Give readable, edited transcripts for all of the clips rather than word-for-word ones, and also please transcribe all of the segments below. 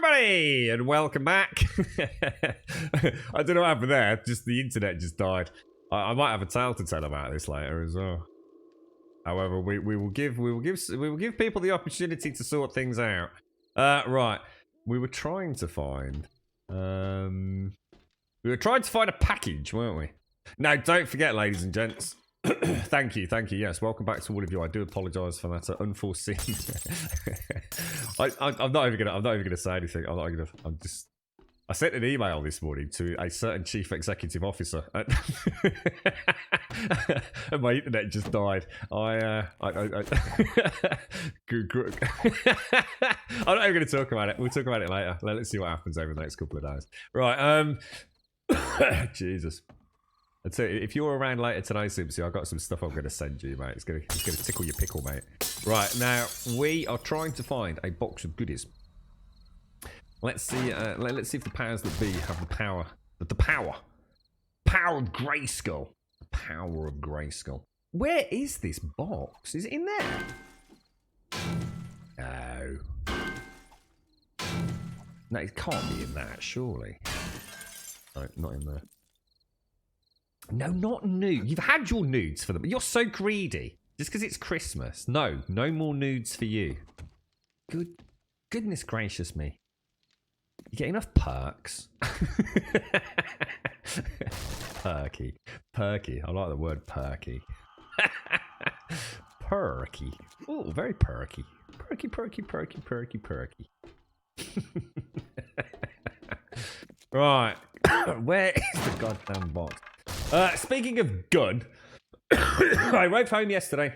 everybody, and welcome back. I don't know what happened there. Just the internet just died. I might have a tale to tell about this later as well. However, we will give people the opportunity to sort things out. Right, we were trying to find a package, weren't we? Now, don't forget, ladies and gents. Thank you. Yes, welcome back to all of you. I do apologise for that unforeseen. I'm not even gonna say anything. I sent an email this morning to a certain chief executive officer, and my internet just died. I'm not even going to talk about it. We'll talk about it later. Let's see what happens over the next couple of days. Right. Jesus. I'd say if you're around later today, Simpsy, I've got some stuff I'm going to send you, mate. It's going to tickle your pickle, mate. Right, now, we are trying to find a box of goodies. Let's see if the powers that be have the power. The power of Grayskull. The power of Grayskull. Where is this box? Is it in there? No, it can't be in that, surely. No, not in there. No, not nude. You've had your nudes for them. You're so greedy. Just because it's Christmas. No more nudes for you. Goodness gracious me. You get enough perks. Perky. I like the word perky. Perky. Oh, very perky. Perky. Right. Where is the goddamn box? Speaking of gun, I arrived home yesterday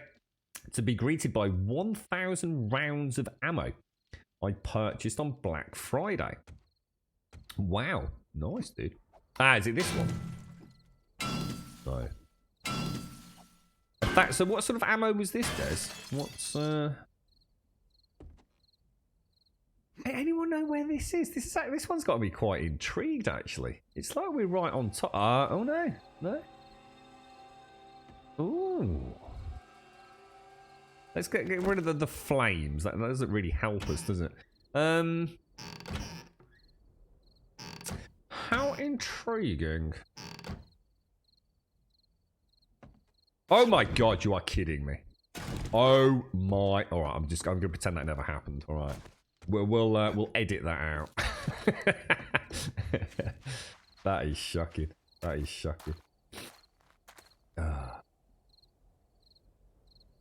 to be greeted by 1,000 rounds of ammo I purchased on Black Friday. Wow. Nice, dude. Is it this one? No. So what sort of ammo was this, Des? What's, anyone know where this is? This one's got to be quite intrigued, actually. It's like we're right on top. Oh, no. No? Ooh. Let's get rid of the flames. That doesn't really help us, does it? How intriguing. Oh my god, you are kidding me. Oh my. Alright, I'm going to pretend that never happened. Alright. We'll edit that out. That is shocking.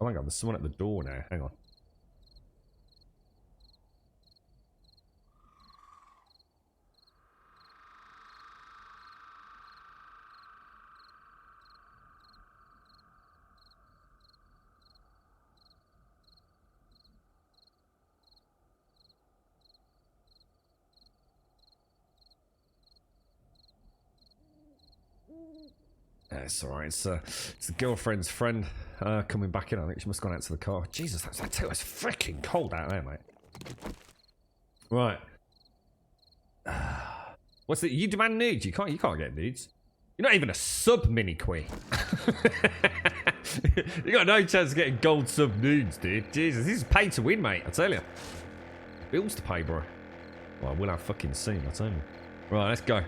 Oh my god, there's someone at the door now. Hang on. It's alright. It's the girlfriend's friend coming back in. I think she must have gone out to the car. Jesus, that's freaking cold out there, mate. Right. What's it? You demand nudes? You can't get nudes. You're not even a sub mini queen. You got no chance of getting gold sub nudes, dude. Jesus, this is pay to win, mate. I tell you. Bills to pay, bro. Well, we'll have fucking soon. I tell you. Right, let's go.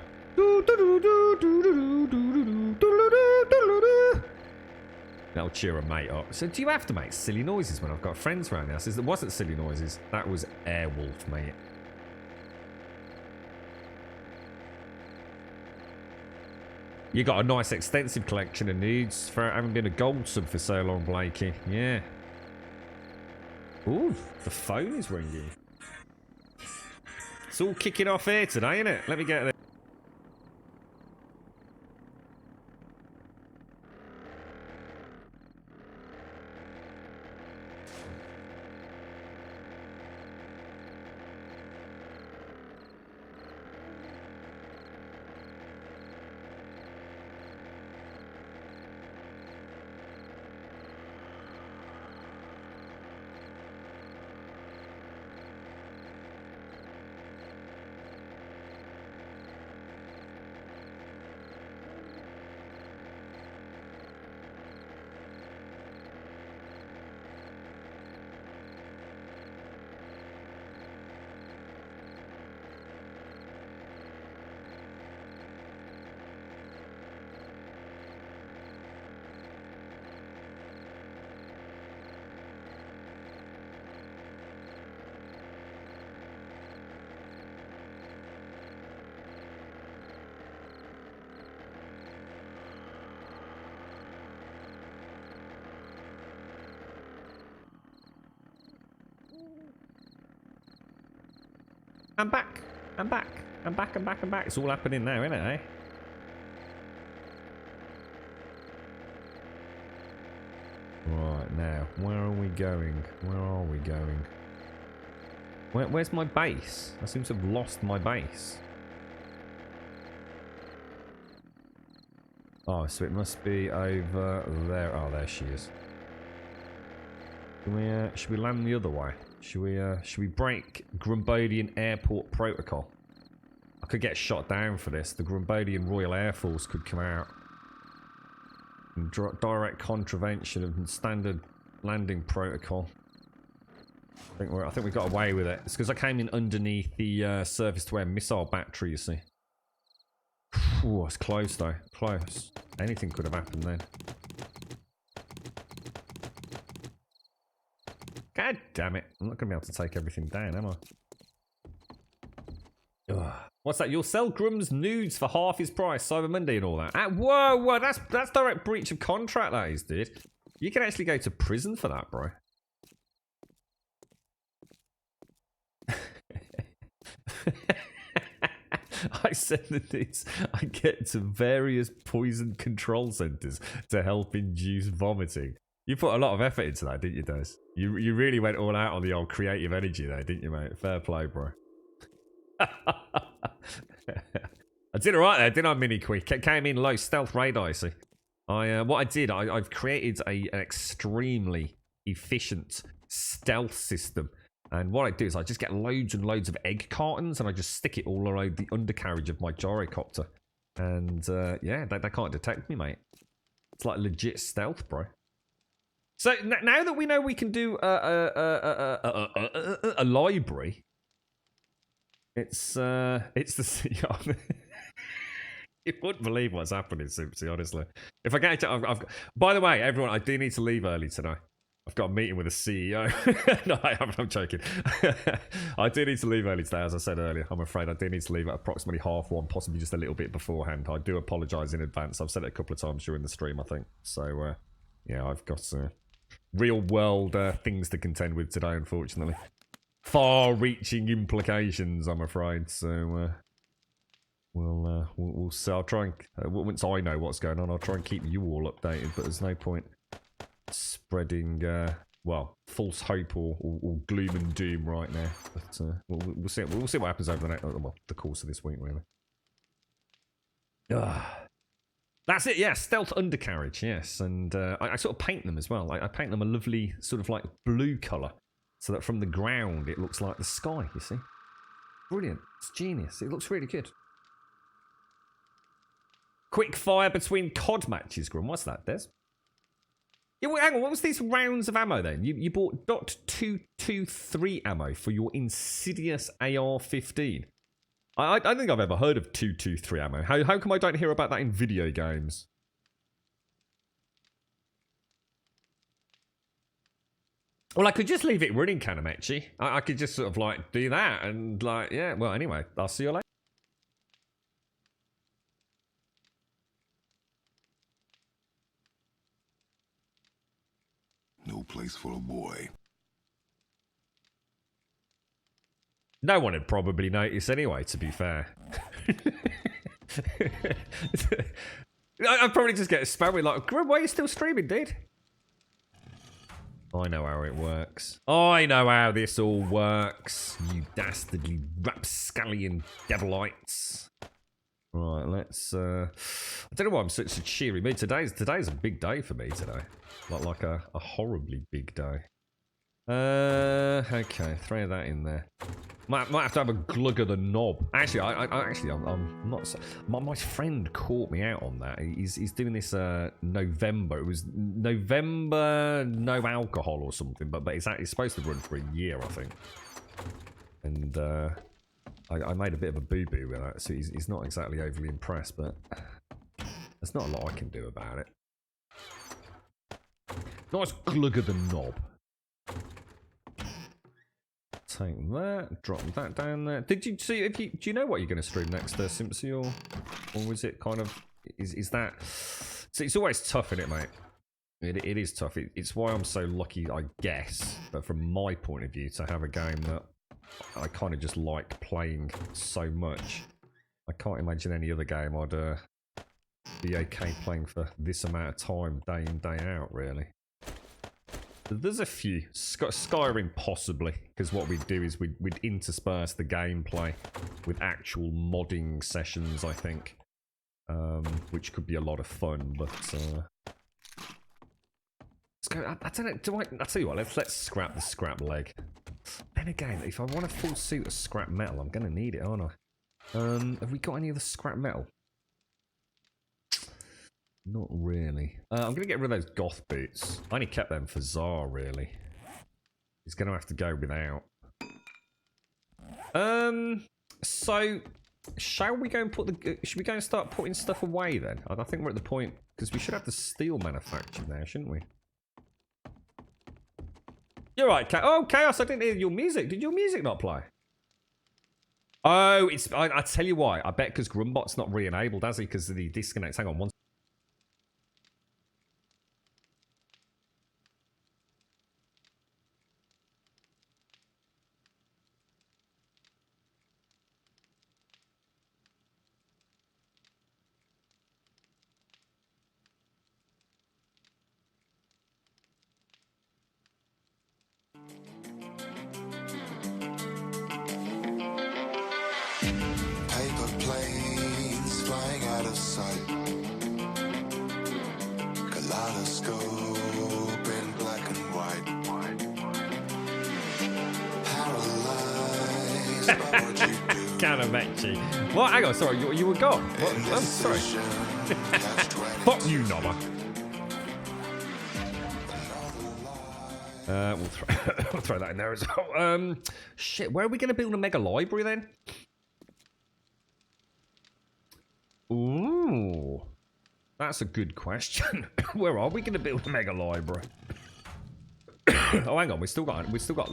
That'll cheer a mate up. So do you have to make silly noises when I've got friends around the house? It wasn't silly noises. That was Airwolf, mate. You got a nice extensive collection of nudes for having been a gold sub for so long, Blakey. Yeah. Ooh, the phone is ringing. It's all kicking off here today, isn't it? Let me get there. I'm back. I'm back. I'm back. I'm back. I'm back. It's all happening now, isn't it, eh? Right, now, where are we going? Where are we going? Where's my base? I seem to have lost my base. Oh, so it must be over there. Oh, there she is. Should we land the other way? Should we break Grumbodian Airport Protocol? I could get shot down for this. The Grumbodian Royal Air Force could come out. And direct contravention of standard landing protocol. I think we got away with it. It's because I came in underneath the surface-to-air missile battery, you see. Ooh, it's close though. Close. Anything could have happened then. God damn it. I'm not going to be able to take everything down, am I? Ugh. What's that? You'll sell Grum's nudes for half his price, Cyber Monday and all that. Whoa, that's direct breach of contract, that is, dude. You can actually go to prison for that, bro. I send the nudes I get to various poison control centers to help induce vomiting. You put a lot of effort into that, didn't you, Des? You really went all out on the old creative energy there, didn't you, mate? Fair play, bro. I did alright there, didn't I, Mini Quee? Came in low, stealth radar, you see. What I did, I've created an extremely efficient stealth system. And what I do is I just get loads and loads of egg cartons and I just stick it all around the undercarriage of my gyrocopter. And yeah, they can't detect me, mate. It's like legit stealth, bro. So now that we know we can do a library, it's the you wouldn't believe what's happening, Simpsy, honestly. If I get it, by the way, everyone, I do need to leave early today. I've got a meeting with the CEO. No, I'm joking. I do need to leave early today, as I said earlier. I'm afraid I do need to leave at approximately 1:30, possibly just a little bit beforehand. I do apologise in advance. I've said it a couple of times during the stream, I think. So, yeah, I've got real-world things to contend with today, unfortunately. Far-reaching implications, I'm afraid. So, we'll see. I'll try and once I know what's going on, I'll try and keep you all updated. But there's no point spreading well, false hope or gloom and doom right now. But we'll see. We'll see what happens over the course of this week, really. That's it. Yeah, stealth undercarriage. Yes, and I sort of paint them as well. I paint them a lovely sort of like blue color, so that from the ground it looks like the sky. You see, brilliant. It's genius. It looks really good. Quick fire between COD matches, Grum. What's that, Des? Yeah, well, hang on. What was these rounds of ammo then? You bought .223 ammo for your insidious AR-15. I don't think I've ever heard of .223 ammo. How come I don't hear about that in video games? Well, I could just leave it running, Kanamechi. I could just sort of like do that and like, yeah. Well, anyway, I'll see you later. No place for a boy. No one would probably notice anyway, to be fair. I'd probably just get spammed with like, Grim, why are you still streaming, dude? I know how it works. I know how this all works, you dastardly rapscallion devilites. Right, let's I don't know why I'm such a cheery mood. Today's a big day for me today. Like a horribly big day. Okay, throw that in there. Might have to have a glug of the knob. Actually, I'm not. So, my friend caught me out on that. He's doing this November. It was November no alcohol or something, but it's supposed to run for a year, I think. And I made a bit of a boo boo with that, so he's not exactly overly impressed, but there's not a lot I can do about it. Nice glug of the knob. Take that, drop that down there. Did you see? Do you know what you're going to stream next, Simpsy, or was it kind of? Is that? So it's always tough, isn't it, mate? It is tough. It's why I'm so lucky, I guess. But from my point of view, to have a game that I kind of just like playing so much. I can't imagine any other game I'd be okay playing for this amount of time, day in, day out, really. There's a few. Skyrim, possibly, because what we'd do is we'd intersperse the gameplay with actual modding sessions, I think. Which could be a lot of fun, but... let's go, I don't know, I'll tell you what, let's scrap the scrap leg. Then again, if I want a full suit of scrap metal, I'm going to need it, aren't I? Have we got any other scrap metal? Not really. I'm going to get rid of those goth boots. I only kept them for Tsar, really. He's going to have to go without. So, shall we go and put the... should we go and start putting stuff away, then? I think we're at the point... because we should have the steel manufactured now, shouldn't we? You're right, oh, Chaos, I didn't hear your music. Did your music not play? Oh, it's... I tell you why. I bet because Grumbot's not re-enabled, has he? Because the disconnects. Hang on, one... What? Hang on, sorry, you were gone. What? I'm sorry. Fuck you, Nobber. We'll throw that in there as well. Shit, where are we going to build a mega library then? Ooh, that's a good question. Where are we going to build a mega library? Oh, hang on, we still got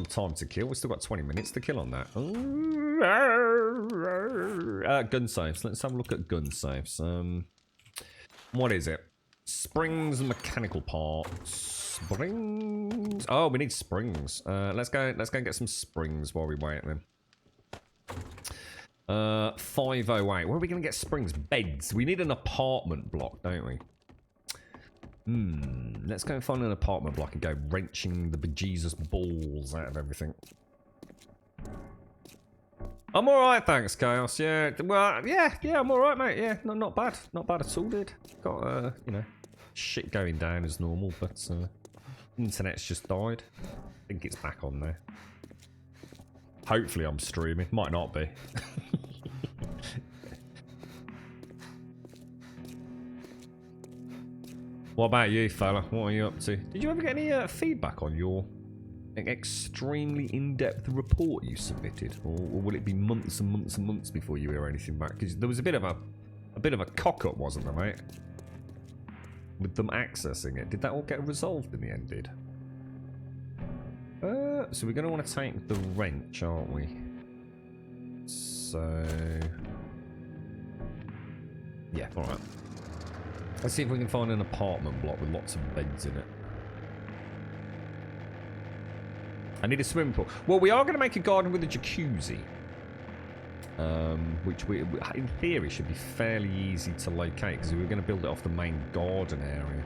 time to kill. We've still got 20 minutes to kill on that. Gun safes. Let's have a look at gun safes. What is it? Springs and mechanical parts. Springs. Oh, we need springs. Let's go and get some springs while we wait then. 508. Where are we going to get springs? Beds. We need an apartment block, don't we? Let's go and find an apartment block and go wrenching the bejesus balls out of everything. I'm alright, thanks, Chaos. Yeah, well, yeah, I'm alright, mate. Yeah, not bad. Not bad at all, dude. Got, you know, shit going down as normal, but internet's just died. I think it's back on there. Hopefully I'm streaming. Might not be. What about you, fella? What are you up to? Did you ever get any feedback on your extremely in-depth report you submitted, or will it be months and months and months before you hear anything back? Because there was a bit of a cock-up, wasn't there, mate? With them accessing it. Did that all get resolved in the end? Did? So we're going to want to take the wrench, aren't we? So yeah, all right. Let's see if we can find an apartment block with lots of beds in it. I need a swimming pool. Well, we are going to make a garden with a jacuzzi. Which, in theory, should be fairly easy to locate, because we were going to build it off the main garden area.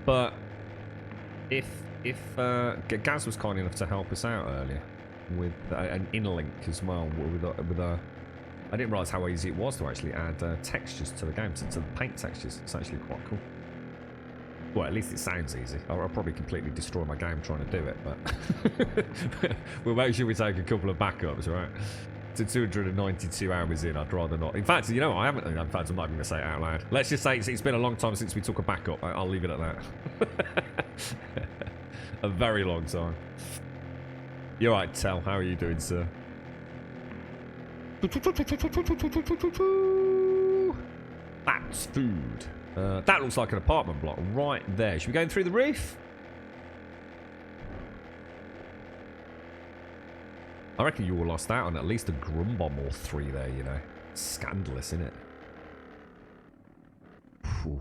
But if Gaz was kind enough to help us out earlier with an inlink as well with a I didn't realise how easy it was to actually add textures to the game, to the paint textures. It's actually quite cool. Well, at least it sounds easy. I'll probably completely destroy my game trying to do it, but we'll make sure we take a couple of backups, right? To 292 hours in, I'd rather not. In fact, you know, I haven't. In fact, I'm not even going to say it out loud. Let's just say it's been a long time since we took a backup. I'll leave it at that. A very long time. You're right, Tell. How are you doing, sir? That's food. That looks like an apartment block right there. Should we go in through the roof? I reckon you all lost out on at least a Grumbomb or 3 there, you know. Scandalous, isn't it? Ooh.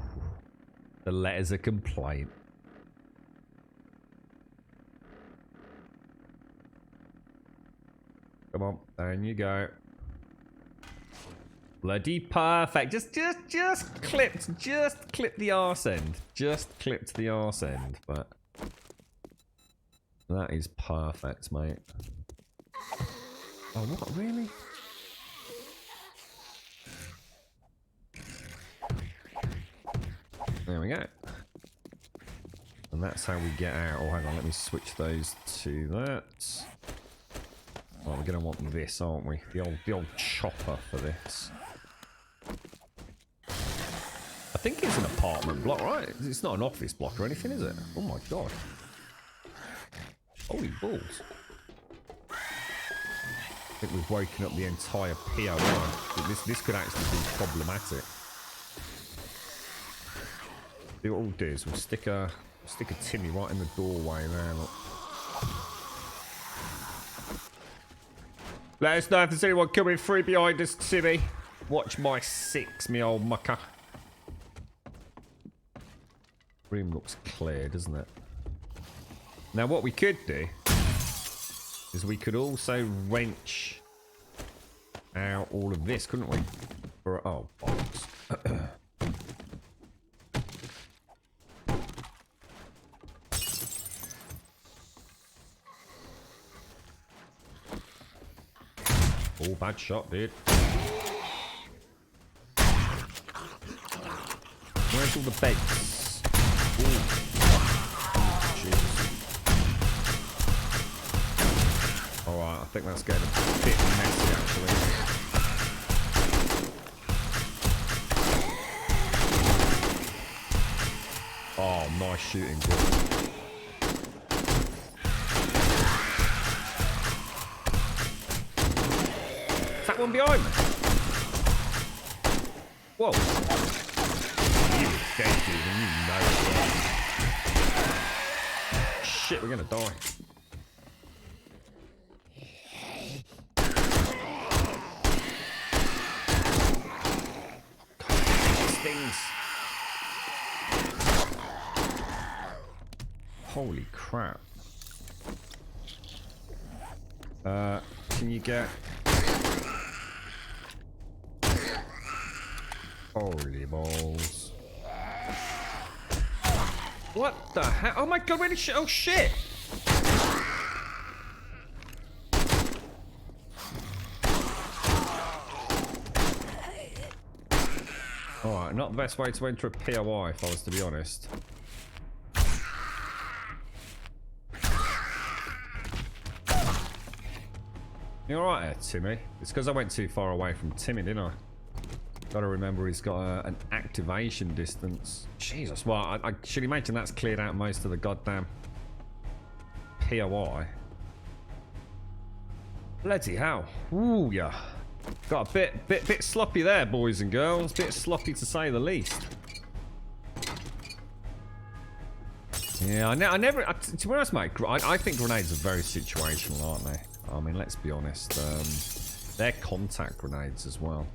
The letters of complaint. Come on, down you go. Bloody perfect. Just clipped the arse end. Just clipped the arse end, but that is perfect, mate. Oh, what, really? There we go. And that's how we get out. Oh, hang on, let me switch those to that. Oh, we're going to want this, aren't we? The old chopper for this. I think it's an apartment block, right? It's not an office block or anything, is it? Oh my god. Holy balls. I think we've woken up the entire POI. This could actually be problematic. What we'll do is we'll stick a Timmy right in the doorway there, look. Let us know if there's anyone coming through behind us, Timmy. Watch my six, me old mucker. Room looks clear, doesn't it? Now what we could do is we could also wrench out all of this, couldn't we? For, oh, bollocks. Oh, bad shot, dude. Where's all the beds? Ooh. Alright, I think that's getting a bit messy, actually. Oh, nice shooting, bro. One behind me. Whoa. You were dead, dude, and you know it. Shit, we're gonna die. God, stings. Holy crap. Can you get... Holy balls. What the hell? Oh my god, where did she... Oh shit! Alright, not the best way to enter a POI if I was to be honest. You alright there, Timmy? It's because I went too far away from Timmy, didn't I? Gotta remember he's got an activation distance. Jesus, well, I should imagine that's cleared out most of the goddamn POI. Bloody hell. Ooh, yeah. Got a bit sloppy there, boys and girls. Bit sloppy to say the least. Yeah, I never... to be honest, mate, I think grenades are very situational, aren't they? I mean, let's be honest. They're contact grenades as well.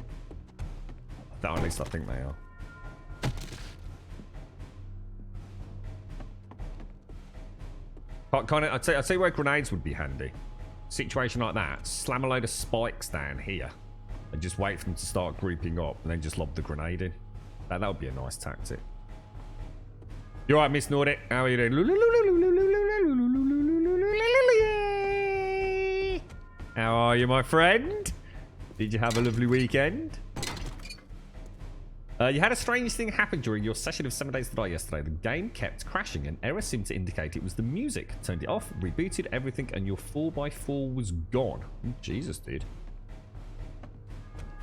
At least I think they are. But kind of, I'd say where grenades would be handy. Situation like that, slam a load of spikes down here, and just wait for them to start grouping up, and then just lob the grenade in. That would be a nice tactic. You alright, Miss Nordic? How are you doing? How are you, my friend? Did you have a lovely weekend? You had a strange thing happen during your session of 7 Days to Die yesterday. The game kept crashing and error seemed to indicate it was the music. Turned it off, rebooted everything, and your 4x4 was gone. Jesus, dude.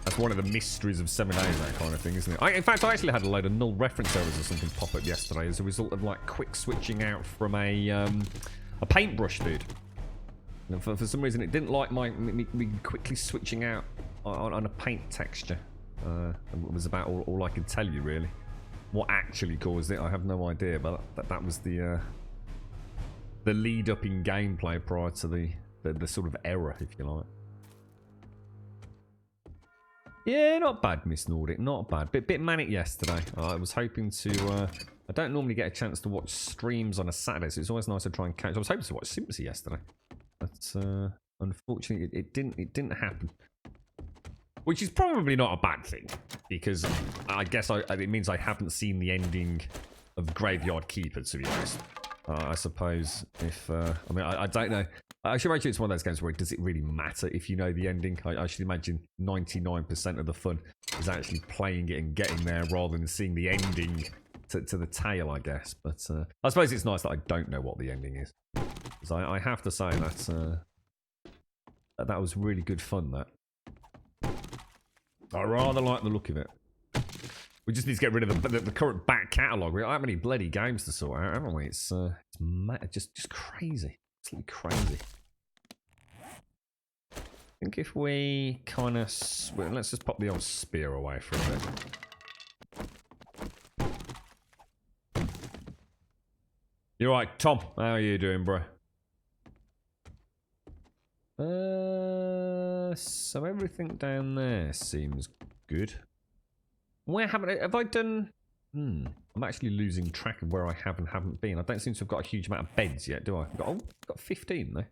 That's one of the mysteries of 7 Days, that kind of thing, isn't it? In fact, I actually had a load of null reference errors or something pop up yesterday as a result of like quick switching out from a paintbrush, dude. And for some reason, it didn't like me quickly switching out on a paint texture. It was about all I can tell you, really. What actually caused it, I have no idea, but that was the lead up in gameplay prior to the sort of error, if you like. Yeah, not bad, Miss Nordic. Not bad. Bit manic yesterday. I was hoping to. I don't normally get a chance to watch streams on a Saturday, so it's always nice to try and catch. I was hoping to watch Simpsons yesterday, but unfortunately, it didn't happen. Which is probably not a bad thing, because I guess it means I haven't seen the ending of Graveyard Keeper, to be honest. I suppose if I mean I don't know. I should imagine it's one of those games where does it really matter if you know the ending? I should imagine 99% of the fun is actually playing it and getting there rather than seeing the ending to the tale, I guess. But I suppose it's nice that I don't know what the ending is. Because I have to say that was really good fun, that. I rather like the look of it. We just need to get rid of the current back catalogue. We don't have many bloody games to sort out, haven't we? It's just crazy. Absolutely crazy. I think if we kind of... Well, let's just pop the old spear away for a bit. You're right, Tom. How are you doing, bro? So everything down there seems good. Where have I done... I'm actually losing track of where I have and haven't been. I don't seem to have got a huge amount of beds yet, do I? I've got 15 though.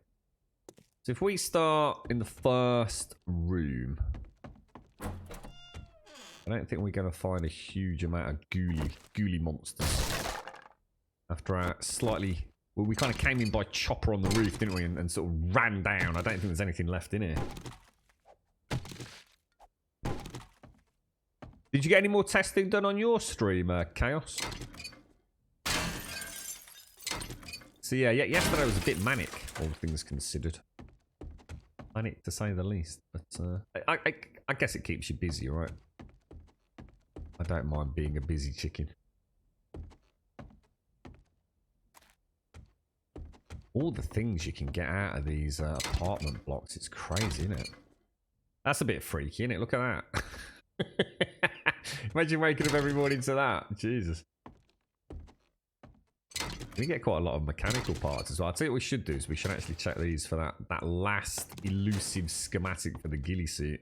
So if we start in the first room, I don't think we're going to find a huge amount of ghouly monsters. After our slightly... Well, we kind of came in by chopper on the roof, didn't we? And sort of ran down. I don't think there's anything left in here. Did you get any more testing done on your stream, Chaos? So yeah, yesterday was a bit manic, all things considered. Manic to say the least, but I guess it keeps you busy, right? I don't mind being a busy chicken. All the things you can get out of these apartment blocks, it's crazy, isn't it? That's a bit freaky, isn't it? Look at that. Imagine waking up every morning to that. Jesus. We get quite a lot of mechanical parts as well. I'll tell you what we should do is we should actually check these for that last elusive schematic for the ghillie suit.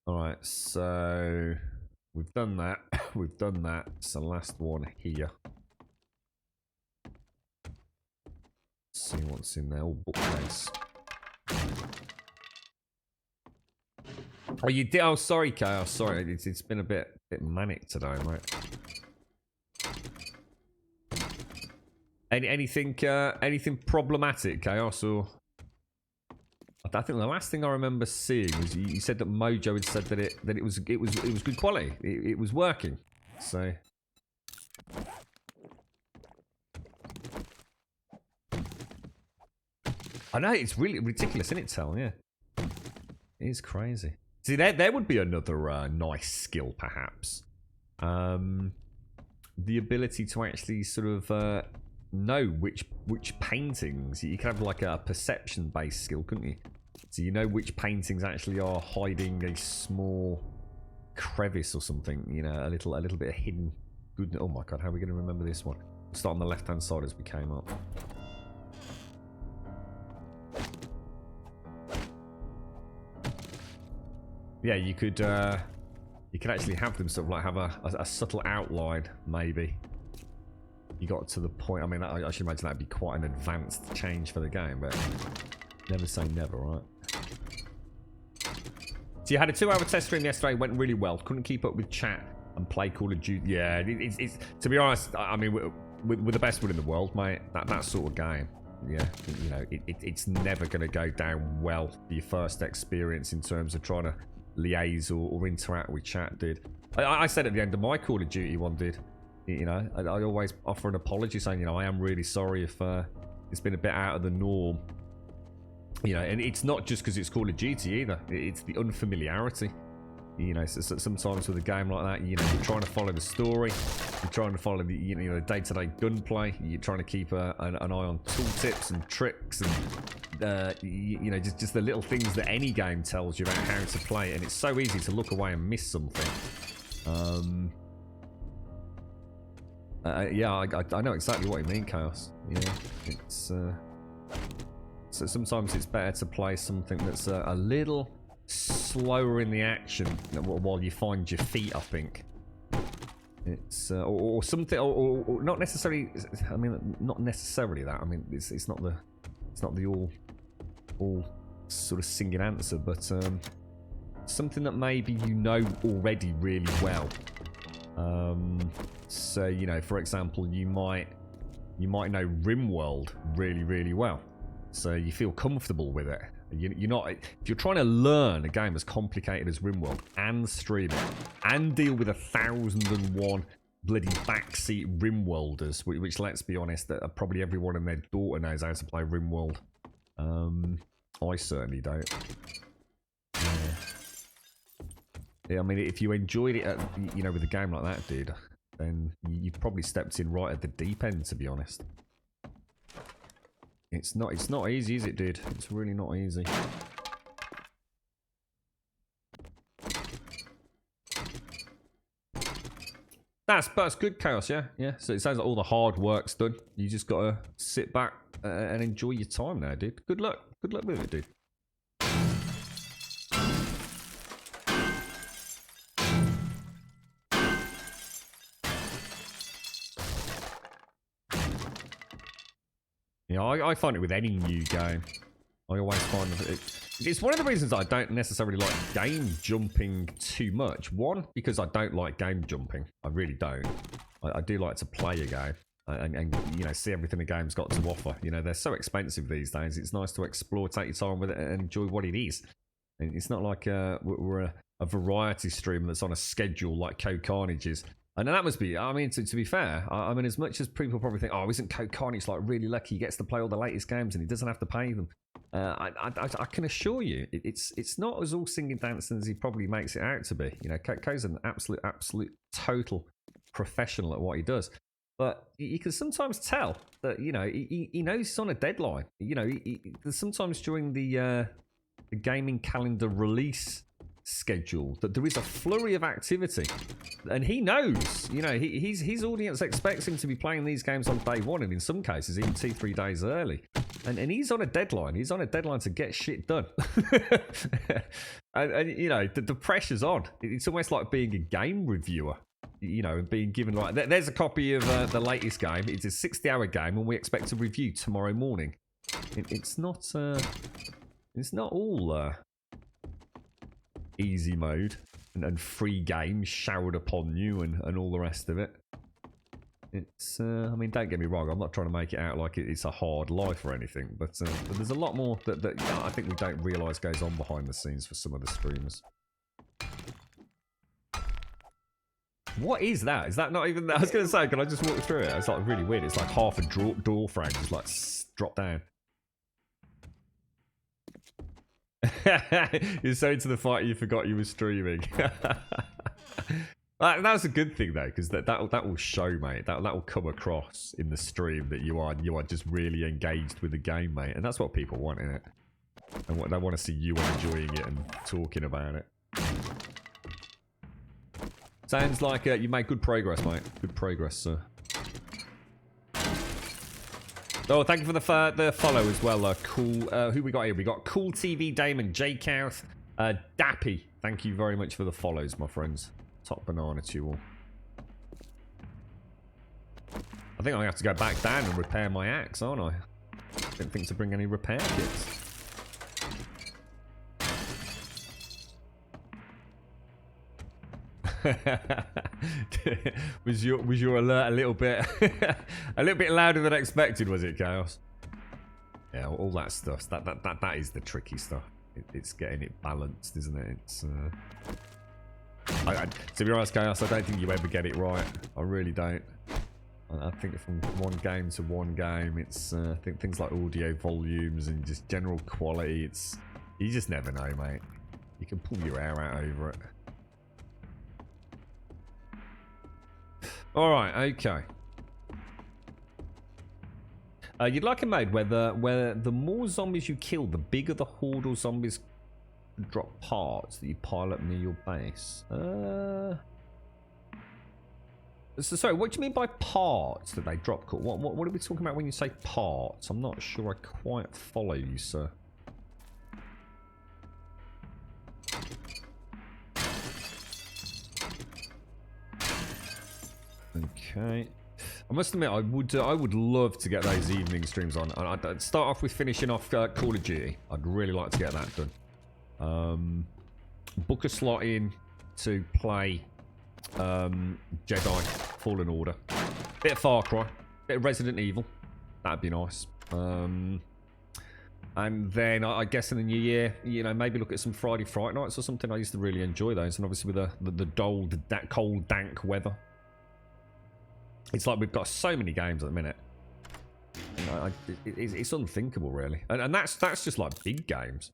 Alright, so we've done that. We've done that. It's the last one here. Let's see what's in there. Oh, bookcase. Oh, you did? Oh, sorry, Chaos. Sorry, it's been a bit manic today, mate. Anything problematic, Chaos? Or I think the last thing I remember seeing was you said that Mojo had said that it was good quality. It was working. So. I know it's really ridiculous, isn't it, Tel? Yeah, it is crazy. See, there would be another nice skill, perhaps. The ability to actually sort of know which paintings. You could have like a perception-based skill, couldn't you? So you know which paintings actually are hiding a small crevice or something. You know, a little bit of hidden good. Oh my god, how are we going to remember this one? We'll start on the left-hand side as we came up. Yeah, you could actually have them sort of like have a subtle outline, maybe. You got to the point. I mean, I should imagine that'd be quite an advanced change for the game, but never say never, right? So you had a 2-hour test stream yesterday. Went really well. Couldn't keep up with chat and play Call of Duty. Yeah, it's to be honest. I mean, we're the best one in the world, mate. That sort of game. Yeah, you know, it's never going to go down well for your first experience in terms of trying to liaise or interact with chat, dude. I said at the end of my Call of Duty one, dude. You know, I always offer an apology saying, you know, I am really sorry if it's been a bit out of the norm. You know, and it's not just because it's Call of Duty either. It's the unfamiliarity. You know, so sometimes with a game like that, you know, you're trying to follow the story, you're trying to follow the, you know, the day-to-day gunplay, you're trying to keep an eye on tooltips and tricks and, you know, just the little things that any game tells you about how to play it, and it's so easy to look away and miss something. Yeah, I know exactly what you mean, Chaos. Yeah, it's... So sometimes it's better to play something that's a little slower in the action while you find your feet, I think. It's or something, or not necessarily. I mean, not necessarily that. I mean, it's not the all sort of singing answer, but something that maybe you know already really well. So you know, for example, you might know RimWorld really, really well, so you feel comfortable with it. You're not, if you're trying to learn a game as complicated as RimWorld and stream it and deal with 1,001 bloody backseat RimWorlders, which let's be honest, that probably everyone and their daughter knows how to play RimWorld. I certainly don't. Yeah, I mean, if you enjoyed it, you know, with a game like that, dude, then you've probably stepped in right at the deep end, to be honest. It's not easy, is it, dude? It's really not easy. That's good, Chaos, yeah? Yeah, so it sounds like all the hard work's done. You just gotta sit back and enjoy your time now, dude. Good luck. Good luck with it, dude. Yeah, I find it with any new game. I always find it's one of the reasons I don't necessarily like game jumping too much. One, because I don't like game jumping. I really don't. I do like to play a game and you know, see everything the game's got to offer. You know, they're so expensive these days. It's nice to explore, take your time with it, and enjoy what it is. And it's not like we're a variety stream that's on a schedule like Code Carnage is. And that must be, I mean, to be fair, I mean, as much as people probably think, oh, isn't Code Carnage like really lucky? He gets to play all the latest games and he doesn't have to pay them. I can assure you, it's not as all singing dancing as he probably makes it out to be. You know, Code's an absolute total professional at what he does. But you can sometimes tell that, you know, he knows he's on a deadline. You know, sometimes during the gaming calendar release schedule that there is a flurry of activity, and he knows, you know, his audience expects him to be playing these games on day one, and in some cases even 2-3 days early, and he's on a deadline. He's on a deadline to get shit done. and you know, the pressure's on. It's almost like being a game reviewer, you know, and being given like, there's a copy of the latest game. It's a 60-hour game and we expect to review tomorrow morning. It's not all easy mode and free games showered upon you and all the rest of it. It's I mean, don't get me wrong, I'm not trying to make it out like it's a hard life or anything, but there's a lot more that I think we don't realise goes on behind the scenes for some of the streamers. What is that? Is that not even that? I was going to say, can I just walk through it? It's like really weird. It's like half a door frame just like drop down. You're so into the fight you forgot you were streaming. That's a good thing though, because that will show, mate. That will come across in the stream that you are just really engaged with the game, mate. And that's what people want, innit? And they want to see you enjoying it and talking about it. Sounds like you made good progress, mate. Good progress, sir. Oh, thank you for the follow as well. Cool. Who we got here? We got Cool TV Damon, J Couth, Dappy. Thank you very much for the follows, my friends. Top banana to you all. I think I'm gonna have to go back down and repair my axe, aren't I? Didn't think to bring any repair kits. was your alert a little bit louder than expected, was it, Chaos? Yeah, all that stuff. That is the tricky stuff. It's getting it balanced, isn't it? It's to be honest, Chaos, I don't think you ever get it right. I really don't. I think from one game to one game, it's I think things like audio volumes and just general quality. It's, you just never know, mate. You can pull your hair out over it. Alright, okay. You'd like a mode where the more zombies you kill, the bigger the horde or zombies drop parts that you pile up near your base. So, sorry, what do you mean by parts that they drop? What are we talking about when you say parts? I'm not sure I quite follow you, sir. Okay. I must admit, I would love to get those evening streams on. I'd start off with finishing off Call of Duty. I'd really like to get that done. Book a slot in to play Jedi Fallen Order. Bit of Far Cry. Bit of Resident Evil. That'd be nice. And then I guess in the new year, you know, maybe look at some Friday Fright Nights or something. I used to really enjoy those. And obviously with the cold, dank weather. It's like we've got so many games at the minute. You know, it's unthinkable, really. And that's just like big games.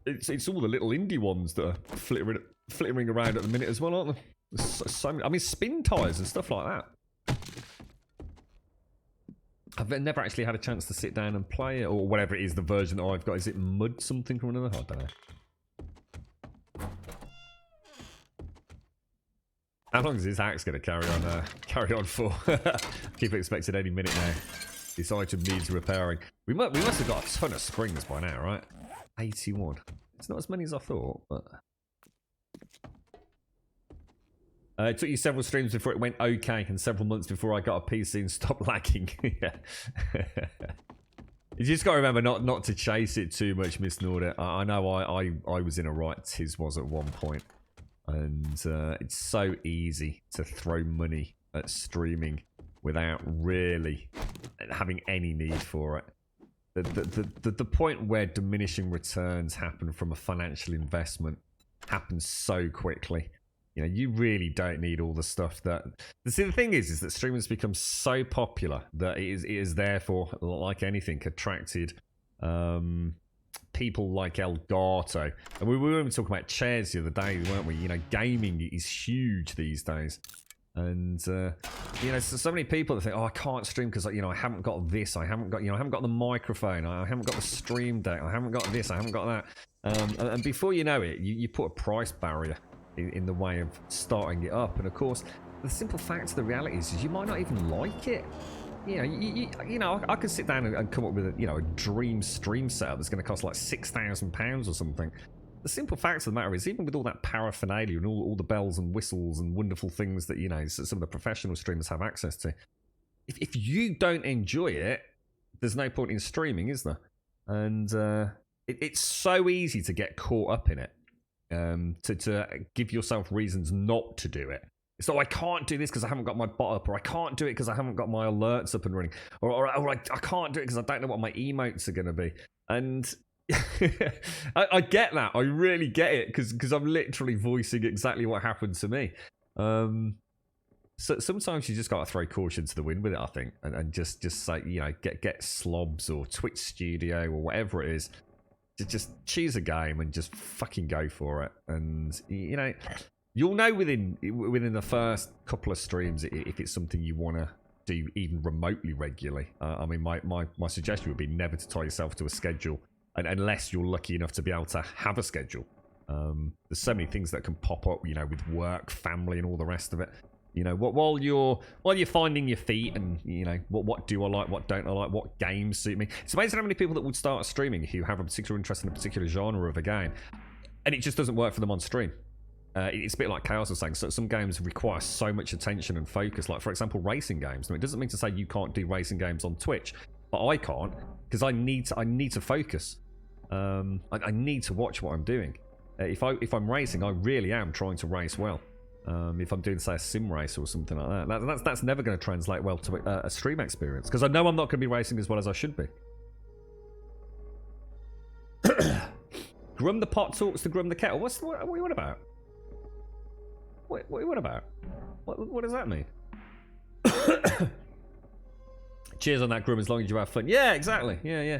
It's all the little indie ones that are flittering around at the minute as well, aren't they? So many, I mean, spin tires and stuff like that. I've never actually had a chance to sit down and play it, or whatever it is, the version that I've got. Is it Mud something or another? I don't know. How long is this axe going to carry on for? Keep expecting any minute now. This item needs repairing. We must have got a ton of springs by now, right? 81. It's not as many as I thought, but it took you several streams before it went okay, and several months before I got a PC and stopped lagging. You just got to remember not to chase it too much, Miss Norda. I know I was in a right tiz was at one point. And it's so easy to throw money at streaming without really having any need for it. The point where diminishing returns happen from a financial investment happens so quickly. You know, you really don't need all the stuff that... See, the thing is that streamers become so popular that it is therefore, like anything, attracted... people like Elgato, and we were even talking about chairs the other day, weren't we? You know, gaming is huge these days, and you know, so many people that think, oh, I can't stream because, you know, I haven't got this, I haven't got the microphone, I haven't got the stream deck, I haven't got this, I haven't got that, and before you know it, you put a price barrier in the way of starting it up, and of course, the simple fact of the reality is you might not even like it. You know, you know, I could sit down and come up with a dream stream setup that's going to cost like £6,000 or something. The simple fact of the matter is, even with all that paraphernalia and all the bells and whistles and wonderful things that, you know, some of the professional streamers have access to, if you don't enjoy it, there's no point in streaming, is there? And it's so easy to get caught up in it, to give yourself reasons not to do it. So I can't do this because I haven't got my bot up, or I can't do it because I haven't got my alerts up and running, or I can't do it because I don't know what my emotes are going to be. And I get that. I really get it because I'm literally voicing exactly what happened to me. So sometimes you just got to throw caution to the wind with it, I think, and just say, you know, get Slobs or Twitch Studio or whatever it is. Just choose a game and just fucking go for it. And, you know... You'll know within the first couple of streams if it's something you want to do even remotely regularly. I mean, my suggestion would be never to tie yourself to a schedule, unless you're lucky enough to be able to have a schedule. There's so many things that can pop up, you know, with work, family, and all the rest of it. You know, while you're finding your feet, and you know, what do I like, what don't I like, what games suit me. It's amazing how many people that would start streaming who have a particular interest in a particular genre of a game, and it just doesn't work for them on stream. It's a bit like Chaos was saying. So some games require so much attention and focus. Like, for example, racing games. Now, it doesn't mean to say you can't do racing games on Twitch, but I can't because I need to focus. I need to watch what I'm doing. If I'm racing, I really am trying to race well. If I'm doing, say, a sim race or something like that, that's never going to translate well to a stream experience because I know I'm not going to be racing as well as I should be. Grum the pot talks to Grum the kettle. What are you on about? What are you on about? What does that mean? Cheers on that, Grum, as long as you have fun. Yeah, exactly. Yeah.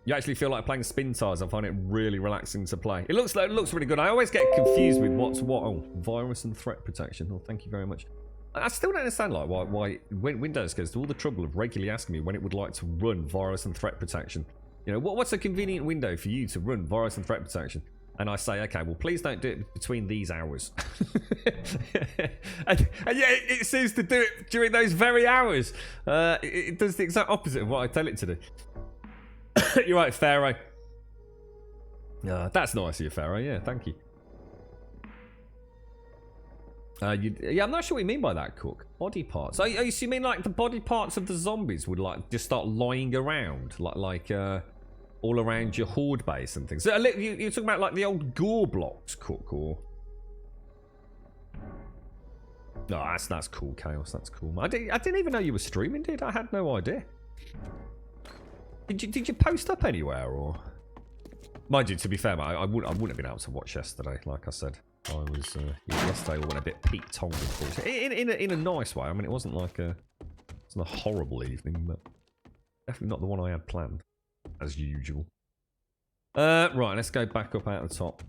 You actually feel like playing spin tires. I find it really relaxing to play. It looks really good. I always get confused with what's what. Oh, virus and threat protection. Oh, thank you very much. I still don't understand like why Windows goes to all the trouble of regularly asking me when it would like to run virus and threat protection. You know, what's a convenient window for you to run virus and threat protection? and I say, okay, well, please don't do it between these hours. and yeah, it seems to do it during those very hours. It does the exact opposite of what I tell it to do. You're right, Pharaoh. That's nice of you, Pharaoh. Yeah, thank you. Yeah, I'm not sure what you mean by that, Cook. Body parts. Oh, you mean like the body parts of the zombies would like just start lying around, like all around your horde base and things. So you're talking about like the old gore blocks, Cook, or? No, that's cool, Chaos. That's cool. I didn't even know you were streaming, did I? had no idea. Did you post up anywhere, or? Mind you, to be fair, I wouldn't have been able to watch yesterday. Like I said, I was yesterday went a bit Pete Tong, in a nice way. I mean, it wasn't like a horrible evening, but definitely not the one I had planned, as usual. Right, let's go back up out the top.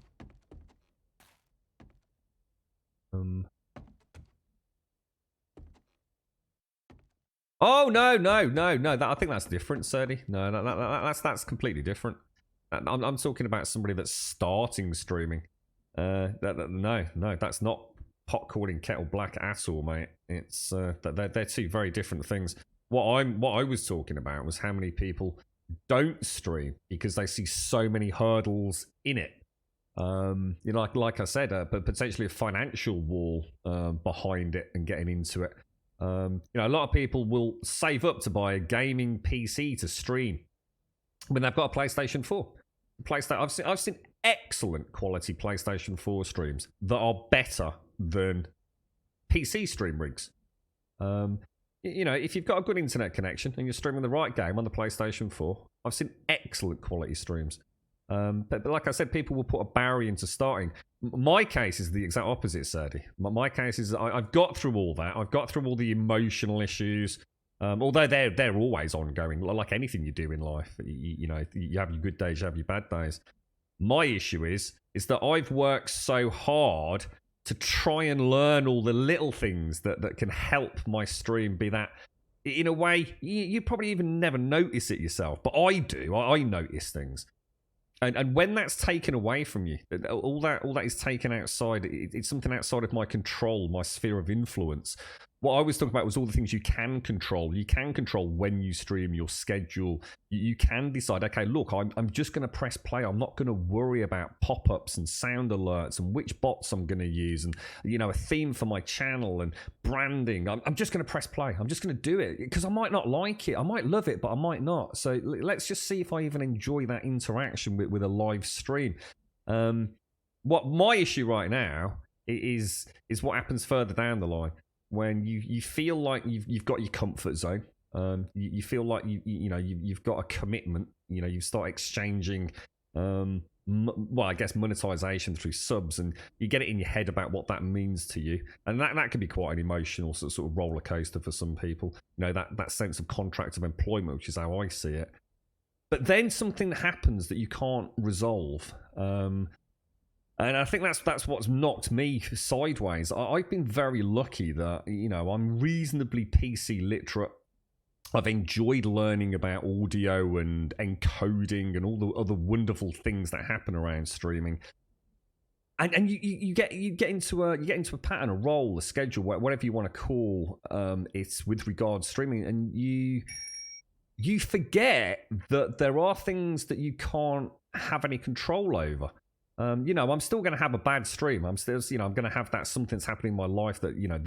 Oh no! I think that's different, Serdi. No, that's completely different. I'm talking about somebody that's starting streaming. No, that's not pot calling kettle black at all, mate. It's they're two very different things. What I was talking about was how many people don't stream because they see so many hurdles in it. You know, like I said, but potentially a financial wall behind it and getting into it. You know, a lot of people will save up to buy a gaming PC to stream when they've got a PlayStation 4. I've seen excellent quality PlayStation 4 streams that are better than PC stream rigs. You know, if you've got a good internet connection and you're streaming the right game on the PlayStation 4, I've seen excellent quality streams. But like I said, people will put a barrier into starting. My case is the exact opposite, Serdi. My case is I've got through all that. I've got through all the emotional issues. Although they're always ongoing, like anything you do in life. You know, you have your good days, you have your bad days. My issue is that I've worked so hard to try and learn all the little things that can help my stream be that. In a way, you probably even never notice it yourself, but I do. I notice things. And when that's taken away from you, all that is taken outside. It's something outside of my control, my sphere of influence. What I was talking about was all the things you can control. You can control when you stream, your schedule. You can decide, okay, look, I'm just going to press play. I'm not going to worry about pop-ups and sound alerts and which bots I'm going to use and, you know, a theme for my channel and branding. I'm just going to press play. I'm just going to do it because I might not like it. I might love it, but I might not. So let's just see if I even enjoy that interaction with a live stream. What my issue right now is what happens further down the line. When you feel like you've got your comfort zone, you feel like you've got a commitment. You know, you start exchanging, well, I guess monetization through subs, and you get it in your head about what that means to you, and that can be quite an emotional sort of roller coaster for some people. You know, that sense of contract of employment, which is how I see it. But then something happens that you can't resolve. And I think that's what's knocked me sideways. I've been very lucky that, you know, I'm reasonably PC literate. I've enjoyed learning about audio and encoding and all the other wonderful things that happen around streaming. And you get into a pattern, a role, a schedule, whatever you want to call it's with regards to streaming, and you forget that there are things that you can't have any control over. You know, I'm still going to have a bad stream. I'm still, you know, I'm going to have that something's happening in my life that, you know,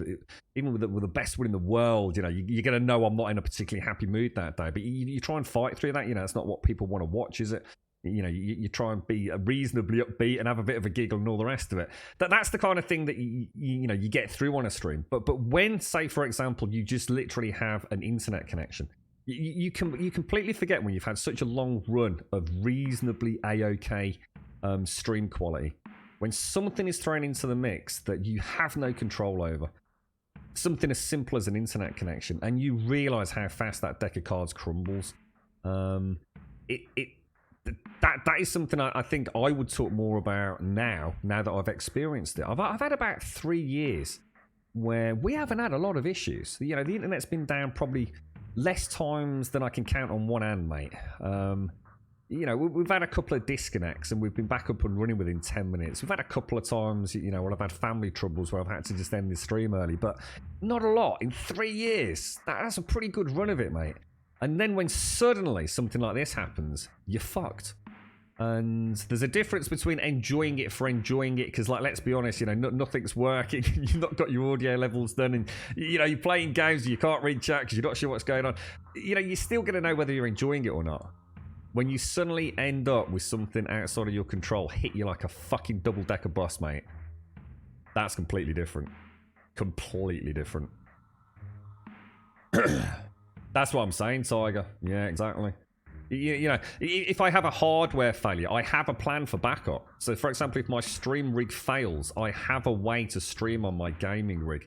even with the best will in the world, you know, you're going to know I'm not in a particularly happy mood that day. But you try and fight through that. You know, it's not what people want to watch, is it? You know, you try and be reasonably upbeat and have a bit of a giggle and all the rest of it. That's the kind of thing that you know you get through on a stream. But when, say, for example, you just literally have an internet connection, you completely forget when you've had such a long run of reasonably A-OK stream quality, when something is thrown into the mix that you have no control over, something as simple as an internet connection, and you realize how fast that deck of cards crumbles. That is something I think I would talk more about now that I've experienced it. I've had about 3 years where we haven't had a lot of issues. You know, the internet's been down probably less times than I can count on one hand, mate. you know, we've had a couple of disconnects and we've been back up and running within 10 minutes. We've had a couple of times, you know, where I've had family troubles where I've had to just end the stream early, but not a lot. In 3 years, that's a pretty good run of it, mate. And then when suddenly something like this happens, you're fucked. And there's a difference between enjoying it for enjoying it, because, like, let's be honest, you know, nothing's working. You've not got your audio levels done, and, you know, you're playing games, you can't read chat because you're not sure what's going on. You know, you're still going to know whether you're enjoying it or not. When you suddenly end up with something outside of your control hit you like a fucking double-decker bus, mate, that's completely different. Completely different. That's what I'm saying, Tiger. Yeah, exactly. You know, if I have a hardware failure, I have a plan for backup. So, for example, if my stream rig fails, I have a way to stream on my gaming rig.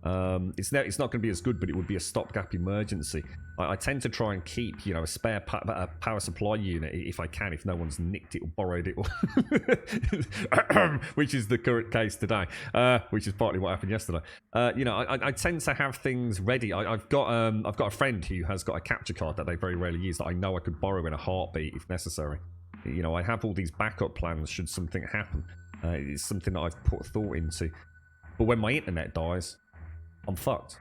It's not going to be as good, but it would be a stopgap emergency. I tend to try and keep, you know, a spare power supply unit if I can, if no one's nicked it or borrowed it, which is the current case today, which is partly what happened yesterday. You know, I tend to have things ready. I've got a friend who has got a capture card that they very rarely use that I know I could borrow in a heartbeat if necessary. You know, I have all these backup plans should something happen. It's something that I've put thought into. But when my internet dies, I'm fucked.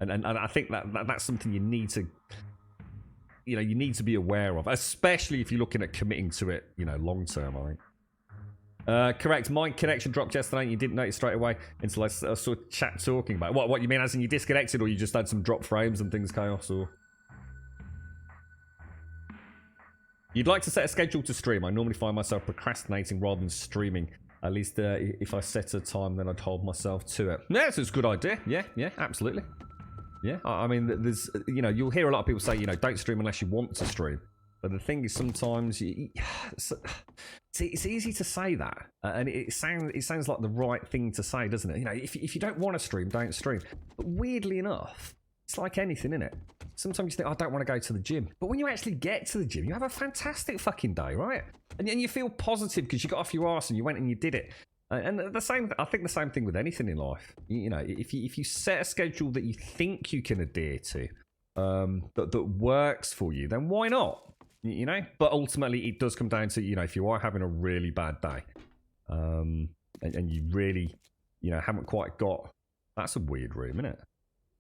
And I think that's something you need to, you know, you need to be aware of, especially if you're looking at committing to it, you know, long term, I think. Correct, my connection dropped yesterday and you didn't notice straight away until I saw chat talking about it. What you mean, as in you disconnected, or you just had some drop frames and things chaos, or? You'd like to set a schedule to stream. I normally find myself procrastinating rather than streaming. At least if I set a time, then I'd hold myself to it. Yeah, it's a good idea. Yeah, absolutely. Yeah, I mean, there's, you know, you'll hear a lot of people say, you know, don't stream unless you want to stream. But the thing is, sometimes it's easy to say that, and it sounds like the right thing to say, doesn't it? You know, if you don't want to stream, don't stream. But weirdly enough, it's like anything, innit? Sometimes you think, I don't want to go to the gym. But when you actually get to the gym, you have a fantastic fucking day, right? And you feel positive because you got off your arse and you went and you did it. And I think the same thing with anything in life. You know, if you set a schedule that you think you can adhere to, that works for you, then why not? You know? But ultimately, it does come down to, you know, if you are having a really bad day, and you really, you know, haven't quite got... That's a weird room, isn't it?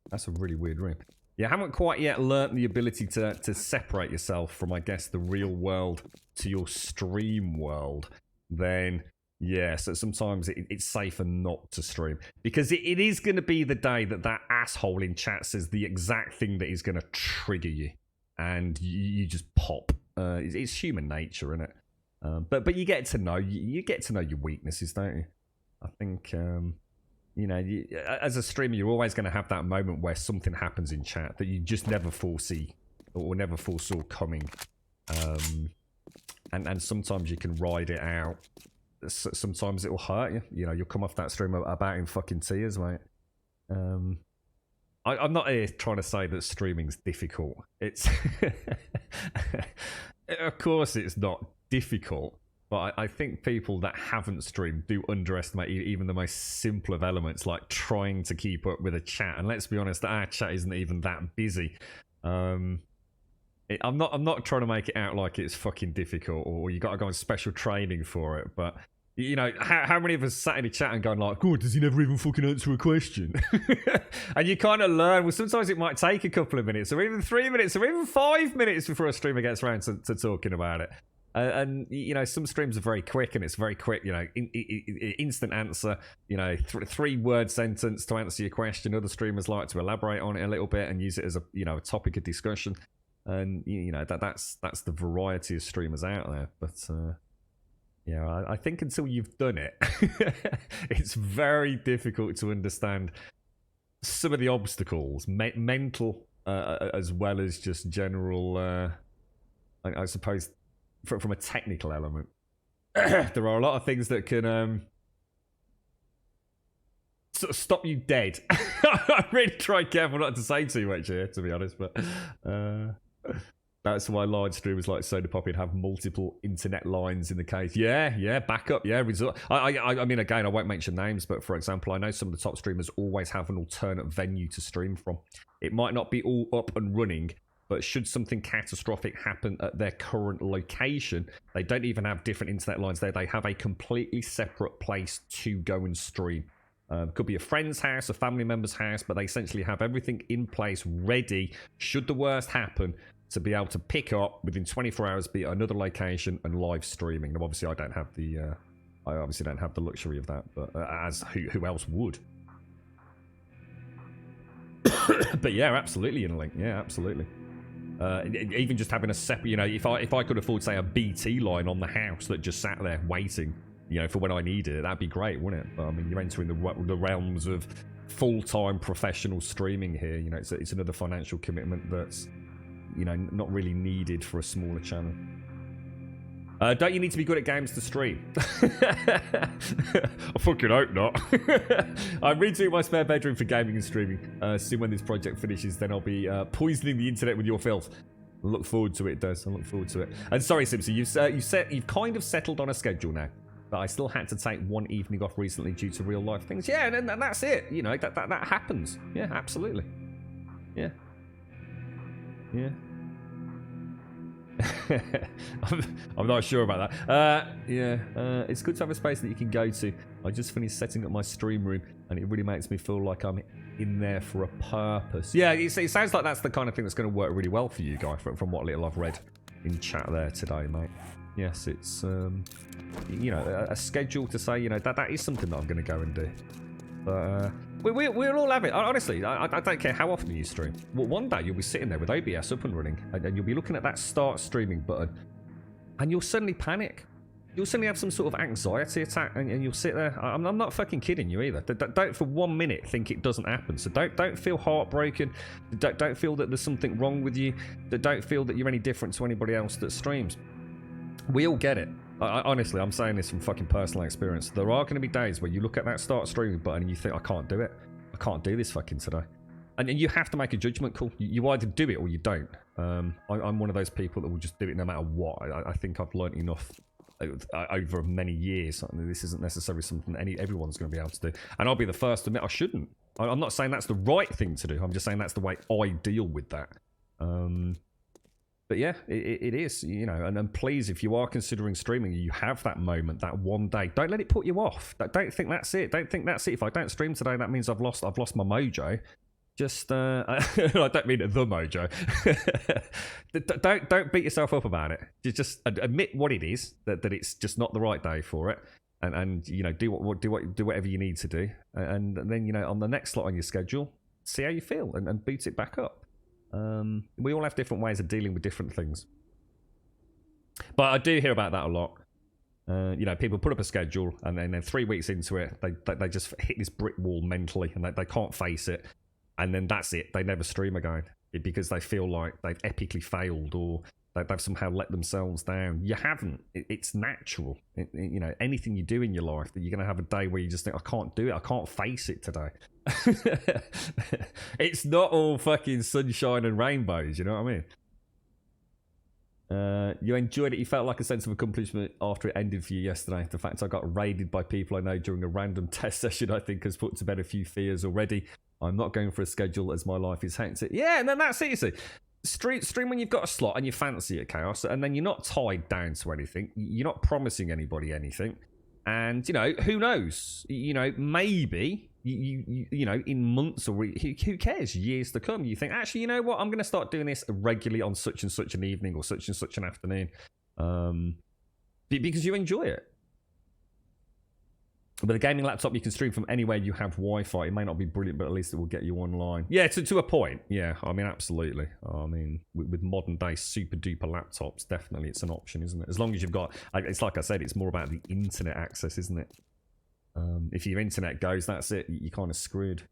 That's a really weird room. You haven't quite yet learnt the ability to separate yourself from, I guess, the real world to your stream world, then yeah, so sometimes it's safer not to stream. Because it is going to be the day that asshole in chat says the exact thing that is going to trigger you. And you just pop. It's human nature, isn't it? But you get to know, you get to know your weaknesses, don't you? I think... you know, as a streamer, you're always going to have that moment where something happens in chat that you just never foresee or never foresaw coming. And sometimes you can ride it out. Sometimes it will hurt you. You know, you'll come off that stream about in fucking tears, mate. I'm not here trying to say that streaming's difficult. It's... Of course it's not difficult. But I think people that haven't streamed do underestimate even the most simple of elements, like trying to keep up with a chat. And let's be honest, our chat isn't even that busy. I'm not trying to make it out like it's fucking difficult or you got to go on special training for it. But you know, how many of us sat in a chat and going like, "God, does he never even fucking answer a question?" And you kind of learn. Well, sometimes it might take a couple of minutes, or even 3 minutes, or even 5 minutes before a streamer gets around to talking about it. And you know, some streams are very quick, and it's very quick. You know, instant answer. You know, 3-word sentence to answer your question. Other streamers like to elaborate on it a little bit and use it as a a topic of discussion. And you know that's the variety of streamers out there. But yeah, I think until you've done it, it's very difficult to understand some of the obstacles, mental as well as just general. I suppose. From a technical element, there are a lot of things that can sort of stop you dead. I really try careful not to say too much here, to be honest, but that's why large streamers like Soda Poppy have multiple internet lines in the case. Yeah, backup, yeah, resort. I mean, again, I won't mention names, but for example, I know some of the top streamers always have an alternate venue to stream from. It might not be all up and running, but should something catastrophic happen at their current location, they don't even have different internet lines there. They have a completely separate place to go and stream. Could be a friend's house, a family member's house, but they essentially have everything in place ready should the worst happen to be able to pick up within 24 hours, be at another location and live streaming. Now, obviously, I don't have the luxury of that, but as who else would? But yeah, absolutely, Interlink. Yeah, absolutely. Even just having a separate, you know, if I could afford, say, a BT line on the house that just sat there waiting, you know, for when I needed it, that'd be great, wouldn't it? But I mean, you're entering the realms of full-time professional streaming here. You know, it's another financial commitment that's, you know, not really needed for a smaller channel. Don't you need to be good at games to stream? I fucking hope not. I'm redoing my spare bedroom for gaming and streaming. Soon when this project finishes, then I'll be poisoning the internet with your filth. I look forward to it, Des. I look forward to it. And sorry, Simpson, you've kind of settled on a schedule now. But I still had to take one evening off recently due to real life things. Yeah, and that's it. You know, that happens. Yeah, absolutely. Yeah. Yeah. I'm not sure about that. It's good to have a space that you can go to. I just finished setting up my stream room, and it really makes me feel like I'm in there for a purpose. Yeah, it sounds like that's the kind of thing that's going to work really well for you, Guy, from what little I've read in chat there today, mate. Yes, it's you know, a schedule to say, you know, that is something that I'm going to go and do. But we'll all have it. Honestly, I don't care how often you stream. Well, one day you'll be sitting there with OBS up and running, and you'll be looking at that start streaming button, and you'll suddenly panic. You'll suddenly have some sort of anxiety attack, and you'll sit there. I'm not fucking kidding you either. Don't for 1 minute think it doesn't happen. So don't feel heartbroken. Don't feel that there's something wrong with you. Don't feel that you're any different to anybody else that streams. We all get it. Honestly, I'm saying this from fucking personal experience. There are going to be days where you look at that start streaming button and you think, I can't do it. I can't do this fucking today. And you have to make a judgment call. You either do it or you don't. I'm one of those people that will just do it no matter what. I think I've learned enough over many years. This isn't necessarily something everyone's going to be able to do. And I'll be the first to admit I shouldn't. I'm not saying that's the right thing to do. I'm just saying that's the way I deal with that. But yeah, it is, you know, and please, if you are considering streaming, you have that moment, that one day. Don't let it put you off. Don't think that's it. Don't think that's it. If I don't stream today, that means I've lost my mojo. Just, I don't mean the mojo. don't beat yourself up about it. Just admit what it is, that it's just not the right day for it, and you know, do whatever you need to do, and then, you know, on the next slot on your schedule, see how you feel and boot it back up. We all have different ways of dealing with different things. But I do hear about that a lot. You know, people put up a schedule and then 3 weeks into it, they just hit this brick wall mentally and they can't face it. And then that's it. They never stream again because they feel like they've epically failed or they've somehow let themselves down. You haven't. It's natural. You know, anything you do in your life, that you're going to have a day where you just think, I can't do it. I can't face it today. It's not all fucking sunshine and rainbows, you know what I mean? You enjoyed it. You felt like a sense of accomplishment after it ended for you yesterday. The fact I got raided by people I know during a random test session, I think, has put to bed a few fears already. I'm not going for a schedule as my life is hectic. Yeah, and then that's it, you see. Stream when you've got a slot and you fancy it, Chaos, and then you're not tied down to anything. You're not promising anybody anything. And, you know, who knows? You know, maybe, you know, in months or who cares, years to come, you think, actually, you know what? I'm going to start doing this regularly on such and such an evening or such and such an afternoon. Because you enjoy it. But a gaming laptop, you can stream from anywhere you have Wi-Fi. It may not be brilliant, but at least it will get you online. Yeah, to a point. Yeah, I mean, absolutely. I mean, with modern day super duper laptops, definitely it's an option, isn't it? As long as you've got, it's like I said, it's more about the internet access, isn't it? If your internet goes, that's it. You're kind of screwed.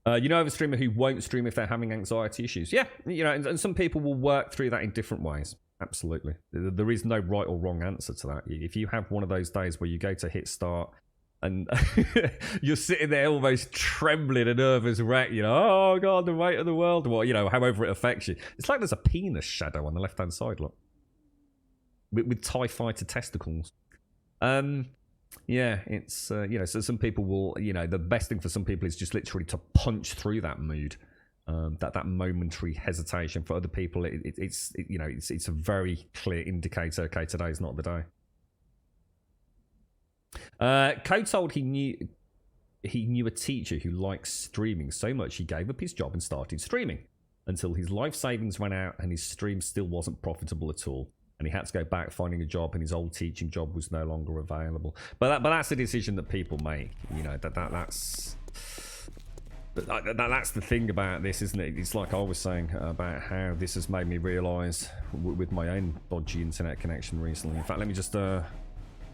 You know of a streamer who won't stream if they're having anxiety issues? Yeah, you know, and some people will work through that in different ways. Absolutely. There is no right or wrong answer to that. If you have one of those days where you go to hit start and you're sitting there almost trembling, a nervous wreck, you know, oh God, the weight of the world, or, you know, however it affects you. It's like there's a penis shadow on the left-hand side, look. With TIE fighter testicles. Yeah, it's, you know, so some people will, you know, the best thing for some people is just literally to punch through that mood. That momentary hesitation. For other people, it's a very clear indicator. Okay, today's not the day. Code told he knew a teacher who likes streaming so much he gave up his job and started streaming until his life savings ran out and his stream still wasn't profitable at all. And he had to go back finding a job, and his old teaching job was no longer available. But that's the decision that people make. You know, that's the thing about this, isn't it? It's like I was saying about how this has made me realise with my own dodgy internet connection recently. In fact, let me just. Oh,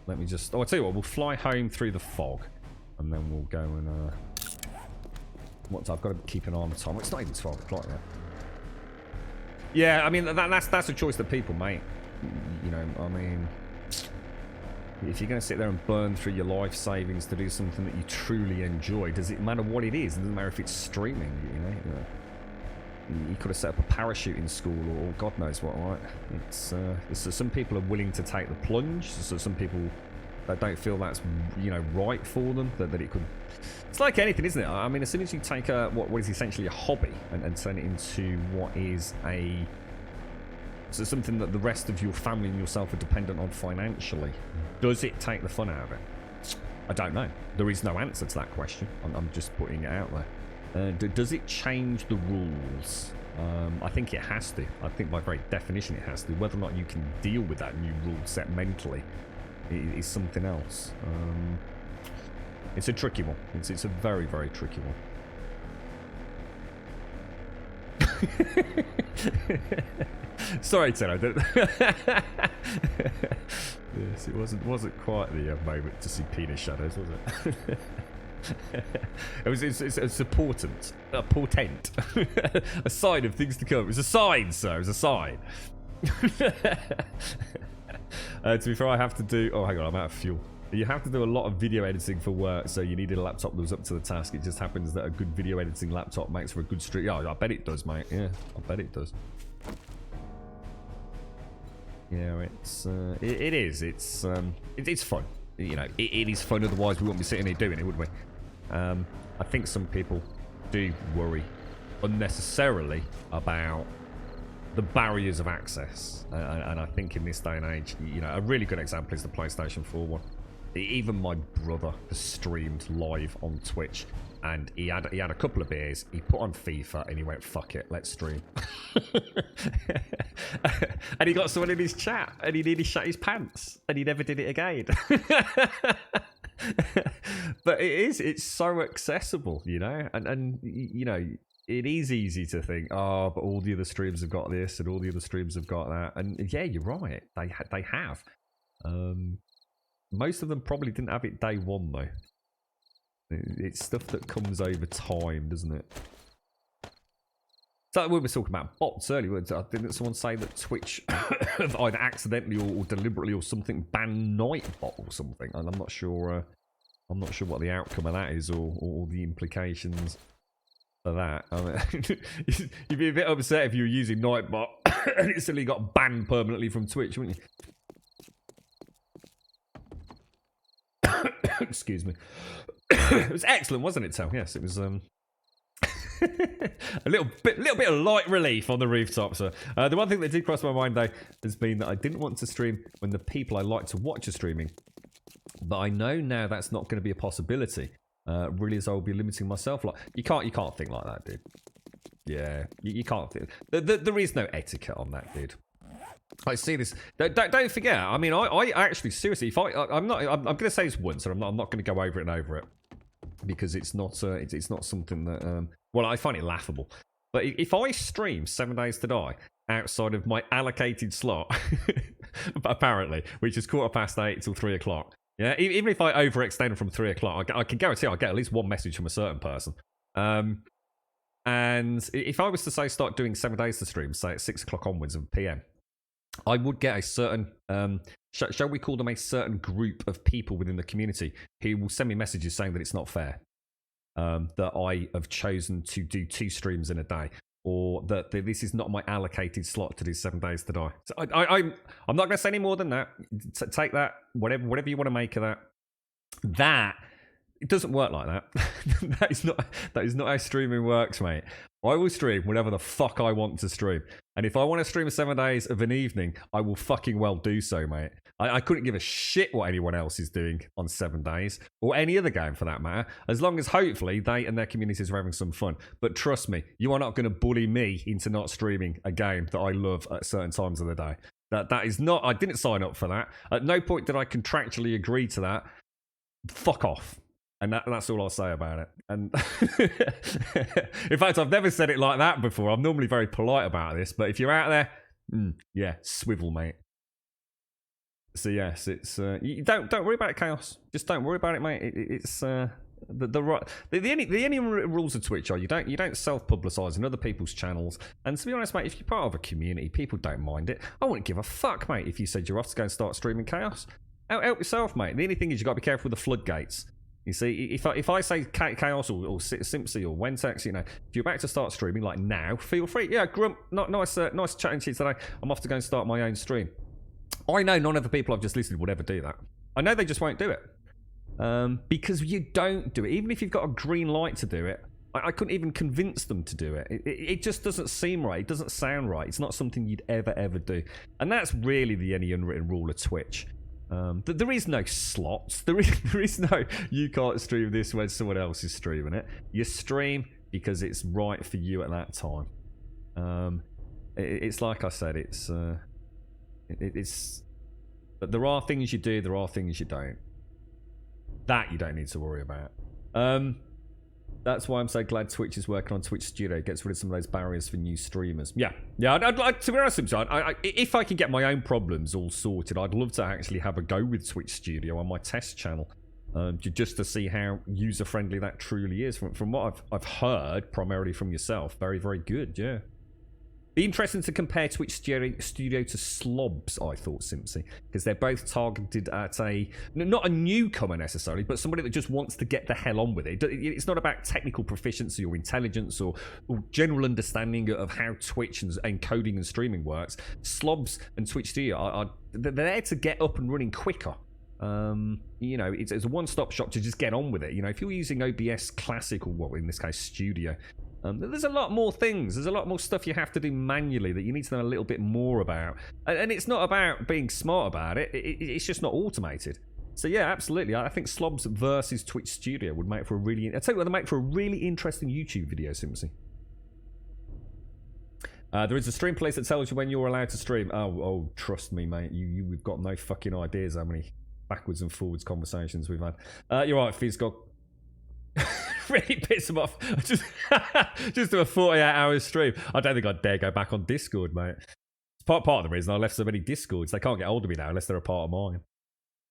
I'll tell you what. We'll fly home through the fog, and then we'll go and. I've got to keep an eye on the time. It's not even 12 o'clock yet. Yeah, I mean that's a choice that people make. You know, I mean, if you're going to sit there and burn through your life savings to do something that you truly enjoy, does it matter what it is? It doesn't matter if it's streaming. You know, you could have set up a parachuting school or God knows what. Right? It's some people are willing to take the plunge. So some people that don't feel that's right for them. That it could. It's like anything, isn't it? I mean, as soon as you take what is essentially a hobby and turn it into what is something that the rest of your family and yourself are dependent on financially, does it take the fun out of it? I don't know. There is no answer to that question. I'm just putting it out there. Does it change the rules? I think it has to. I think by very definition it has to. Whether or not you can deal with that new rule set mentally is something else. It's a tricky one. It's a very, very tricky one. Sorry, Ted. Yes, it wasn't quite the moment to see penis shadows, was it? It's a portent, a sign of things to come. It was a sign, sir. It was a sign. To be fair, I have to do. Oh, hang on, I'm out of fuel. You have to do a lot of video editing for work, so you needed a laptop that was up to the task. It just happens that a good video editing laptop makes for a good stream. Yeah, I bet it does, mate. Yeah, I bet it does. Yeah, it is. It's fun. You know, it is fun. Otherwise, we wouldn't be sitting here doing it, would we? I think some people do worry unnecessarily about the barriers of access, and I think in this day and age, a really good example is the PlayStation 4 one. Even my brother has streamed live on Twitch, and he had a couple of beers. He put on FIFA, and he went, "Fuck it, let's stream." And he got someone in his chat, and he nearly shat his pants, and he never did it again. But it's so accessible, and it is easy to think, oh, but all the other streams have got this, and all the other streams have got that, and yeah, you're right, they have. Most of them probably didn't have it day one, though. It's stuff that comes over time, doesn't it? So we were talking about bots earlier. Didn't someone say that Twitch either accidentally or deliberately or something banned Nightbot or something? And I'm not sure. I'm not sure what the outcome of that is or the implications of that. I mean, you'd be a bit upset if you were using Nightbot and it suddenly got banned permanently from Twitch, wouldn't you? Excuse me. It was excellent, wasn't it, Tal? Yes, it was. A little bit of light relief on the rooftop, sir. The one thing that did cross my mind, though, has been that I didn't want to stream when the people I like to watch are streaming, but I know now that's not going to be a possibility. Really, as I'll be limiting myself. Like you can't think like that, dude. Yeah, you can't think. There is no etiquette on that, dude. I see this. Don't forget. I mean, I actually seriously, if I'm going to say this once, and I'm not going to go over it and over it because it's not something that well, I find it laughable. But if I stream 7 Days to Die outside of my allocated slot, apparently, which is 8:15 till 3 o'clock, yeah, even if I overextend from 3 o'clock, I can guarantee I'll get at least one message from a certain person. And if I was to say start doing 7 days to stream, say at 6 o'clock onwards of PM, I would get a certain, shall we call them a certain group of people within the community who will send me messages saying that it's not fair, that I have chosen to do 2 streams in a day, or that this is not my allocated slot to do 7 Days to Die. So I'm not going to say any more than that. Take that, whatever you want to make of that. That, it doesn't work like that. That is not how streaming works, mate. I will stream whenever the fuck I want to stream. And if I want to stream 7 days of an evening, I will fucking well do so, mate. I couldn't give a shit what anyone else is doing on 7 days, or any other game for that matter, as long as hopefully they and their communities are having some fun. But trust me, you are not going to bully me into not streaming a game that I love at certain times of the day. That is not, I didn't sign up for that. At no point did I contractually agree to that. Fuck off. And that's all I'll say about it. And in fact, I've never said it like that before. I'm normally very polite about this, but if you're out there, yeah, swivel, mate. So yes, it's you don't worry about it, Chaos. Just don't worry about it, mate. It's the only rules of Twitch are you don't self-publicise in other people's channels. And to be honest, mate, if you're part of a community, people don't mind it. I wouldn't give a fuck, mate, if you said you're off to go and start streaming Chaos. Help yourself, mate. The only thing is you got to be careful with the floodgates. You see, if I say Chaos or Simpsy or Wentex, you know, if you're about to start streaming, like now, feel free. Yeah, Grump, nice chatting to you today. I'm off to go and start my own stream. I know none of the people I've just listed would ever do that. I know they just won't do it. Because you don't do it. Even if you've got a green light to do it, I couldn't even convince them to do it. It just doesn't seem right. It doesn't sound right. It's not something you'd ever do. And that's really the only unwritten rule of Twitch. There is no slots. There is no, you can't stream this when someone else is streaming it. You stream because it's right for you at that time. It's like I said, it's but there are things you do, there are things you don't. That you don't need to worry about. That's why I'm so glad Twitch is working on Twitch Studio. It gets rid of some of those barriers for new streamers. Yeah. I'd like to be honest with you, if I can get my own problems all sorted, I'd love to actually have a go with Twitch Studio on my test channel, just to see how user-friendly that truly is. From what I've heard, primarily from yourself, very, very good. Yeah. Be interesting to compare Twitch Studio to Slobs, I thought, Simpsy, because they're both targeted at not a newcomer necessarily, but somebody that just wants to get the hell on with it. It's not about technical proficiency or intelligence or general understanding of how Twitch and coding and streaming works. Slobs and Twitch Studio they're there to get up and running quicker. You know, it's a one-stop shop to just get on with it. You know, if you're using OBS Classic or what in this case Studio, there's a lot more things. There's a lot more stuff you have to do manually that you need to know a little bit more about. And it's not about being smart about it. It's just not automated. So yeah, absolutely. I think Slobs versus Twitch Studio would make for a really... I'll tell you what, they make for a really interesting YouTube video, Simpsy. There is a stream place that tells you when you're allowed to stream. Oh, trust me, mate. We've got no fucking ideas how many backwards and forwards conversations we've had. You're right, Fizz. Really piss him off. Just do a 48-hour stream. I don't think I'd dare go back on Discord, mate. It's part of the reason I left so many Discords. They can't get hold of me now unless they're a part of mine.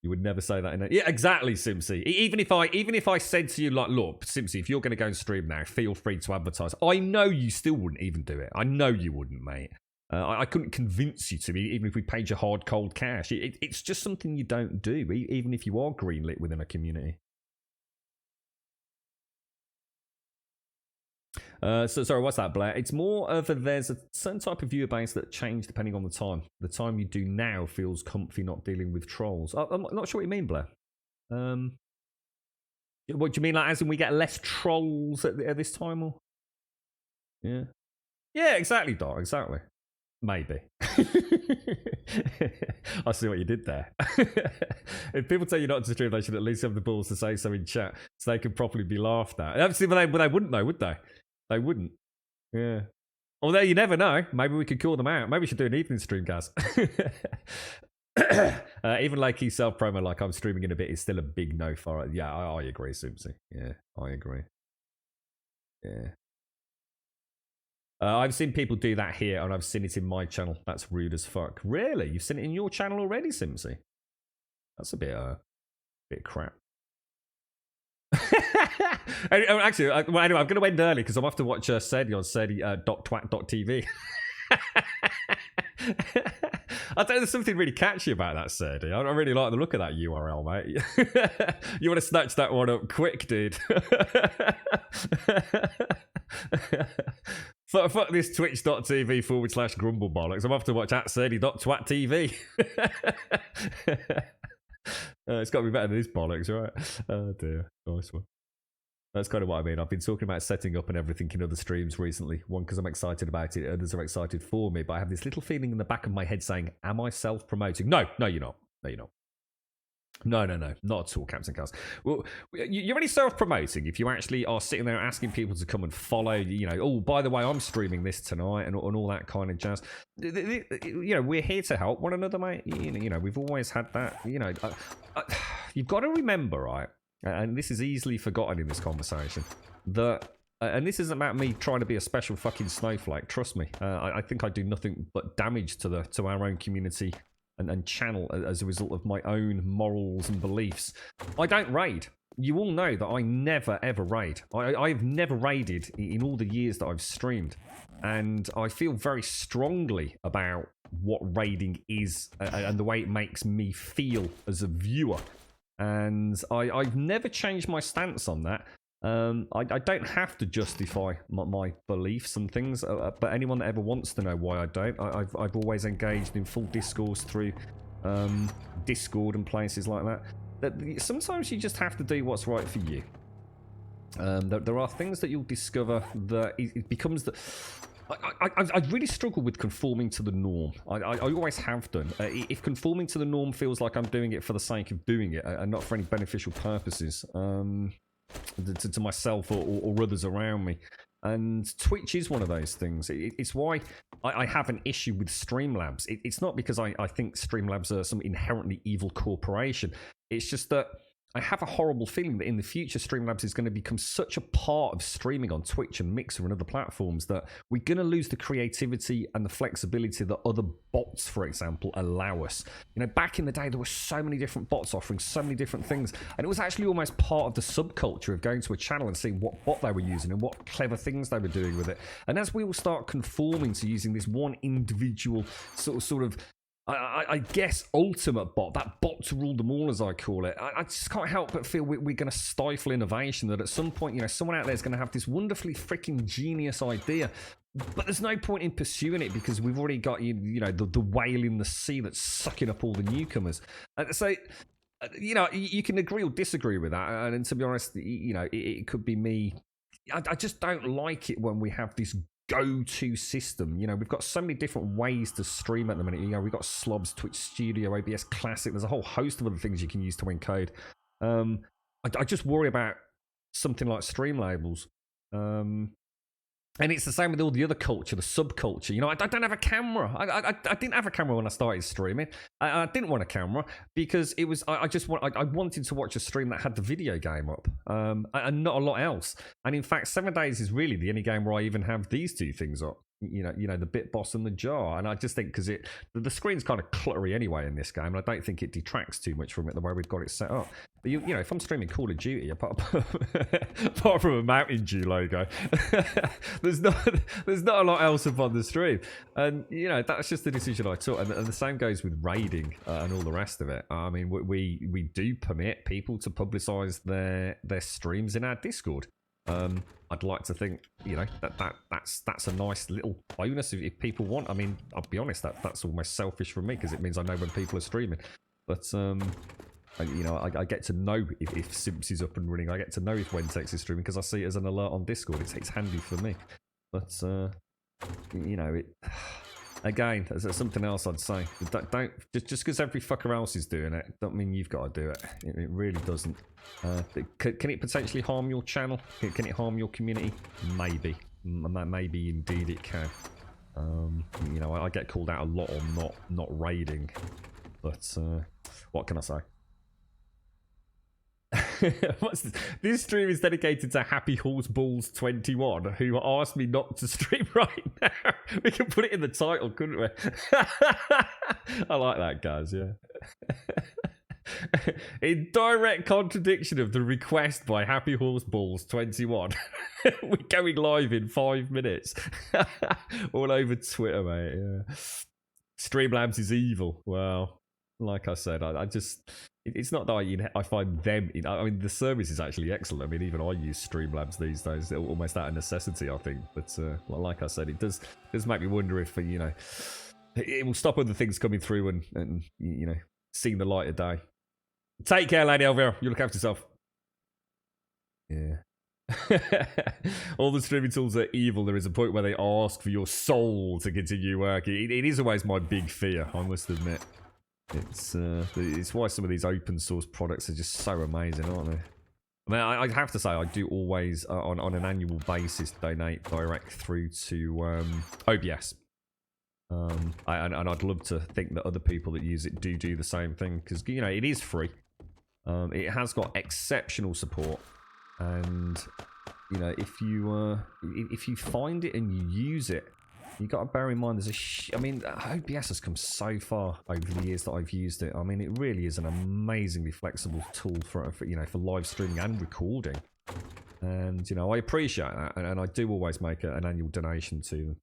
You would never say that in a... Yeah, exactly, Simpsy. Even if I said to you, like, look, Simpsy, if you're going to go and stream now, feel free to advertise. I know you still wouldn't even do it. I know you wouldn't, mate. I couldn't convince you to, even if we paid you hard, cold cash. It's just something you don't do, even if you are greenlit within a community. Sorry, what's that, Blair? It's more of there's a certain type of viewer base that change depending on the time. The time you do now feels comfy not dealing with trolls. I'm not sure what you mean, Blair. What do you mean, like as in we get less trolls at this time? Or yeah, exactly, Doc, exactly. Maybe. I see what you did there. If people tell you not to stream, they should at least have the balls to say so in chat so they can properly be laughed at. Obviously, but they wouldn't though, would they? They wouldn't. Yeah. Although you never know. Maybe we could call them out. Maybe we should do an evening stream, guys. Even like key self promo, like I'm streaming in a bit, is still a big no for it. Yeah, I agree, Simpsy. Yeah, I agree. Yeah. I've seen people do that here, and I've seen it in my channel. That's rude as fuck. Really? You've seen it in your channel already, Simpsy? That's a bit crap. Actually, well, anyway, I'm going to end early because I'm off to watch Sedi on Sedi.twat.tv. I tell you, there's something really catchy about that, Sedi. I really like the look of that URL, mate. You want to snatch that one up quick, dude. Fuck this twitch.tv/grumble bollocks. I'm off to watch at Sedi.twat.tv. It's got to be better than this bollocks, right? Oh dear. Nice one. That's kind of what I mean. I've been talking about setting up and everything in other streams recently. One, because I'm excited about it. Others are excited for me. But I have this little feeling in the back of my head saying, am I self-promoting? No, you're not. No, you're not. No, not at all, Captain Cast. Well, you're only self-promoting if you actually are sitting there asking people to come and follow. You know, oh, by the way, I'm streaming this tonight and all that kind of jazz. You know, we're here to help one another, mate. You know, we've always had that. You know, you've got to remember, right? And this is easily forgotten in this conversation. That. And this isn't about me trying to be a special fucking snowflake. Trust me, I think I do nothing but damage to our own community and channel as a result of my own morals and beliefs. I don't raid. You all know that I never ever raid. I've never raided in all the years that I've streamed, and I feel very strongly about what raiding is and the way it makes me feel as a viewer. And I've never changed my stance on that. I don't have to justify my beliefs and things, but anyone that ever wants to know why I don't, I've always engaged in full discourse through Discord and places like that. Sometimes you just have to do what's right for you. There are things that you'll discover that it becomes the... I really struggle with conforming to the norm. I always have done. If conforming to the norm feels like I'm doing it for the sake of doing it and not for any beneficial purposes, to myself or others around me. And Twitch is one of those things. It's why I have an issue with Streamlabs. It's not because I think Streamlabs are some inherently evil corporation. It's just that I have a horrible feeling that in the future, Streamlabs is going to become such a part of streaming on Twitch and Mixer and other platforms that we're going to lose the creativity and the flexibility that other bots, for example, allow us. You know, back in the day, there were so many different bots offering so many different things, and it was actually almost part of the subculture of going to a channel and seeing what bot they were using and what clever things they were doing with it. And as we all start conforming to using this one individual sort of I guess ultimate bot, that bot to rule them all, as I call it. I just can't help but feel we're going to stifle innovation. That at some point, you know, someone out there is going to have this wonderfully freaking genius idea, but there's no point in pursuing it because we've already got you know the whale in the sea that's sucking up all the newcomers. So you know, you can agree or disagree with that, and to be honest, you know, it could be me. I just don't like it when we have this go-to system. You know, we've got so many different ways to stream at the minute. You know, we've got Slobs, Twitch Studio, OBS Classic. There's a whole host of other things you can use to encode. I just worry about something like stream labels. And it's the same with all the other culture, the subculture. You know, I don't have a camera. I didn't have a camera when I started streaming. I didn't want a camera because it was. I wanted to watch a stream that had the video game up, and not a lot else. And in fact, 7 Days is really the only game where I even have these two things up. You know, the Bit Boss and the Jar. And I just think because the screen's kind of cluttery anyway in this game, and I don't think it detracts too much from it the way we've got it set up. But you know, if I'm streaming Call of Duty, apart from a Mountain Dew logo, there's not a lot else upon the stream. And you know, that's just the decision I took. And the same goes with raiding and all the rest of it. I mean, we do permit people to publicise their streams in our Discord. I'd like to think, you know, that's a nice little bonus if people want. I mean, I'll be honest, that's almost selfish for me because it means I know when people are streaming. But you know, I get to know if Simps is up and running. I get to know if Wentex is streaming because I see it as an alert on Discord. It's handy for me. But you know, again, there's something else I'd say. Don't just because every fucker else is doing it, don't mean you've got to do it. It really doesn't. Can it potentially harm your channel? Can it harm your community? Maybe. Maybe indeed it can. You know, I get called out a lot on not raiding, but what can I say? This stream is dedicated to Happy Horse Balls 21, who asked me not to stream right now. We can put it in the title, couldn't we? I like that, guys. Yeah. In direct contradiction of the request by Happy Horse Balls 21, we're going live in 5 minutes. All over Twitter, mate. Yeah. Streamlabs is evil. Well, like I said, I just... It's not that I find them... I mean, the service is actually excellent. I mean, even I use Streamlabs these days. Almost out of necessity, I think. But like I said, it does make me wonder if, you know, it will stop other things coming through and you know, seeing the light of day. Take care, Lady Elvira. You look after yourself. Yeah. All the streaming tools are evil. There is a point where they ask for your soul to continue working. It is always my big fear, I must admit. It's why some of these open source products are just so amazing, aren't they? I mean, I have to say, I do always, on an annual basis, donate direct through to OBS. And I'd love to think that other people that use it do the same thing, because, you know, it is free. It has got exceptional support. And, you know, if you find it and you use it, you got to bear in mind I mean, OBS has come so far over the years that I've used it. I mean, it really is an amazingly flexible tool for you know, for live streaming and recording. And, you know, I appreciate that, and I do always make an annual donation to them.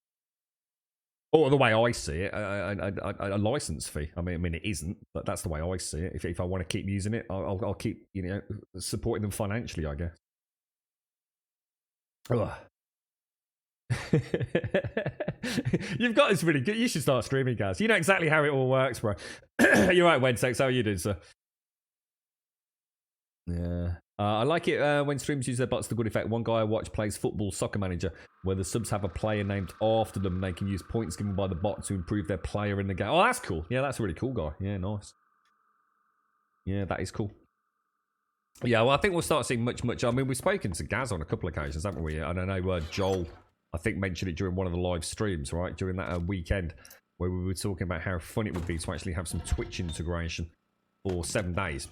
Or the way I see it, a license fee. I mean, it isn't, but that's the way I see it. If I want to keep using it, I'll keep, you know, supporting them financially, I guess. Ugh. You've got this really good. You should start streaming, guys. You know exactly how it all works, bro. You're right, Wedsex. How are you doing, sir? Yeah. I like it when streamers use their bots to good effect. One guy I watch plays Football Soccer Manager, where the subs have a player named after them, and they can use points given by the bot to improve their player in the game. Oh, that's cool. Yeah, that's a really cool guy. Yeah, nice. Yeah, that is cool. Yeah, well, I think we'll start seeing much. I mean, we've spoken to Gaz on a couple of occasions, haven't we? And I know Joel, I think, mentioned it during one of the live streams, right? During that weekend, where we were talking about how fun it would be to actually have some Twitch integration for 7 days.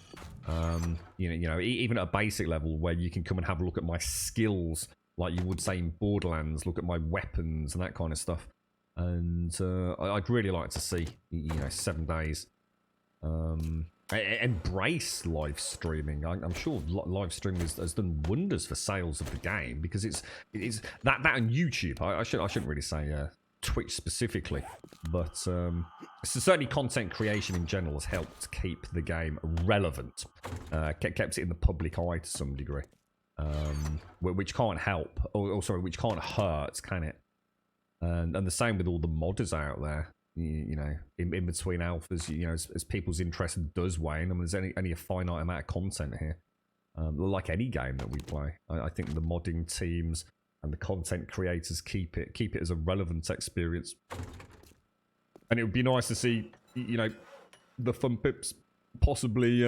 You know, even at a basic level, where you can come and have a look at my skills, like you would say in Borderlands, look at my weapons and that kind of stuff. And I'd really like to see, you know, 7 days. Embrace live streaming. I'm sure live streaming has done wonders for sales of the game, because it's that on YouTube. I shouldn't really say Twitch specifically, but so certainly content creation in general has helped keep the game relevant, kept it in the public eye to some degree, which can't help, or sorry, which can't hurt, can it? And the same with all the modders out there. You know, in between alphas, you know, as people's interest does wane. I mean, there's only a finite amount of content here. Like any game that we play, I think the modding teams and the content creators keep it as a relevant experience. And it would be nice to see, you know, the Fun Pips possibly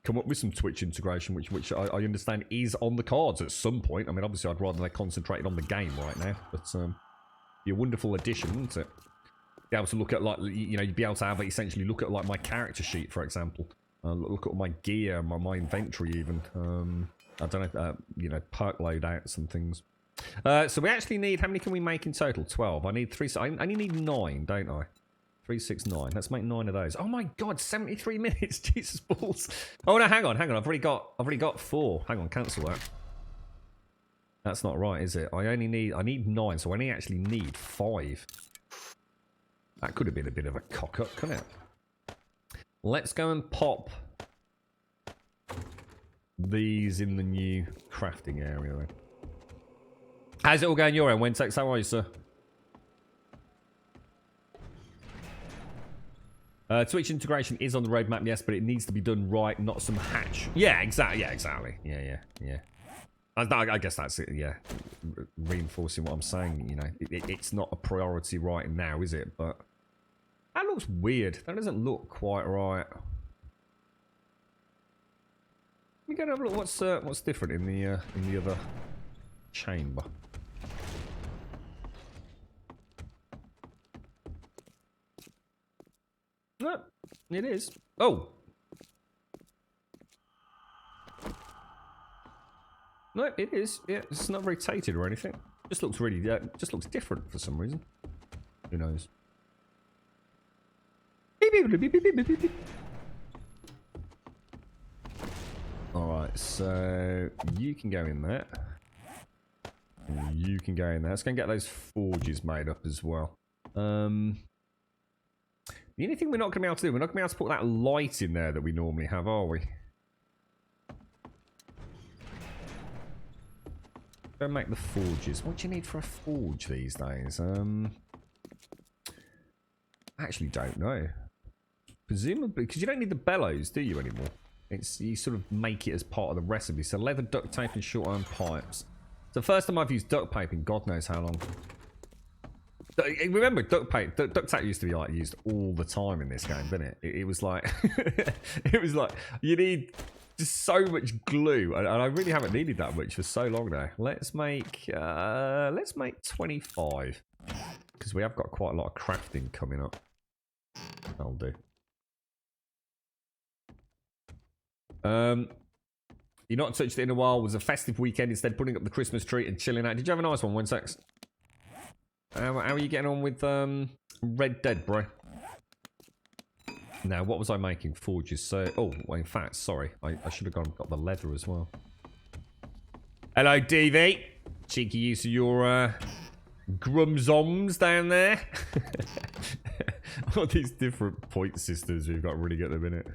come up with some Twitch integration, which I understand is on the cards at some point. I mean, obviously, I'd rather they concentrated on the game right now, but be a wonderful addition, wouldn't it? Be able to look at, like, you know, you'd be able to have essentially look at, like, my character sheet, for example. Look at my gear, my inventory, even. I don't know, you know, perk loadouts and things. So we actually need, how many can we make in total? 12. I need 3. I only need 9, don't I? 3, 6, 9. Let's make 9 of those. Oh my god, 73 minutes. Jesus balls. Oh no, hang on. I've already got 4. Hang on, cancel that. That's not right, is it? I need 9, so I only actually need 5. That could have been a bit of a cock up, couldn't it? Let's go and pop these in the new crafting area then. How's it all going your end, Wentex? How are you, sir? Twitch integration is on the roadmap, yes, but it needs to be done right, not some hatch. Yeah, exactly. Yeah, exactly. Yeah. I guess that's it, yeah. Reinforcing what I'm saying, you know. It's not a priority right now, is it? But that looks weird. That doesn't look quite right. Let me go and have a look what's different in the other chamber. No, it is. Oh. No, it is. Yeah, it's not rotated or anything. Just looks really, just looks different for some reason. Who knows? Alright, so you can go in there. And you can go in there. Let's go and get those forges made up as well. The only thing we're not going to be able to do, we're not going to be able to put that light in there that we normally have, are we? Go make the forges. What do you need for a forge these days? I actually don't know. Presumably, because you don't need the bellows, do you, anymore? It's you sort of make it as part of the recipe. So leather, duct tape, and short iron pipes. The first time I've used duct tape in God knows how long. Remember, duct tape used to be like used all the time in this game, didn't it? It was like, it was like you need just so much glue, and I really haven't needed that much for so long now. Let's make 25 because we have got quite a lot of crafting coming up. That'll do. You're not touched it in a while. It was a festive weekend instead, putting up the Christmas tree and chilling out. Did you have a nice one? 1 sec. How are you getting on with Red Dead, bro? Now, what was I making? Forges. So, oh, well, in fact, sorry. I should have got the leather as well. Hello, DV. Cheeky use of your grumzoms down there. All these different point systems we've got really good at the minute.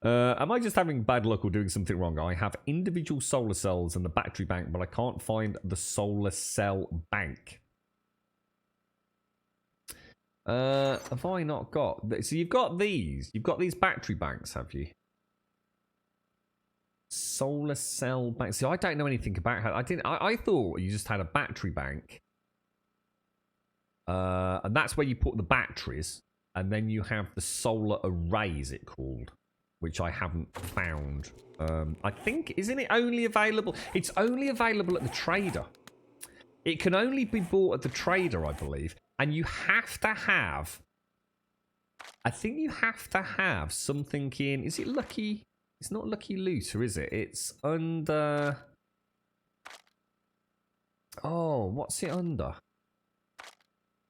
Am I just having bad luck or doing something wrong? I have individual solar cells and the battery bank, but I can't find the solar cell bank. Have I not got... So you've got these. You've got these battery banks, have you? Solar cell bank. See, I don't know anything about how... I thought you just had a battery bank. And that's where you put the batteries. And then you have the solar array, is it called? Which I haven't found. I think, isn't it only available? It's only available at the trader. It can only be bought at the trader, I believe. And you have to have... I think you have to have something in... Is it Lucky... It's not Lucky Looter, is it? It's under... Oh, what's it under?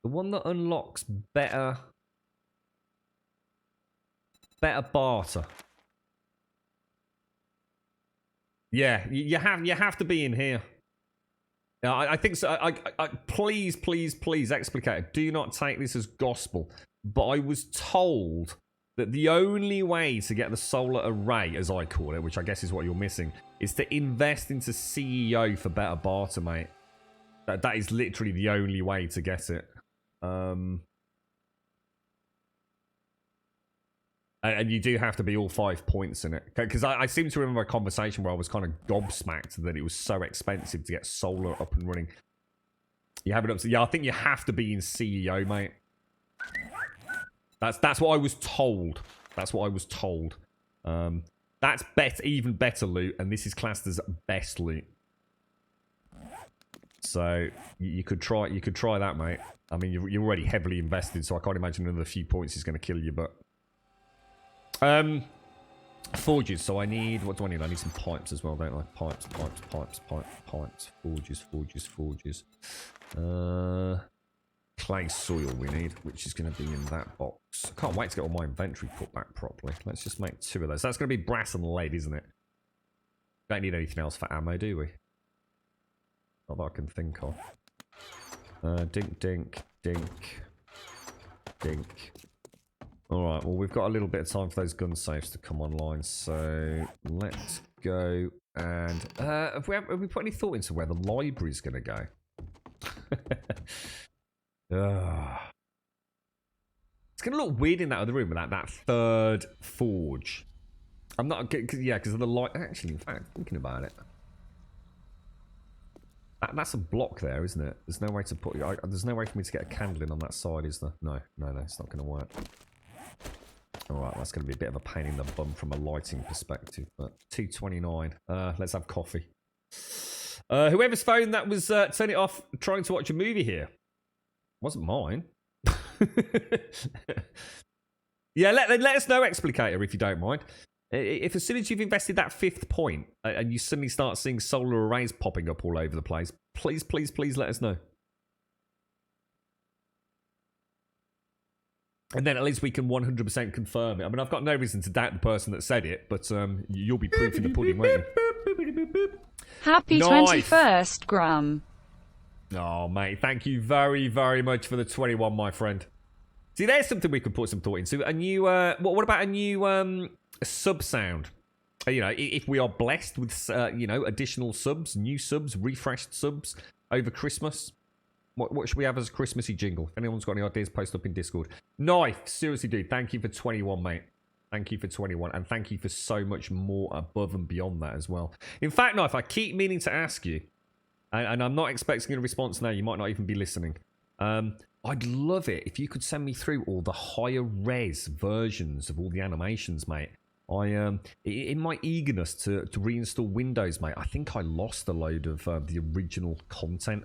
The one that unlocks better barter. Yeah, you have to be in here. Yeah, I think so. Please, Explicator, do not take this as gospel. But I was told that the only way to get the solar array, as I call it, which I guess is what you're missing, is to invest into CEO for better barter, mate. That is literally the only way to get it. And you do have to be all 5 points in it. Because I seem to remember a conversation where I was kind of gobsmacked that it was so expensive to get solar up and running. You have it up to... Yeah, I think you have to be in CEO, mate. That's what I was told. That's what I was told. That's even better loot, and this is classed as best loot. So you could try that, mate. I mean, you're already heavily invested, so I can't imagine another few points is going to kill you, but... Forges, so I need... What do I need? I need some pipes as well, don't I? Pipes. Forges. Clay soil we need, which is going to be in that box. I can't wait to get all my inventory put back properly. Let's just make 2 of those. That's going to be brass and lead, isn't it? Don't need anything else for ammo, do we? Not that I can think of. Dink. Alright, well, we've got a little bit of time for those gun safes to come online, so let's go and... have we put any thought into where the library's going to go? It's going to look weird in that other room with that third forge. I'm not... because of the light... Actually, in fact, thinking about it. That's a block there, isn't it? There's no way to put... there's no way for me to get a candle in on that side, is there? No, it's not going to work. Alright, that's going to be a bit of a pain in the bum from a lighting perspective, but 2:29. Let's have coffee. Whoever's phone that was turn it off trying to watch a movie here. Wasn't mine. Yeah, let us know, Explicator, if you don't mind. If as soon as you've invested that 5th point and you suddenly start seeing solar arrays popping up all over the place, please let us know. And then at least we can 100% confirm it. I mean, I've got no reason to doubt the person that said it, but you'll be proof in the pudding, won't you? Happy 21st, Graham. Oh, mate, thank you very, very much for the 21, my friend. See, there's something we could put some thought into. A new, what about a new sub sound? You know, if we are blessed with, additional subs, new subs, refreshed subs over Christmas. What should we have as a Christmassy jingle? If anyone's got any ideas, post up in Discord. Knife, seriously, dude. Thank you for 21, mate. Thank you for 21. And thank you for so much more above and beyond that as well. In fact, Knife, I keep meaning to ask you, and I'm not expecting a response now. You might not even be listening. I'd love it if you could send me through all the higher res versions of all the animations, mate. In my eagerness to reinstall Windows, mate, I think I lost a load of the original content.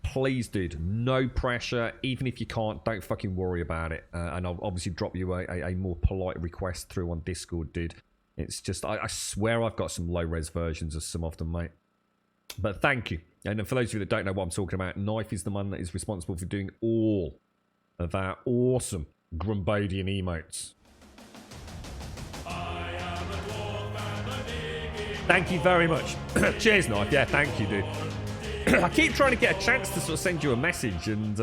Please, dude, no pressure. Even if you can't, don't fucking worry about it. And I'll obviously drop you a more polite request through on Discord, dude. It's just, I swear I've got some low-res versions of some of them, mate. But thank you. And for those of you that don't know what I'm talking about, Knife is the man that is responsible for doing all of our awesome Grumbodian emotes. Thank you very much. Cheers, Knife. Yeah, thank you, dude. I keep trying to get a chance to sort of send you a message, and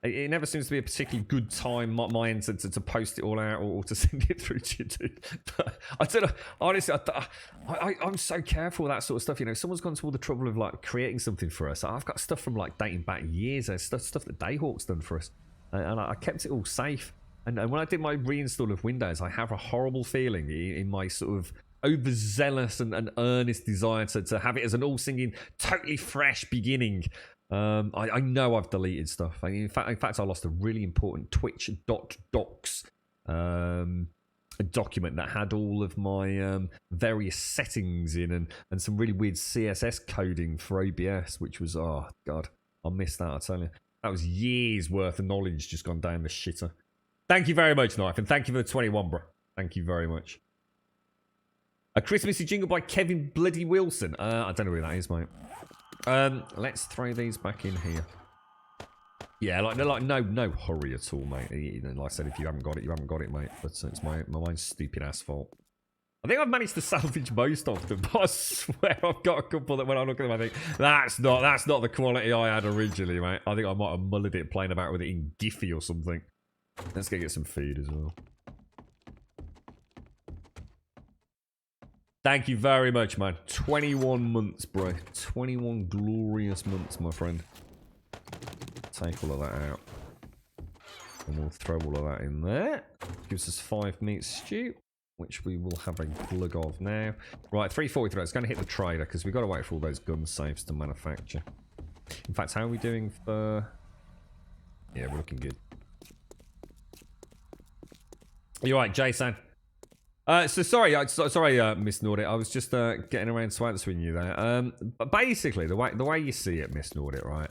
it never seems to be a particularly good time, my end, to post it all out or to send it through to you, dude. But I don't know. Honestly, I'm so careful with that sort of stuff. You know, someone's gone to all the trouble of like creating something for us. I've got stuff from like dating back years. There's stuff that Dayhawk's done for us, and I kept it all safe. And when I did my reinstall of Windows, I have a horrible feeling in my sort of overzealous and earnest desire to have it as an all-singing, totally fresh beginning. I know I've deleted stuff. In fact, I lost a really important Twitch.docs document that had all of my various settings in and some really weird CSS coding for OBS, which was, oh, God, I missed that, I tell you. That was years worth of knowledge just gone down the shitter. Thank you very much, Knife, and thank you for the 21, bro. Thank you very much. A Christmassy jingle by Kevin Bloody Wilson. I don't know who that is, mate. Let's throw these back in here. Yeah, like no hurry at all, mate. Like I said, if you haven't got it, you haven't got it, mate. But it's my stupid ass fault. I think I've managed to salvage most of them, but I swear I've got a couple that when I look at them, I think that's not the quality I had originally, mate. I think I might have mullered it playing about with it in Giphy or something. Let's go get some food as well. Thank you very much, man. 21 months, bro. 21 glorious months, my friend. Take all of that out. And we'll throw all of that in there. Gives us 5 meat stew, which we will have a glug of now. Right, 343. It's going to hit the trader, because we've got to wait for all those gun safes to manufacture. In fact, how are we doing for... Yeah, we're looking good. You're right, Jason. Sorry, Miss Nordic. I was just getting around to answering you there. But basically, the way you see it, Miss Nordic, right?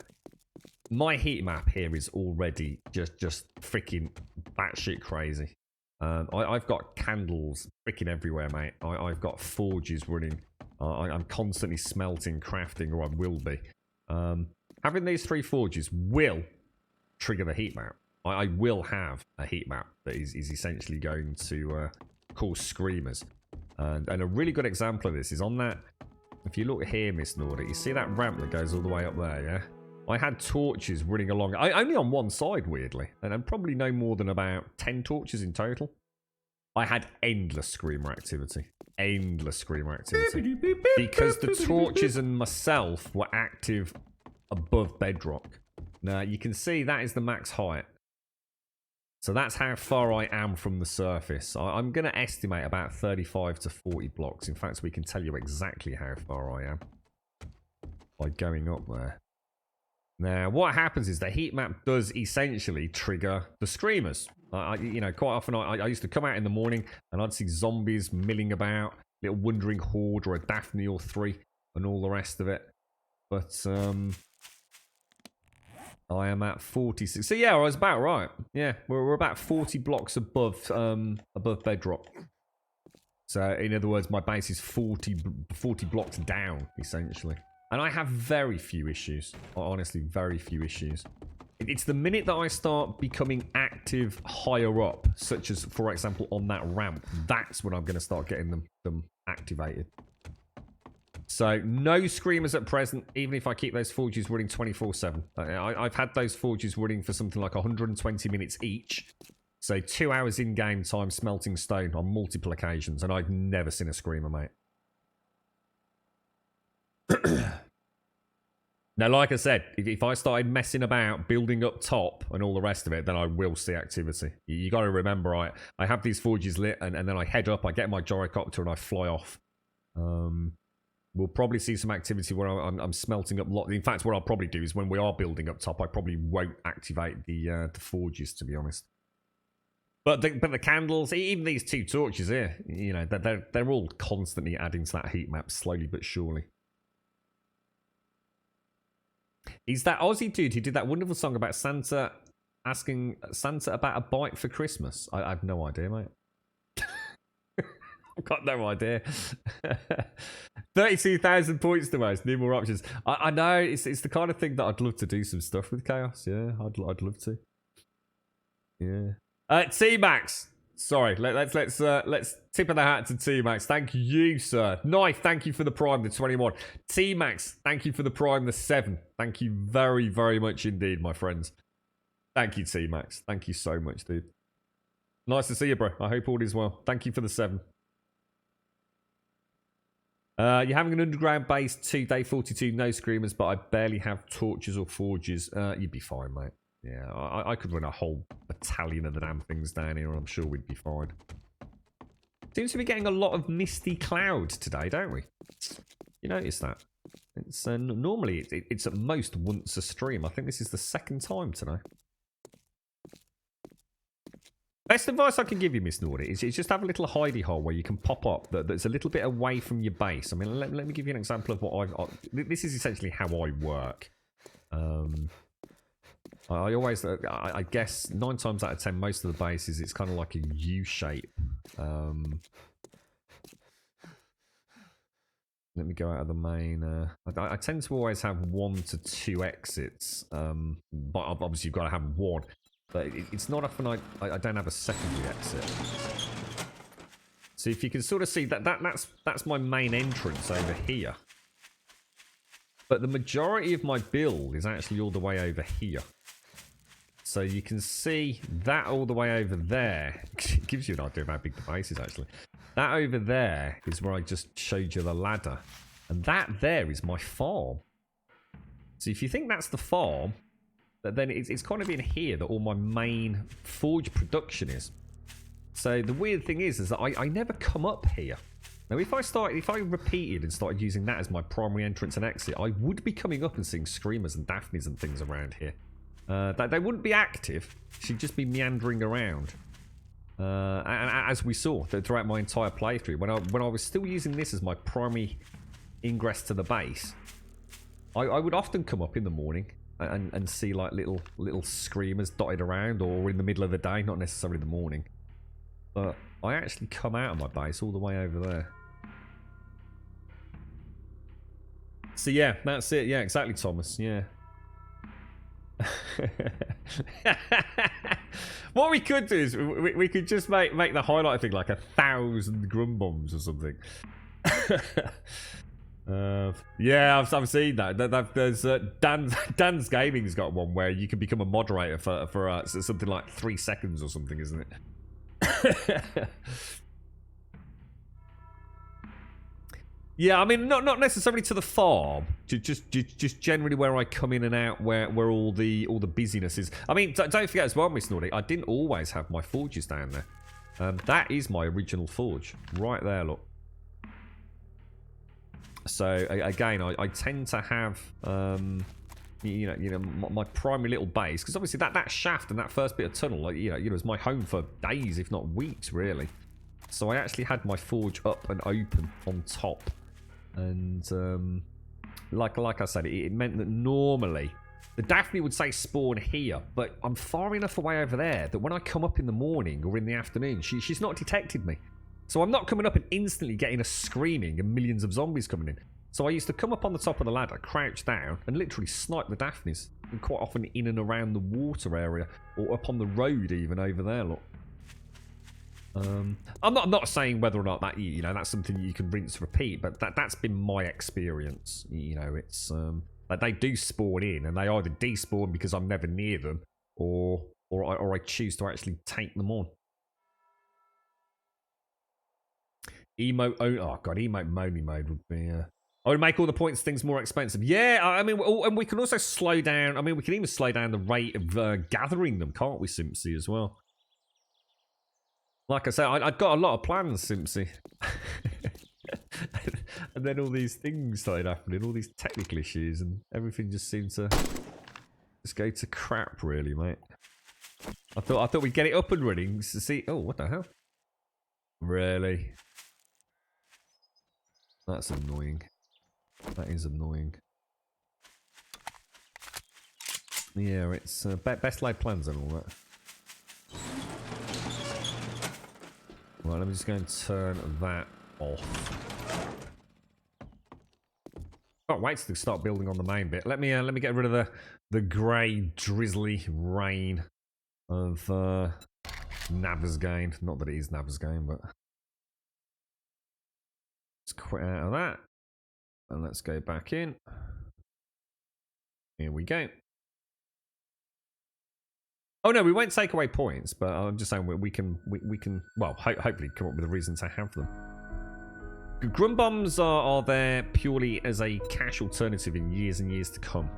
My heat map here is already just freaking batshit crazy. I've got candles freaking everywhere, mate. I've got forges running. I'm constantly smelting, crafting, or I will be. Having these 3 forges will trigger the heat map. I will have a heat map that is essentially going to cause screamers. And a really good example of this is on that, if you look here, Miss Nordic, you see that ramp that goes all the way up there, yeah? I had torches running along, only on one side, weirdly, and probably no more than about 10 torches in total. I had endless screamer activity. Endless screamer activity. Because the torches and myself were active above bedrock. Now, you can see that is the max height. So that's how far I am from the surface. I'm going to estimate about 35 to 40 blocks. In fact, we can tell you exactly how far I am by going up there. Now, what happens is the heat map does essentially trigger the screamers. You know, quite often I used to come out in the morning and I'd see zombies milling about, little wandering horde or a Daphne or 3 and all the rest of it. But I am at 46. So yeah, I was about right. Yeah, we're about 40 blocks above bedrock. So in other words, my base is 40 blocks down, essentially. And I have very few issues. Honestly, very few issues. It's the minute that I start becoming active higher up, such as, for example, on that ramp, that's when I'm going to start getting them activated. So, no screamers at present, even if I keep those forges running 24/7. I've had those forges running for something like 120 minutes each. So, 2 hours in-game time smelting stone on multiple occasions, and I've never seen a screamer, mate. Now, like I said, if I started messing about, building up top and all the rest of it, then I will see activity. You got to remember, I have these forges lit, and then I head up, I get my gyrocopter, and I fly off. We'll probably see some activity where I'm smelting up lot. In fact, what I'll probably do is when we are building up top, I probably won't activate the forges, to be honest. But the candles, even these 2 torches here, you know, they're all constantly adding to that heat map, slowly but surely. He's that Aussie dude who did that wonderful song about Santa asking Santa about a bite for Christmas. I have no idea, mate. I've got no idea. 32,000 points to most. Need more options. I know it's the kind of thing that I'd love to do some stuff with Chaos. Yeah, I'd love to. Yeah. T-Max. Sorry, let's tip of the hat to T-Max. Thank you, sir. Knife, thank you for the prime, the 21. T-Max, thank you for the prime, the 7. Thank you very, very much indeed, my friends. Thank you, T-Max. Thank you so much, dude. Nice to see you, bro. I hope all is well. Thank you for the 7. You're having an underground base 2, day 42, no screamers, but I barely have torches or forges. You'd be fine, mate. Yeah, I could run a whole battalion of the damn things down here, I'm sure we'd be fine. Seems to be getting a lot of misty cloud today, don't we? You notice that? It's normally it's at most once a stream. I think this is the 2nd time today. Best advice I can give you, Miss Nordy, is just have a little hidey hole where you can pop up that's a little bit away from your base. I mean, let me give you an example of what this is essentially how I work. I always, I guess 9 times out of 10, most of the bases, it's kind of like a U shape. Let me go out of the main. I tend to always have 1 to 2 exits, but obviously you've got to have 1. But it's not often I don't have a secondary exit. So if you can sort of see that's my main entrance over here. But the majority of my build is actually all the way over here. So you can see that all the way over there. It gives you an idea of how big the base is, actually. That over there is where I just showed you the ladder. And that there is my farm. So if you think that's the farm, then it's kind of in here that all my main forge production is. So the weird thing is that I never come up here. Now, if I repeated and started using that as my primary entrance and exit, I would be coming up and seeing screamers and Daphnes and things around here. They wouldn't be active. She'd just be meandering around. And as we saw throughout my entire playthrough, when I was still using this as my primary ingress to the base, I would often come up in the morning and see like little screamers dotted around, or in the middle of the day, not necessarily the morning. But I actually come out of my base all the way over there. So yeah, that's it. Yeah, exactly, Thomas. Yeah. What we could do is we could just make the highlight thing like 1,000 grum bombs or something. Yeah, I've seen that. There's Dan's Gaming's got one where you can become a moderator for something like 3 seconds or something, isn't it? Yeah, I mean, not necessarily to the farm, just generally where I come in and out, where all the busyness is. I mean, don't forget as well, Miss Naughty, I didn't always have my forges down there. That is my original forge, right there. Look. So again, I tend to have, you know, my primary little base, because obviously that shaft and that first bit of tunnel, like, you know, was my home for days, if not weeks, really. So I actually had my forge up and open on top. And like I said, it meant that normally the Daphne would say spawn here, but I'm far enough away over there that when I come up in the morning or in the afternoon, she's not detected me. So I'm not coming up and instantly getting a screaming and millions of zombies coming in. So I used to come up on the top of the ladder, crouch down, and literally snipe the Daphnes. And quite often in and around the water area, or up on the road even over there, look. I'm not saying whether or not that, you know, that's something you can rinse repeat, but that's been my experience. You know, it's like they do spawn in, and they either despawn because I'm never near them, or I choose to actually take them on. Oh god, emote only mode would be. I would make all the points things more expensive. Yeah, I mean, and we can also slow down. I mean, we can even slow down the rate of gathering them, can't we, Simpsy, as well? Like I said, I'd got a lot of plans, Simpsy. And then all these things started happening, all these technical issues, and everything just seemed to just go to crap, really, mate. I thought we'd get it up and running to see. Oh, what the hell? Really? That's annoying. That is annoying. Yeah, it's best laid plans and all that. Right, let me just go and turn that off. Can't wait to start building on the main bit. Let me get rid of the grey, drizzly rain of Naversgain. Not that it is Naversgain, but let's quit out of that. And let's go back in. Here we go. Oh no, we won't take away points, but I'm just saying we can well hopefully come up with a reason to have them. Grum bombs are there purely as a cash alternative in years and years to come.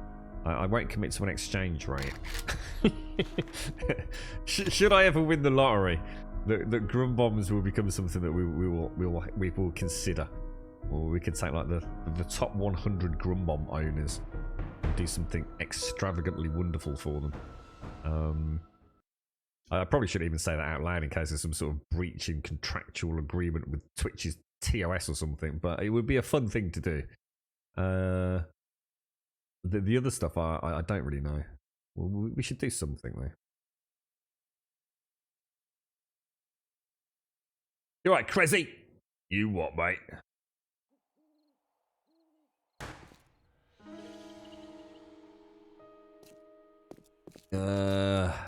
I won't commit to an exchange rate. Should I ever win the lottery, that Grum bombs will become something that we will consider, or we could take like the top 100 Grum bomb owners and do something extravagantly wonderful for them. I probably shouldn't even say that out loud in case there's some sort of breach in contractual agreement with Twitch's TOS or something, but it would be a fun thing to do. The other stuff I don't really know. Well, we should do something though. You're right, Crezzy. You what, mate?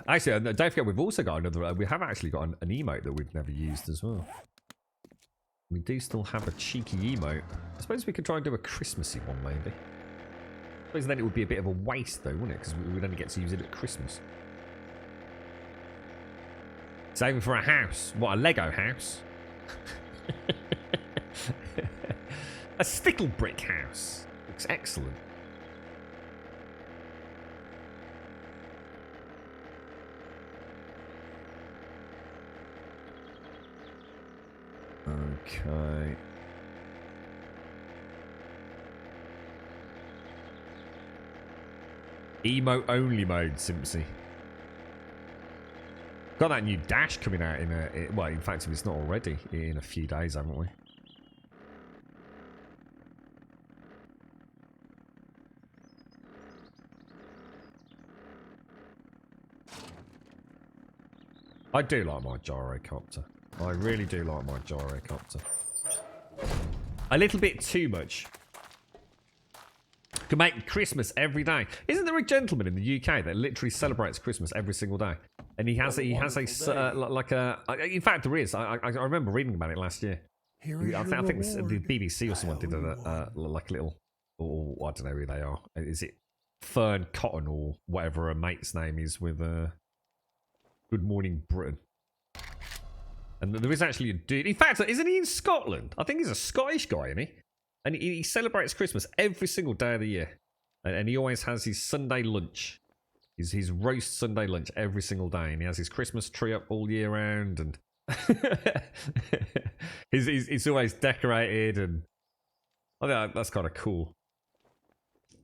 Actually, don't forget we've also got another. We have actually got an emote that we've never used as well. We do still have a cheeky emote. I suppose we could try and do a Christmassy one, maybe. I suppose then it would be a bit of a waste, though, wouldn't it? Because we would only get to use it at Christmas. Saving for a house. What, a Lego house? A stickle brick house. Looks excellent. Okay. Emote only mode, Simpsy. Got that new dash coming out in well, in fact, if it's not already, in a few days, haven't we? I do like my gyrocopter. I really do like my gyrocopter. A little bit too much. Can make Christmas every day. Isn't there a gentleman in the UK that literally celebrates Christmas every single day? And he has like a. In fact, there is. I remember reading about it last year. I think the BBC or someone did like a little. Or I don't know who they are. Is it Fern Cotton or whatever a mate's name is with Good Morning Britain? And there is actually a dude. In fact, isn't he in Scotland? I think he's a Scottish guy, isn't he? And he celebrates Christmas every single day of the year. And he always has his Sunday lunch. His roast Sunday lunch every single day. And he has his Christmas tree up all year round. And he's always decorated. And I think that's kind of cool.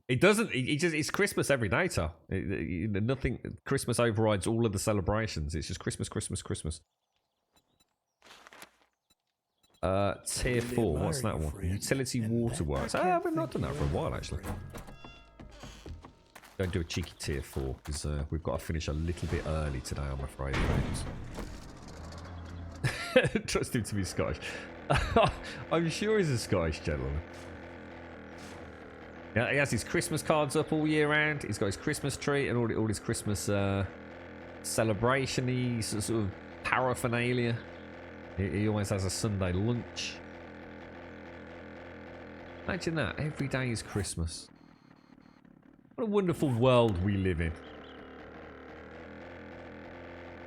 It doesn't. It's Christmas every day, Tal. Nothing. Christmas overrides all of the celebrations. It's just Christmas, Christmas, Christmas. Tier 4, what's that one? Utility Waterworks. We've not done that for a while, actually. Don't do a cheeky tier 4, because we've got to finish a little bit early today, I'm afraid. Trust him to be Scottish. I'm sure he's a Scottish gentleman. Yeah, he has his Christmas cards up all year round. He's got his Christmas tree and all his Christmas celebration-y sort of paraphernalia. He always has a Sunday lunch. Imagine that. Every day is Christmas. What a wonderful world we live in.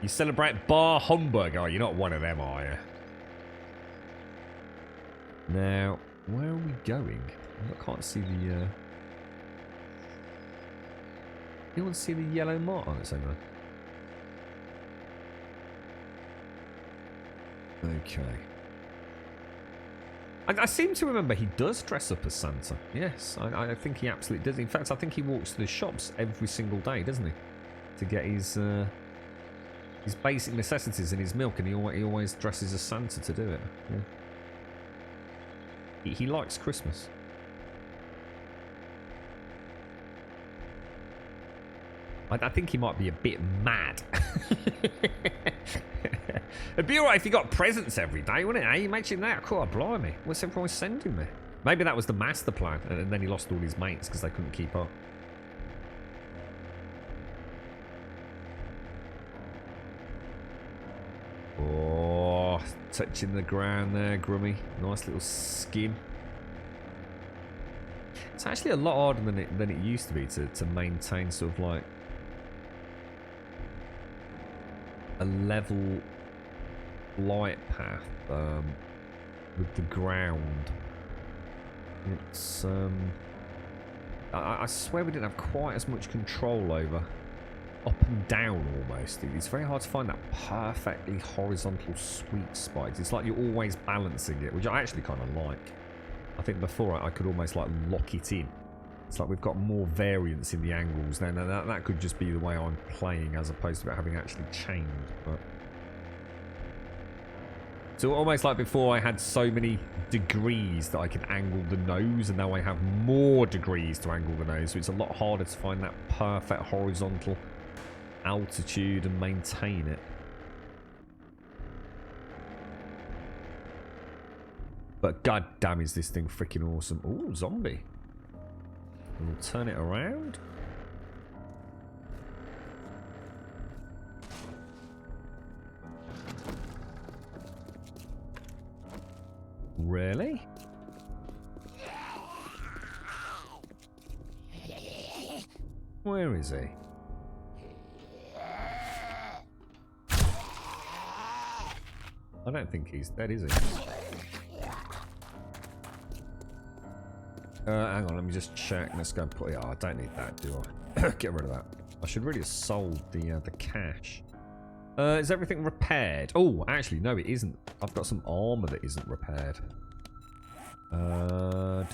You celebrate bar humbug. Oh, you're not one of them, are you? Now, where are we going? I can't see the... You want to see the yellow mark on its own? Okay. I seem to remember he does dress up as Santa. Yes, I think he absolutely does. In fact, I think he walks to the shops every single day, doesn't he? To get his basic necessities and his milk, and he always dresses as Santa to do it. Yeah. He likes Christmas. I think he might be a bit mad. It'd be alright if he got presents every day, wouldn't it? Hey, imagine that. Cool, blimey. What's everyone sending me? Maybe that was the master plan, and then he lost all his mates because they couldn't keep up. Oh, touching the ground there, Grummy. Nice little skin. It's actually a lot harder than it used to be to maintain sort of like a level flight path with the ground. It's I swear we didn't have quite as much control over up and down almost. It's very hard to find that perfectly horizontal sweet spot. It's like you're always balancing it, which I actually kind of like. I think before I could almost like lock it in. It's like we've got more variance in the angles now. Now that could just be the way I'm playing as opposed to it having actually changed. But so almost like before I had so many degrees that I could angle the nose, and now I have more degrees to angle the nose. So it's a lot harder to find that perfect horizontal altitude and maintain it. But god damn, is this thing freaking awesome. Ooh, zombie. We'll turn it around. Really? Where is he? I don't think he's dead, is he? Hang on, let me just check. Let's go and put it. Oh, I don't need that, do I? Get rid of that. I should really have sold the cash. Is everything repaired? Oh, actually, no, it isn't. I've got some armor that isn't repaired. Well,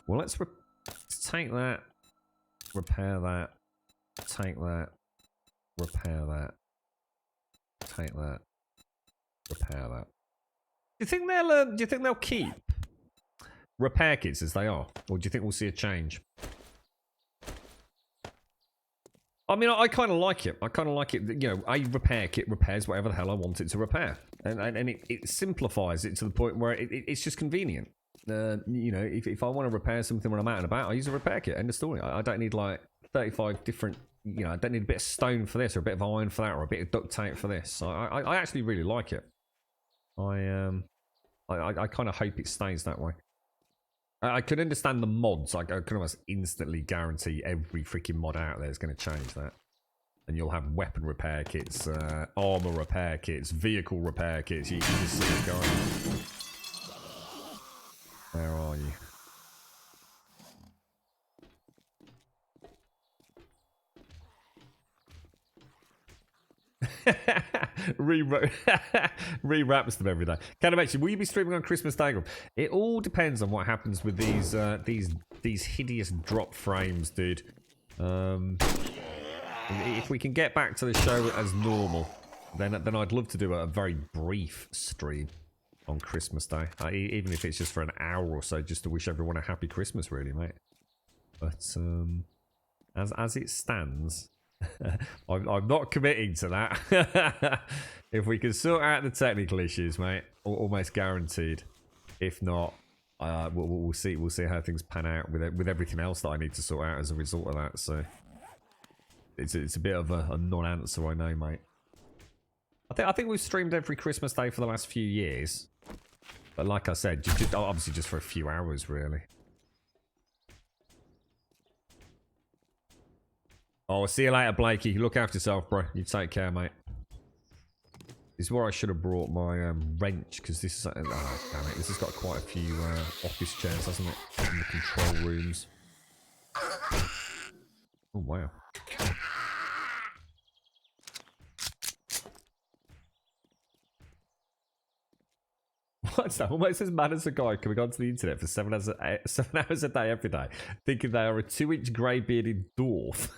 let's take that, repair that, take that, repair that, take that, repair that. Do you think they'll keep repair kits as they are, or do you think we'll see a change? I mean, I kind of like it. I kind of like it. You know, a repair kit repairs whatever the hell I want it to repair, and it simplifies it to the point where it's just convenient. You know, if I want to repair something when I'm out and about, I use a repair kit. End of story. I don't need like 35 different. You know, I don't need a bit of stone for this, or a bit of iron for that, or a bit of duct tape for this. So I actually really like it. I kind of hope it stays that way. I could understand the mods. I can almost instantly guarantee every freaking mod out there is going to change that. And you'll have weapon repair kits, armor repair kits, vehicle repair kits. You can just see it going. Where are you? Rewraps them every day. Can I mention, will you be streaming on Christmas Day? It all depends on what happens with these hideous drop frames, dude. If we can get back to the show as normal, then I'd love to do a very brief stream on Christmas Day, even if it's just for an hour or so, just to wish everyone a happy Christmas, really, mate. But as it stands. I'm not committing to that. If we can sort out the technical issues, mate, almost guaranteed. If not, we'll see. We'll see how things pan out with everything else that I need to sort out as a result of that. So it's a bit of a non-answer, I know, mate. I think we've streamed every Christmas Day for the last few years, but like I said, obviously just for a few hours, really. Oh, see you later, Blakey. Look after yourself, bro. You take care, mate. This is where I should have brought my wrench, because this is... oh, damn it. This has got quite a few office chairs, hasn't it? In the control rooms. Oh, wow. What's that? Almost as mad as a guy coming onto the internet for 7 hours a day every day, thinking they are a 2-inch grey-bearded dwarf.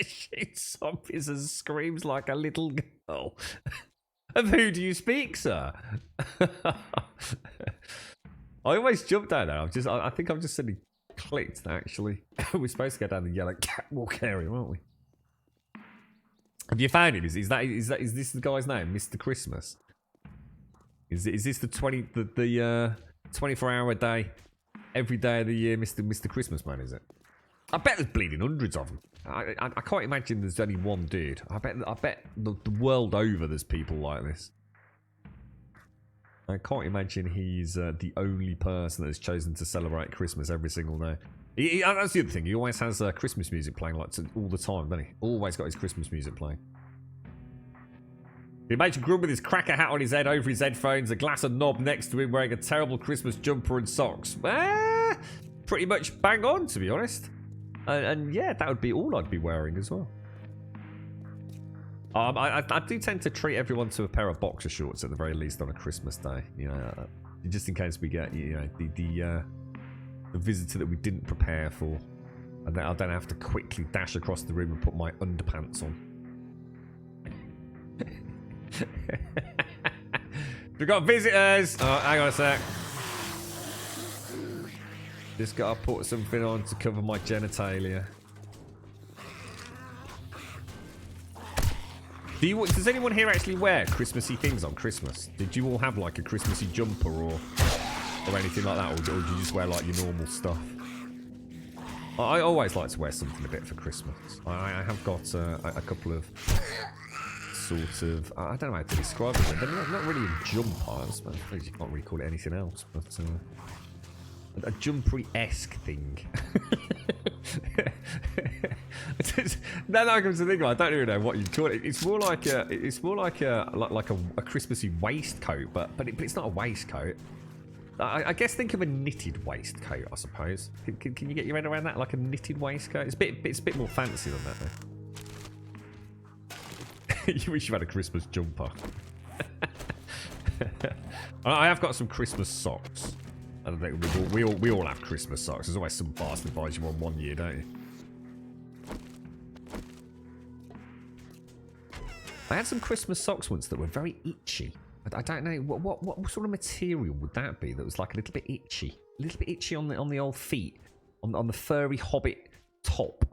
She zombies and screams like a little girl. Of who do you speak, sir? I always jumped down there. I think I've just suddenly clicked, actually. We're supposed to go down the yellow catwalk area, aren't we? Have you found him? Is this the guy's name, Mr. Christmas? Is this the 24-hour a day, every day of the year, Mr. Christmas man? Is it? I bet there's bleeding hundreds of them. I can't imagine there's only one dude. I bet the world over there's people like this. I can't imagine he's the only person that's chosen to celebrate Christmas every single day. That's the other thing. He always has Christmas music playing like all the time, doesn't he? Always got his Christmas music playing. He imagine Grum with his cracker hat on his head over his headphones, a glass of knob next to him wearing a terrible Christmas jumper and socks. Pretty much bang on, to be honest. And yeah, that would be all I'd be wearing as well. I do tend to treat everyone to a pair of boxer shorts at the very least on a Christmas day. You know, just in case we get the visitor that we didn't prepare for, and then I don't have to quickly dash across the room and put my underpants on. We've got visitors. Oh, hang on a sec. Just gotta put something on to cover my genitalia. Does anyone here actually wear Christmassy things on Christmas? Did you all have like a Christmassy jumper or anything like that, or do you just wear like your normal stuff? I always like to wear something a bit for Christmas. I have got a couple of sort of, I don't know how to describe them. They're not really a jumper. I suppose you can't really call it anything else, but a jumpery-esque thing. Now that I come to think of it, I don't even know what you'd call it. It's more like a Christmassy waistcoat, but it's not a waistcoat. I guess think of a knitted waistcoat, I suppose. Can you get your head around that? Like a knitted waistcoat? It's a bit more fancy than that, though. You wish you had a Christmas jumper. I have got some Christmas socks. I don't think we all have Christmas socks. There's always some bastard buys you one year, don't you? I had some Christmas socks once that were very itchy. I don't know what sort of material would that be that was like a little bit itchy on the old feet, on the furry hobbit top.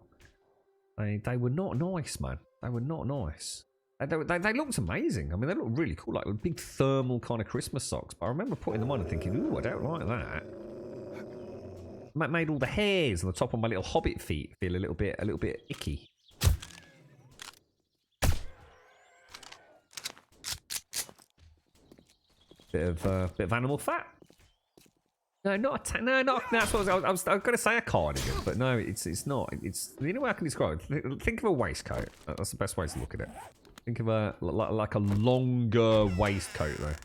They were not nice, man. They were not nice. They looked amazing. I mean, they looked really cool, like big thermal kind of Christmas socks. But I remember putting them on and thinking, ooh, I don't like that. Made all the hairs on the top of my little hobbit feet feel a little bit icky. Bit of animal fat. No, not that's what I was going to say, a cardigan, but no, it's not. It's the only way I can describe it. Think of a waistcoat. That's the best way to look at it. Think of like a longer waistcoat though.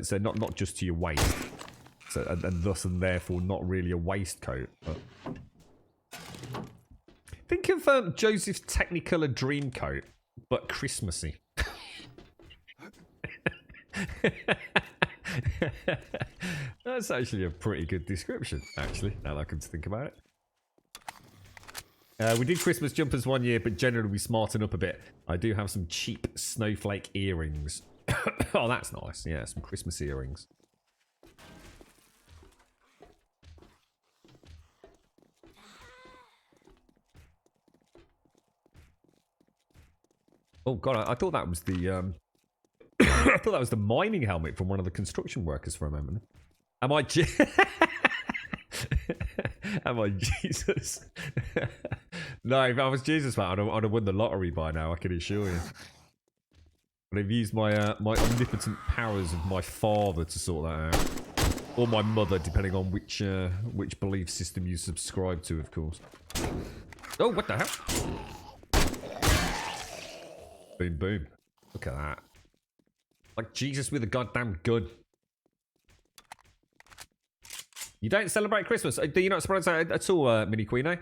So not just to your waist. So and thus and therefore not really a waistcoat. But think of Joseph's Technicolor Dreamcoat, but Christmassy. That's actually a pretty good description, actually, now that I come to think about it. We did Christmas jumpers one year, but generally we smarten up a bit. I do have some cheap snowflake earrings. Oh, that's nice. Yeah, some Christmas earrings. Oh god, I thought that was the I thought that was the mining helmet from one of the construction workers for a moment. Am I Am I Jesus? No, if I was Jesus, man, I'd have won the lottery by now, I can assure you. But I've used my my omnipotent powers of my father to sort that out. Or my mother, depending on which belief system you subscribe to, of course. Oh, what the hell? Boom, boom. Look at that. Like Jesus with a goddamn gun. You don't celebrate Christmas? Do you not surprise at all, Mini Queeno?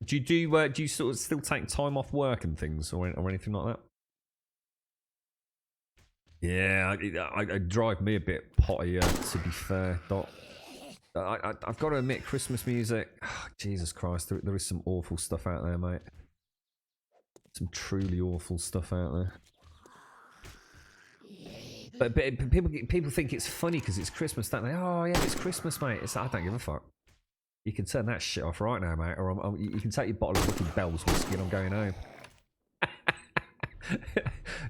Do you sort of still take time off work and things, or anything like that? Yeah, it drive me a bit potty, to be fair, Doc. I've got to admit, Christmas music, oh, Jesus Christ, there is some awful stuff out there, mate. Some truly awful stuff out there. But people think it's funny because it's Christmas, don't they? Oh yeah, it's Christmas, mate. It's I don't give a fuck. You can turn that shit off right now, mate, or you can take your bottle of fucking Bell's whiskey and I'm going home.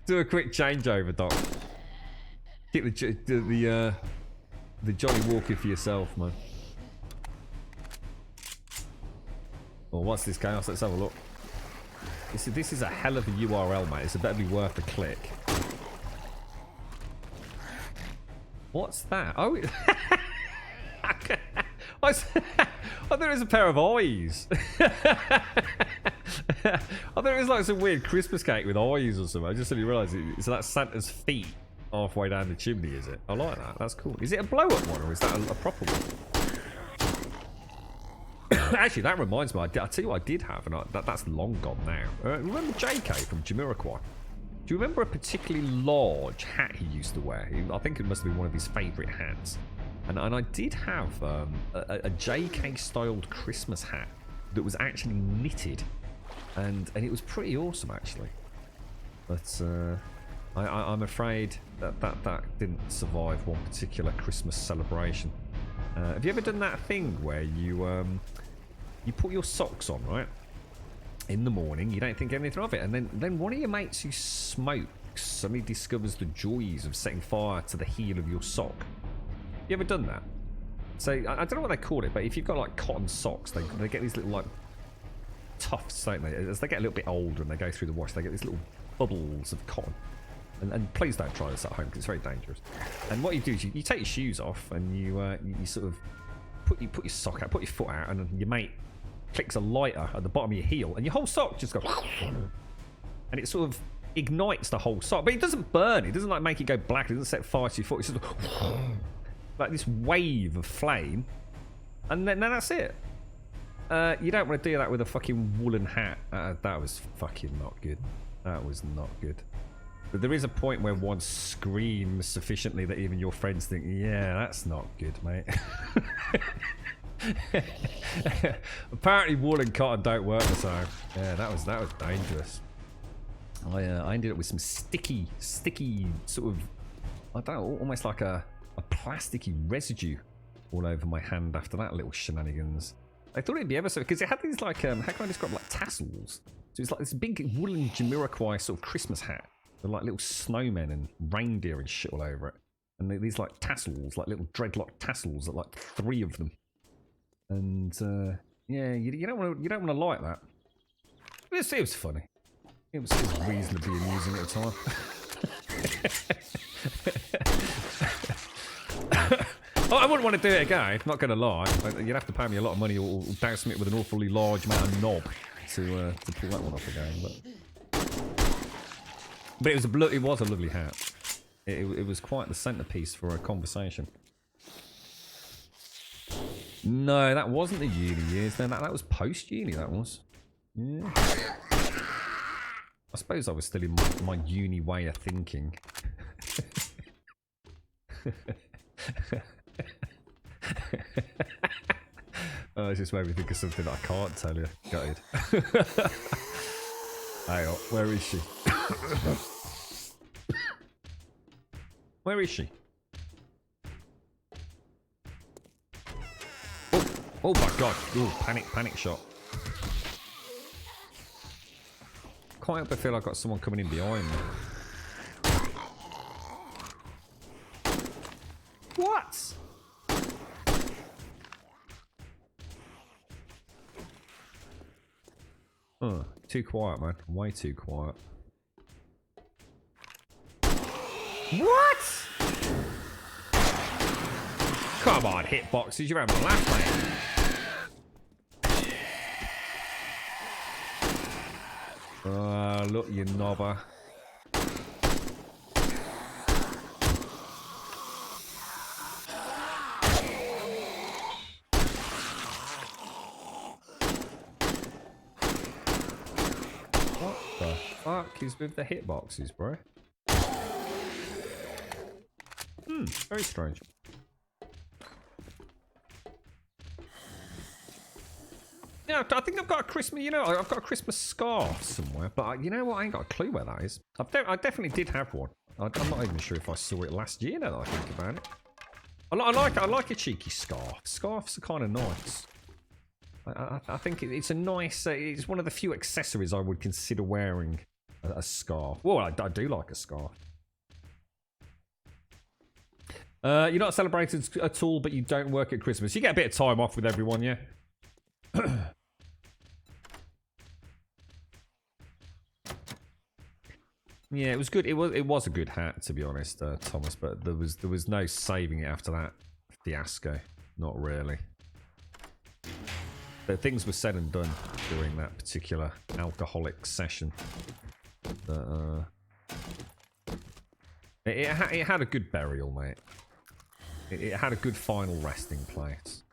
Do a quick changeover, Doc. Get the Johnny Walker for yourself, man. Oh, what's this chaos? Let's have a look. This is a hell of a URL, mate. It's better be worth a click. What's that? Oh, I thought it was a pair of eyes. I thought it was like some weird Christmas cake with eyes or something. I just suddenly realised it's like Santa's feet halfway down the chimney, is it? I like that. That's cool. Is it a blow-up one or is that a proper one? Actually, that reminds me. I'll tell you what I did have, and that's long gone now. Remember JK from Jamiroquai? Do you remember a particularly large hat he used to wear? I think it must have been one of his favourite hats. And I did have a JK-styled Christmas hat that was actually knitted. And it was pretty awesome, actually. But I'm afraid that didn't survive one particular Christmas celebration. Have you ever done that thing where you put your socks on, right? In the morning, you don't think anything of it, and then one of your mates who smokes suddenly discovers the joys of setting fire to the heel of your sock. You ever done that? So I don't know what they call it, but if you've got like cotton socks, they get these little like tufts, don't they? As they get a little bit older and they go through the wash, they get these little bubbles of cotton. And please don't try this at home because it's very dangerous. And what you do is you take your shoes off and you sort of put your sock out, put your foot out, and your mate clicks a lighter at the bottom of your heel, and your whole sock just goes, and it sort of ignites the whole sock, but it doesn't burn. It doesn't like make it go black. It doesn't set fire to your foot. It's just like this wave of flame, and then that's it. You don't want to do that with a fucking woolen hat. That was fucking not good. That was not good. But there is a point where one screams sufficiently that even your friends think, yeah, that's not good, mate. Apparently wool and cotton don't work the same. Yeah, that was dangerous. I ended up with some sticky sort of, I don't know, almost like a plasticky residue all over my hand after that little shenanigans. I thought it'd be ever so, because it had these like, how can I describe, like tassels. So it's like this big woolen Jamiroquai sort of Christmas hat with like little snowmen and reindeer and shit all over it. And these like tassels, like little dreadlock tassels, that like 3 of them. And yeah, you don't want to like that. It was funny. It was reasonably amusing at the time. I wouldn't want to do it again. Not going to lie. You'd have to pay me a lot of money or douse me with an awfully large amount of knob to pull that one off again. But it was a lovely hat. It was quite the centerpiece for a conversation. No, that wasn't the uni years. No, that was post-uni, that was. Yeah. I suppose I was still in my uni way of thinking. Oh, it's just made me think of something that I can't tell you. Gutted. Hang on, where is she? Where is she? Oh my god. Ooh, panic shot. Can't help but feel I've got someone coming in behind me. What? Too quiet, man. Way too quiet. What? Come on, hitboxes. You're having a laugh, mate. Look, you knobber. What the fuck is with the hitboxes, bro? Very strange. Yeah, I think I've got a Christmas, I've got a Christmas scarf somewhere, but you know what? I ain't got a clue where that is. I definitely did have one. I'm not even sure if I saw it last year now that I think about it. I like a cheeky scarf. Scarves are kind of nice. I think it's a nice, it's one of the few accessories I would consider wearing a scarf. Well, I do like a scarf. You're not celebrated at all, but you don't work at Christmas. You get a bit of time off with everyone, yeah? Yeah, it was good. It was a good hat, to be honest, Thomas. But there was no saving it after that fiasco. Not really. But things were said and done during that particular alcoholic session. It had a good burial, mate. It had a good final resting place.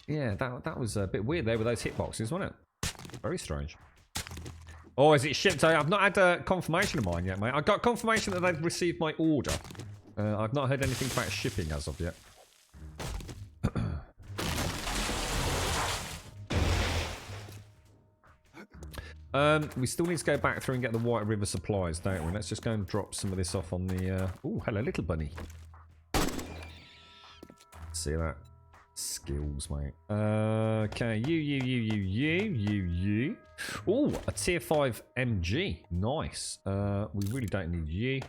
Yeah, that was a bit weird there with those hitboxes, wasn't it? Very strange. Oh, is it shipped? I've not had a confirmation of mine yet, mate. I got confirmation that they've received my order. I've not heard anything about shipping as of yet. We still need to go back through and get the White River supplies, don't we? Let's just go and drop some of this off on the... Oh, hello, little bunny. See that? Skills, mate. Okay, you. Oh, a tier 5 MG. Nice. We really don't need you.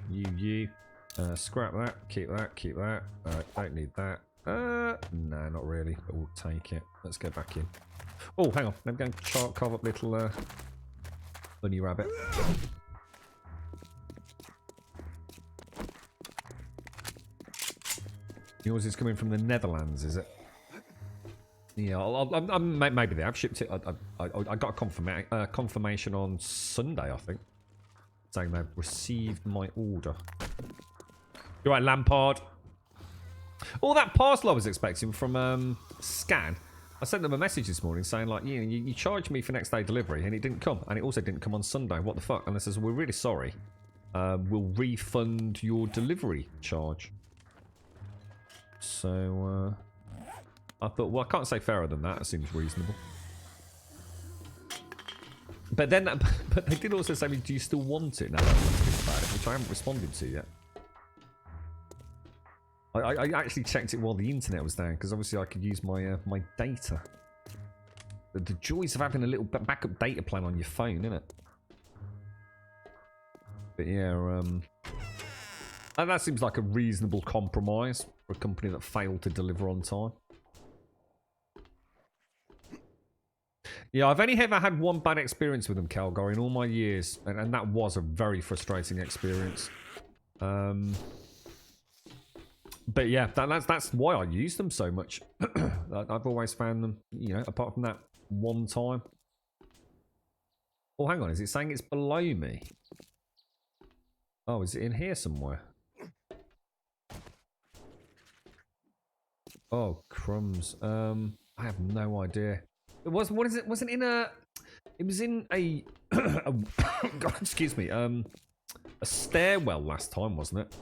Scrap that. Keep that. Don't need that. No, not really, but we'll take it. Let's go back in. Oh, hang on. Let me go and carve up little bunny rabbit. Yours is coming from the Netherlands, is it? Yeah, maybe they have shipped it. I got a confirmation on Sunday, I think, saying they've received my order. You're right, Lampard. All that parcel I was expecting from Scan, I sent them a message this morning saying, like, you charged me for next day delivery and it didn't come, and it also didn't come on Sunday. What the fuck? And they says, we're really sorry. We'll refund your delivery charge. So, I thought, well, I can't say fairer than that. It seems reasonable. But then, but they did also say, do you still want it? Now that I'm thinking about it, which I haven't responded to yet. I actually checked it while the internet was down, because obviously I could use my my data. The joys of having a little backup data plan on your phone, innit? But yeah, and that seems like a reasonable compromise for a company that failed to deliver on time. Yeah, I've only ever had one bad experience with them, Calgary, in all my years, and that was a very frustrating experience. But yeah, that's why I use them so much. I've always found them, apart from that one time. Oh, hang on, is it saying it's below me? Oh, is it in here somewhere? Oh, crumbs. I have no idea. It was, what is it? Wasn't in a... It was in a... God, excuse me. A stairwell last time, wasn't it?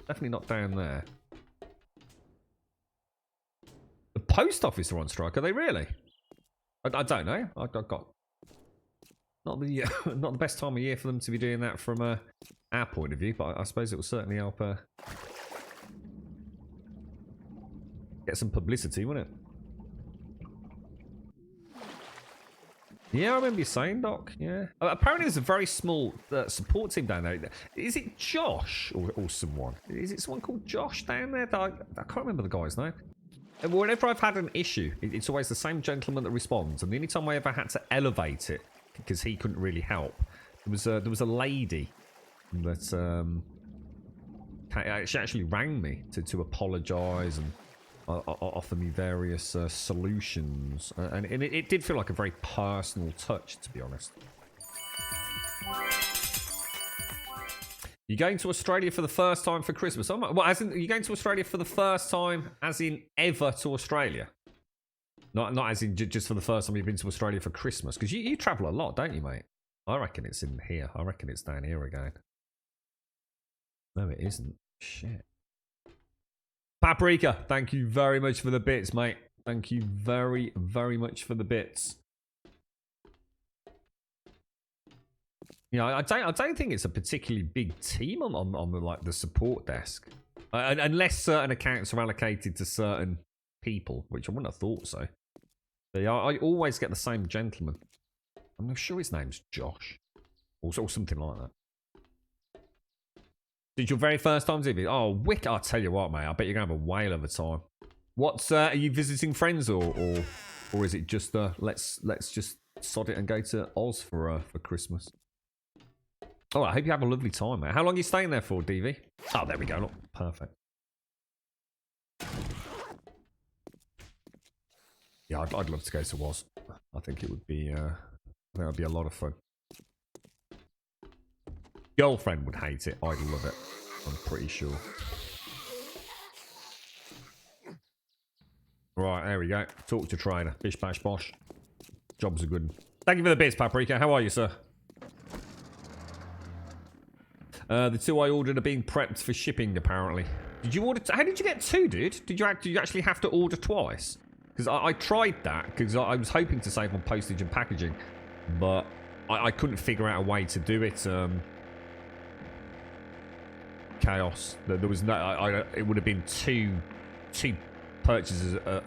Definitely not down there. The post office are on strike, are they really? I don't know. I got... Not the not the best time of year for them to be doing that from our point of view, but I suppose it will certainly help get some publicity, wouldn't it? Yeah, I remember you saying, Doc. Yeah. Apparently there's a very small support team down there. Is it Josh or someone? Is it someone called Josh down there? I can't remember the guy's name. And whenever I've had an issue, it's always the same gentleman that responds. And the only time I ever had to elevate it, because he couldn't really help, there was a lady that She actually rang me to apologise and offer me various solutions. And it did feel like a very personal touch, to be honest. You're going to Australia for the first time for Christmas? Well, as in, you're going to Australia for the first time, as in ever to Australia? Not as in just for the first time you've been to Australia for Christmas? Because you travel a lot, don't you, mate? I reckon it's in here. I reckon it's down here again. No, it isn't. Shit. Paprika, thank you very much for the bits, mate. Thank you very, very much for the bits. You know, I don't think it's a particularly big team on the, like, the support desk. Unless certain accounts are allocated to certain people, which I wouldn't have thought so. But yeah, I always get the same gentleman. I'm sure his name's Josh. Or something like that. Did your very first time visit? Oh, wicked. I'll tell you what, mate. I bet you're going to have a whale of a time. What's, are you visiting friends or is it just, let's just sod it and go to Oz for Christmas? Oh, I hope you have a lovely time, mate. How long are you staying there for, DV? Oh, there we go. Look, perfect. Yeah, I'd love to go to Oz. I think it would be, I think it would be a lot of fun. Girlfriend would hate it. I'd love it. I'm pretty sure. Right, there we go. Talk to trainer. Bish bash bosh. Jobs are good. Thank you for the bits, Paprika. How are you, sir? The two I ordered are being prepped for shipping, apparently. Did you order... How did you get two, dude? Did you actually have to order twice? Because I tried that, because I was hoping to save on postage and packaging, but I couldn't figure out a way to do it. Chaos. There was no... it would have been two purchases of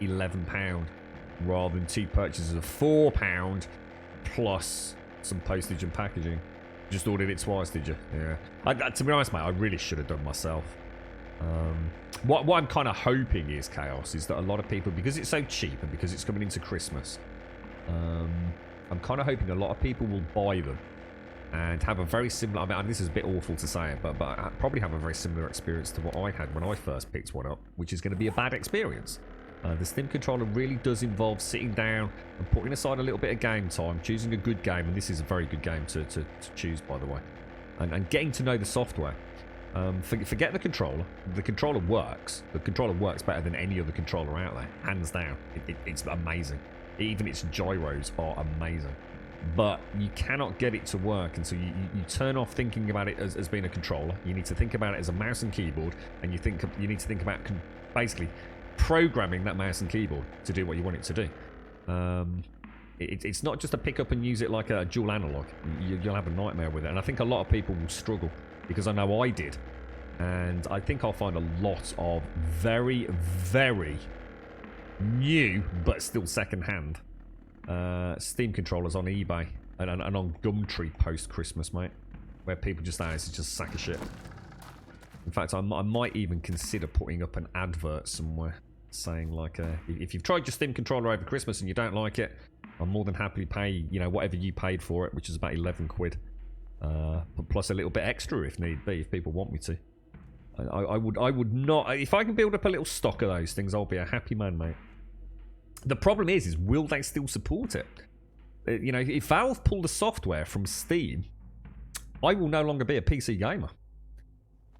£11 rather than two purchases of £4 plus some postage and packaging. Just ordered it twice, did you? Yeah. To be honest, mate, I really should have done myself. What I'm kind of hoping is, Chaos, is that a lot of people, because it's so cheap and because it's coming into Christmas, I'm kind of hoping a lot of people will buy them and have a very similar... I mean, this is a bit awful to say it, but I probably have a very similar experience to what I had when I first picked one up, which is going to be a bad experience. The Steam controller really does involve sitting down and putting aside a little bit of game time, choosing a good game, and this is a very good game to choose, by the way, and getting to know the software. Forget the controller. The controller works. The controller works better than any other controller out there, hands down. It's amazing. Even its gyros are amazing. But you cannot get it to work until you turn off thinking about it as being a controller. You need to think about it as a mouse and keyboard, and you need to think about basically programming that mouse and keyboard to do what you want it to do. It's not just a pick up and use it like a dual analog. You'll have a nightmare with it, and I think a lot of people will struggle, because I know I did, and I think I'll find a lot of very, very new but still second-hand Steam controllers on eBay and on Gumtree post-Christmas, mate, where people just it's just a sack of shit. In fact, I might even consider putting up an advert somewhere saying, like, if you've tried your Steam controller over Christmas and you don't like it, I'm more than happy to pay, whatever you paid for it, which is about 11 quid. Plus a little bit extra if need be, if people want me to. I would not... If I can build up a little stock of those things, I'll be a happy man, mate. The problem is will they still support it? If Valve pull the software from Steam, I will no longer be a PC gamer.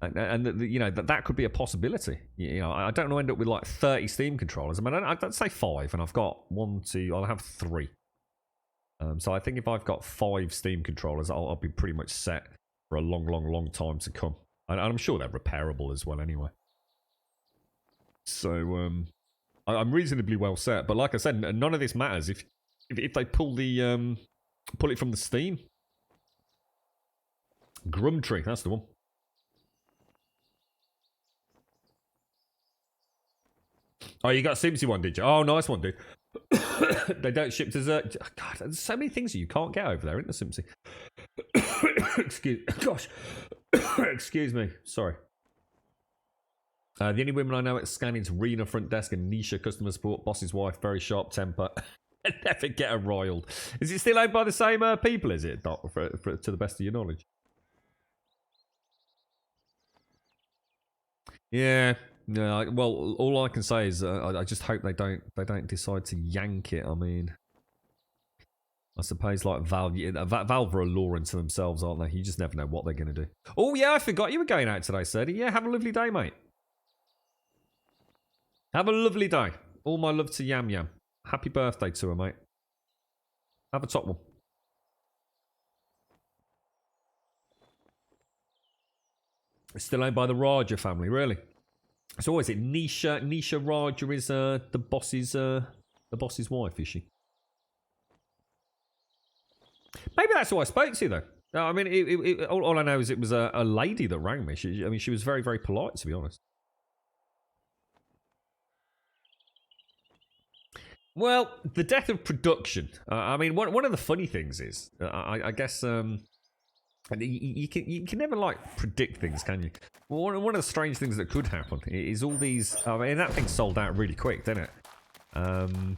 And that could be a possibility. I don't want to end up with like 30 Steam controllers. I mean, I'd say 5, and I've got I'll have 3. So I think if I've got 5 Steam controllers, I'll be pretty much set for a long, long, long time to come. And I'm sure they're repairable as well anyway. So I'm reasonably well set. But like I said, none of this matters if they pull it from the Steam. Gumtree, that's the one. Oh, you got a Simpsy one, did you? Oh, nice one, dude. They don't ship dessert. God, there's so many things that you can't get over there, isn't there, Simpsy? Excuse me. Sorry. The only women I know at Scanning's Rena front desk and Nisha customer support, boss's wife, very sharp temper. Never get her riled. Is it still owned by the same people, is it, Doc, to the best of your knowledge? Yeah. No, well, all I can say is I just hope they don't decide to yank it. I mean, I suppose like Valve are a law unto themselves, aren't they? You just never know what they're going to do. Oh yeah, I forgot you were going out today, Sadie. Yeah, have a lovely day, mate. Have a lovely day. All my love to Yam Yam. Happy birthday to her, mate. Have a top one. It's still owned by the Raja family, really. So what is it? Nisha Raja is the boss's wife, is she? Maybe that's who I spoke to, though. No, I mean, all I know is it was a lady that rang me. She was very, very polite, to be honest. Well, the death of production. I mean, one of the funny things is, I guess, you can never like predict things, can you? Well, one of the strange things that could happen is all these. I mean, that thing sold out really quick, didn't it?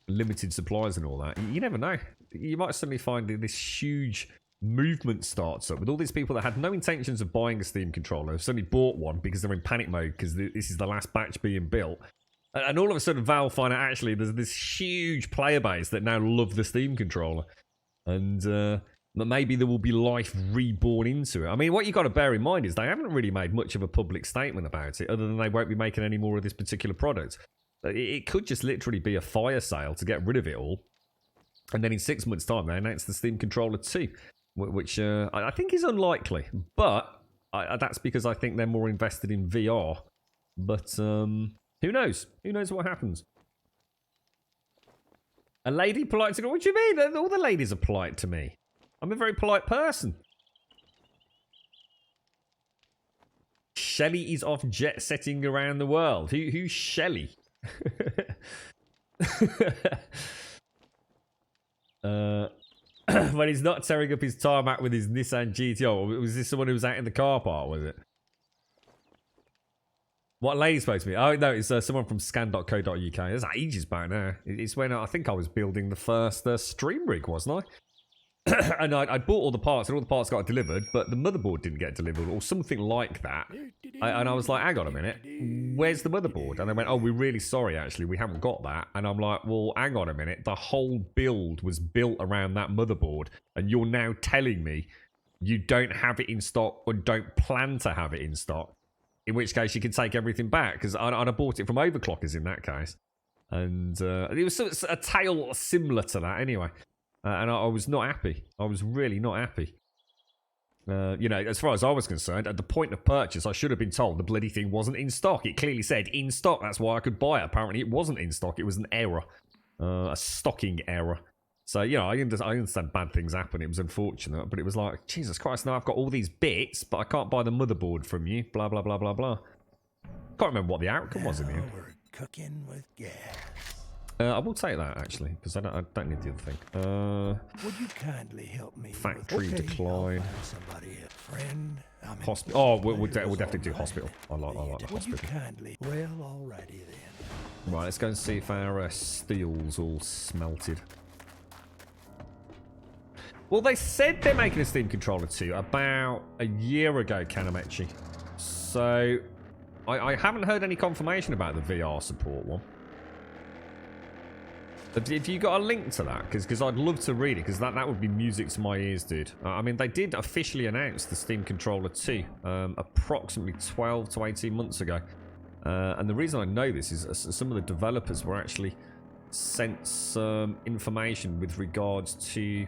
Limited supplies and all that. You never know. You might suddenly find this huge movement starts up with all these people that had no intentions of buying a Steam controller, have suddenly bought one because they're in panic mode because this is the last batch being built. And all of a sudden, Valve find out actually there's this huge player base that now love the Steam controller. And maybe there will be life reborn into it. I mean, what you got to bear in mind is they haven't really made much of a public statement about it, other than they won't be making any more of this particular product. It could just literally be a fire sale to get rid of it all. And then in 6 months' time, they announce the Steam Controller 2, which I think is unlikely. But that's because I think they're more invested in VR. But who knows? Who knows what happens? A lady polite to... What do you mean? All the ladies are polite to me. I'm a very polite person. Shelley is off jet-setting around the world. Who's Shelley? When he's not tearing up his tarmac with his Nissan GTO. Was this someone who was out in the car park, was it? What lady's supposed to be? Oh, no, it's someone from scan.co.uk. That's ages back now. It's when I think I was building the first stream rig, wasn't I? And I bought all the parts, and all the parts got delivered, but the motherboard didn't get delivered, or something like that. And I was like, hang on a minute, where's the motherboard? And they went, oh, we're really sorry, actually, we haven't got that. And I'm like, well, hang on a minute, the whole build was built around that motherboard, and you're now telling me you don't have it in stock, or don't plan to have it in stock, in which case you can take everything back, because I bought it from Overclockers in that case. And it was a tale similar to that anyway. And I was not happy. I was really not happy. You know, as far as I was concerned, at the point of purchase, I should have been told the bloody thing wasn't in stock. It clearly said in stock. That's why I could buy it. Apparently, it wasn't in stock. It was an error. A stocking error. So, you know, I understand bad things happen. It was unfortunate. But it was like, Jesus Christ, now I've got all these bits, but I can't buy the motherboard from you. Blah, blah, blah, blah, blah. Can't remember what the outcome was in the end. We're cooking with gas. I will take that, actually, because I don't need the other thing. Would you kindly help me? Factory decline. Somebody, a friend. Hospital. Oh, we'll definitely do hospital. I like the Would hospital. you kindly? Well, alrighty then. Right, let's go and see if our steel's all smelted. Well, they said they're making a Steam Controller 2 about a year ago, Kanamechi. So, I haven't heard any confirmation about the VR support one. If you got a link to that, because I'd love to read it, because that would be music to my ears, dude. I mean, they did officially announce the Steam Controller 2 approximately 12 to 18 months ago. And the reason I know this is some of the developers were actually sent some information with regards to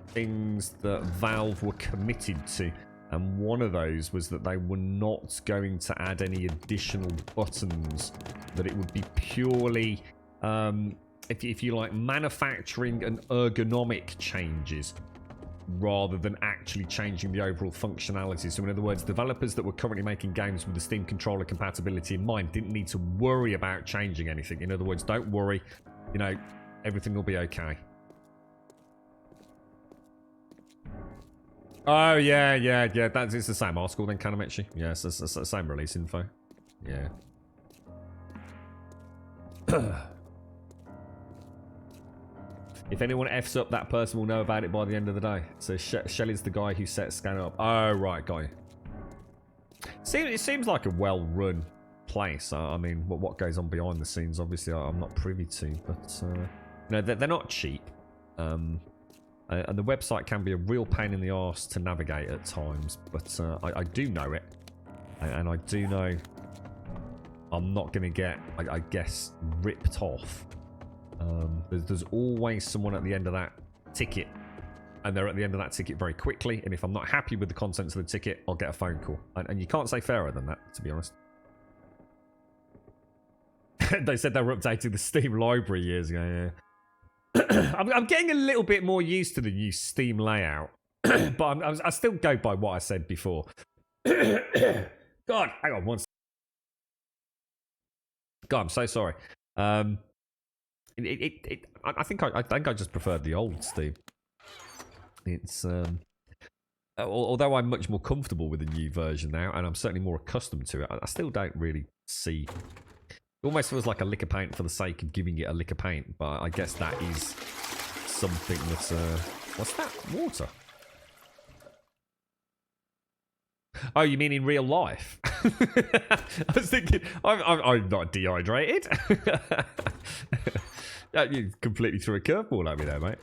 things that Valve were committed to. And one of those was that they were not going to add any additional buttons, that it would be purely... if you like, manufacturing and ergonomic changes rather than actually changing the overall functionality. So in other words, developers that were currently making games with the Steam controller compatibility in mind didn't need to worry about changing anything. In other words, don't worry, you know, everything will be okay. Oh, yeah, it's the same article then, Kanamechi. Yes, it's the same release info. Yeah. If anyone F's up, that person will know about it by the end of the day. So Shelley's the guy who set Scanner up. Oh, right, got you. It seems like a well-run place. I mean, what goes on behind the scenes, obviously, I'm not privy to. But, no, they're not cheap. And the website can be a real pain in the arse to navigate at times. But I do know it. And I do know I'm not going to get, I guess, ripped off. There's always someone at the end of that ticket. And they're at the end of that ticket very quickly. And if I'm not happy with the contents of the ticket, I'll get a phone call. And you can't say fairer than that, to be honest. They said they were updating the Steam library years ago, yeah. I'm getting a little bit more used to the new Steam layout. But I still go by what I said before. God, hang on one second. God, I'm so sorry. I think I just preferred the old Steam. It's although I'm much more comfortable with the new version now, and I'm certainly more accustomed to it, I still don't really see. It almost feels like a lick of paint for the sake of giving it a lick of paint, but I guess that is something that's what's that? Water. Oh, you mean in real life? I was thinking, I'm not dehydrated. You completely threw a curveball at me there, mate.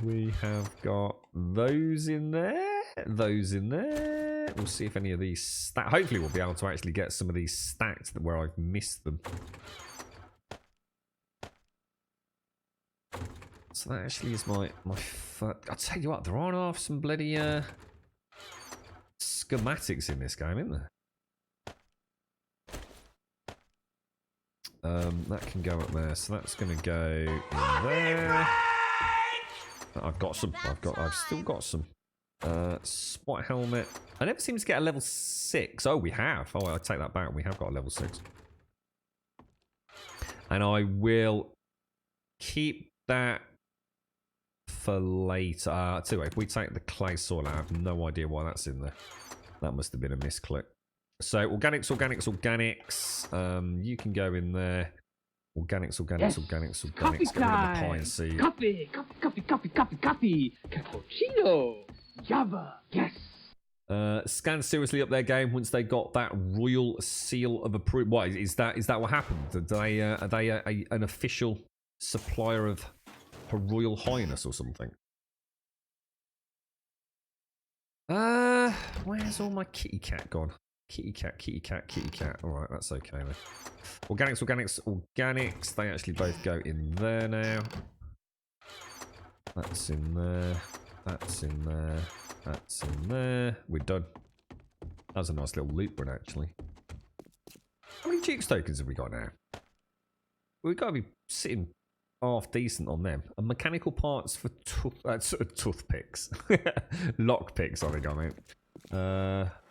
We have got those in there. Those in there. We'll see if any of these stack. Hopefully, we'll be able to actually get some of these stacked where I've missed them. So that actually is my first. I'll tell you what, there are half some bloody schematics in this game, isn't there? That can go up there, so that's going to go in there. I've got some. I've still got some. Spot helmet. I never seem to get a level 6. Oh, we have. Oh, I take that back. We have got a level 6. And I will keep that for later. Too, if we take the clay soil, I have no idea why that's in there. That must have been a misclick. So organics. You can go in there. Organics. Yes. Organics. Coffee Get rid of the time. pine seed. Coffee. Cappuccino. Java. Yes. Scan seriously up their game once they got that royal seal of approval. What is that? Is that what happened? Are they an official supplier of Her Royal Highness or something? Where's all my kitty cat gone? Kitty cat. Alright, that's okay then. Organics. They actually both go in there now. That's in there. That's in there. That's in there. We're done. That was a nice little loop run, actually. How many Jukes tokens have we got now? We've got to be sitting half decent on them. And mechanical parts for toothpicks. Lockpicks, I think I meant.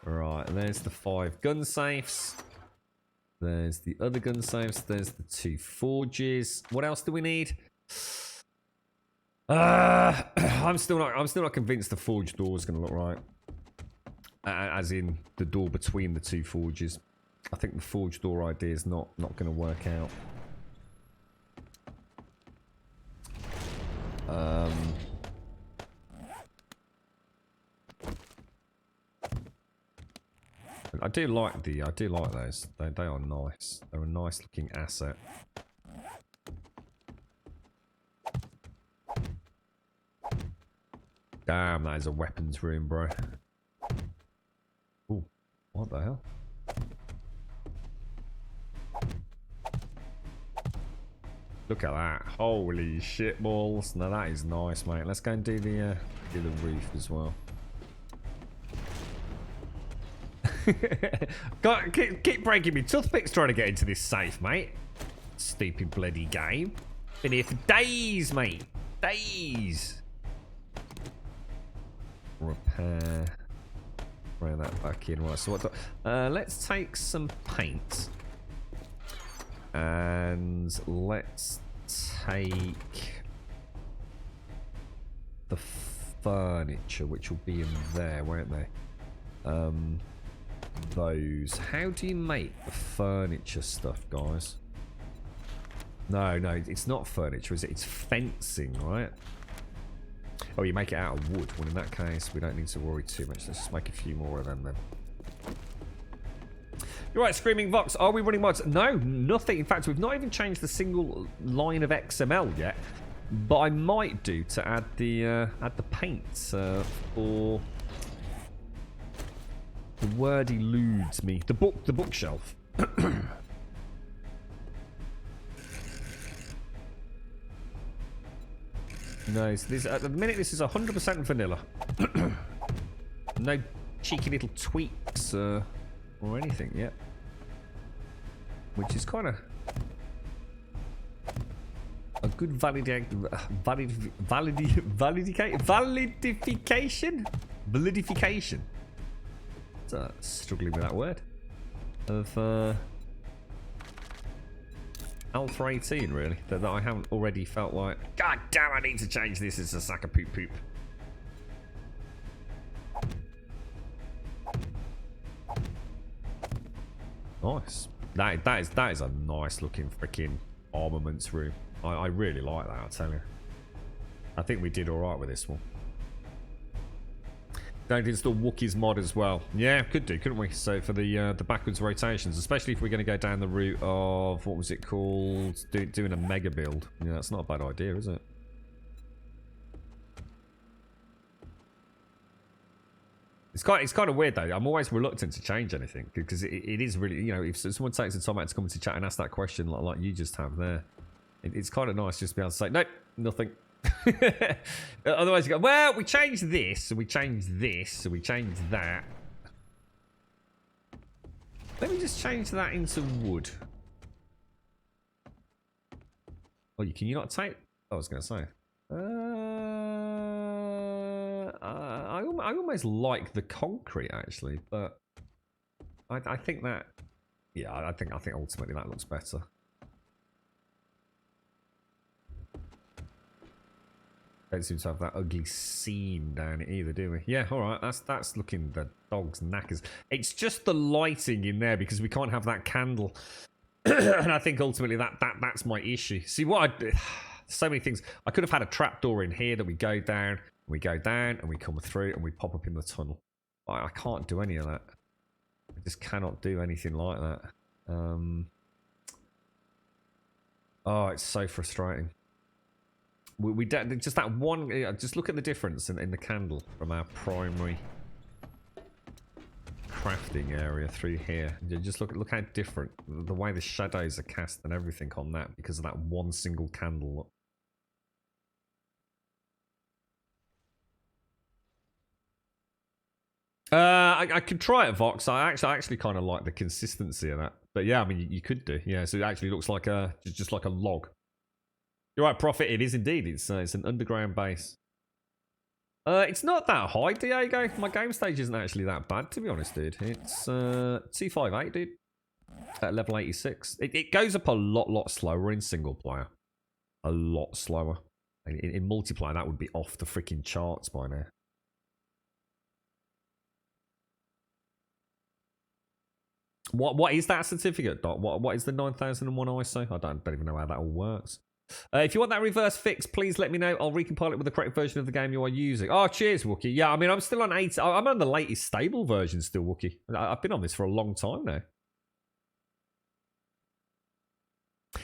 Right, there's the 5 gun safes. There's the other gun safes. There's the 2 forges. What else do we need? I'm still not convinced the forge door is going to look right. As in the door between the 2 forges. I think the forge door idea is not going to work out. I do like those. They are nice. They're a nice looking asset. Damn, that is a weapons room, bro. Ooh, what the hell? Look at that. Holy shit balls. Now that is nice, mate. Let's go and do the roof as well. God, keep breaking me toothpicks trying to get into this safe, mate. Stupid bloody game. Been here for days, mate. Days. Repair. Bring that back in. Right, so what let's take some paint. And let's take the furniture, which will be in there, won't they? Those. How do you make the furniture stuff, guys? No, it's not furniture, is it? It's fencing, right? Oh, you make it out of wood. Well, in that case, we don't need to worry too much. Let's just make a few more of them then. You're right, Screaming Vox. Are we running mods? No, nothing. In fact, we've not even changed the single line of XML yet. But I might do to add the paints for the word eludes me. The bookshelf. No, so this, at the minute this is 100% vanilla. No cheeky little tweaks or anything yet. Which is kind of a good validification. Struggling with that word. Of Alpha 18, really. That I haven't already felt like, God damn, I need to change this. It's a sack of poop poop. Nice. That is a nice looking freaking armaments room. I really like that, I'll tell you. I think we did alright with this one. Don't install Wookiees mod as well. Yeah, could do, couldn't we? So for the backwards rotations, especially if we're going to go down the route of, what was it called? Doing a mega build. Yeah, that's not a bad idea, is it? It's kind of weird though. I'm always reluctant to change anything because it is really, you know, if someone takes the time out to come into chat and ask that question like you just have there, it's kind of nice just to be able to say, nope, nothing. Otherwise you go, well, we changed this, and we changed this, and we changed that. Let me just change that into wood. Oh, can you not take? I was going to say. I almost like the concrete actually, but I think that, yeah, I think ultimately that looks better. Don't seem to have that ugly seam down it either, do we? Yeah, all right. That's looking the dog's knackers. It's just the lighting in there because we can't have that candle, and I think ultimately that's my issue. See what so many things. I could have had a trapdoor in here that we go down, and we come through, and we pop up in the tunnel. I can't do any of that. I just cannot do anything like that. Oh, it's so frustrating. We just that one. Just look at the difference in the candle from our primary crafting area through here. Just look how different the way the shadows are cast and everything on that because of that one single candle. I could try it, Vox. I actually kind of like the consistency of that. But yeah, I mean, you could do. Yeah, so it actually looks like just like a log. You're right, Prophet. It is indeed. It's an underground base. It's not that high, Diego. My game stage isn't actually that bad, to be honest, dude. It's T58, dude. At level 86. It goes up a lot slower in single player. A lot slower. In multiplayer, that would be off the freaking charts by now. What is that certificate, Doc? What is the 9001 ISO? I don't even know how that all works. If you want that reverse fix, please let me know. I'll recompile it with the correct version of the game you are using. Oh, cheers, Wookie. Yeah, I mean, I'm still on 8. I'm on the latest stable version still, Wookie. I've been on this for a long time now.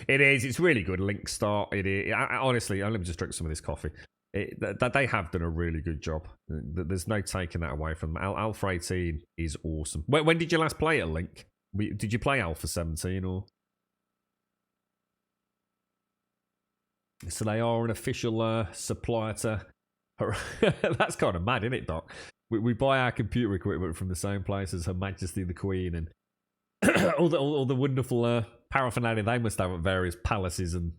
It is. It's really good. Link start. It is. Honestly, let me just drink some of this coffee. They have done a really good job. There's no taking that away from them. Alpha 18 is awesome. When did you last play it, Link? Did you play Alpha 17 or? So they are an official supplier to... That's kind of mad, isn't it, Doc? We buy our computer equipment from the same place as Her Majesty the Queen and all the wonderful paraphernalia they must have at various palaces and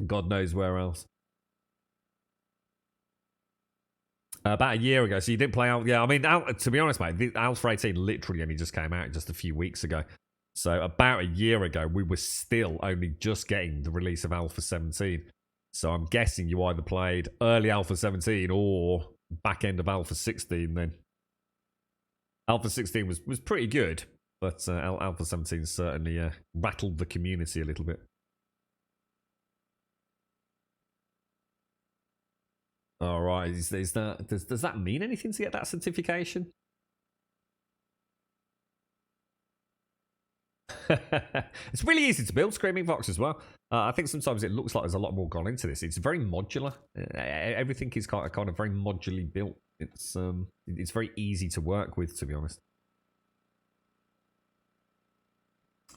God knows where else. About a year ago, so you didn't play Alpha... Yeah, I mean, to be honest, mate, Alpha 18 literally only just came out just a few weeks ago. So about a year ago, we were still only just getting the release of Alpha 17. So I'm guessing you either played early Alpha 17 or back end of Alpha 16 then. Alpha 16 was pretty good, but Alpha 17 certainly rattled the community a little bit. All right. Is that does that mean anything to get that certification? It's really easy to build Screaming Fox as well. I think sometimes it looks like there's a lot more gone into this. It's very modular. Everything is kind of very modularly built. It's very easy to work with, to be honest.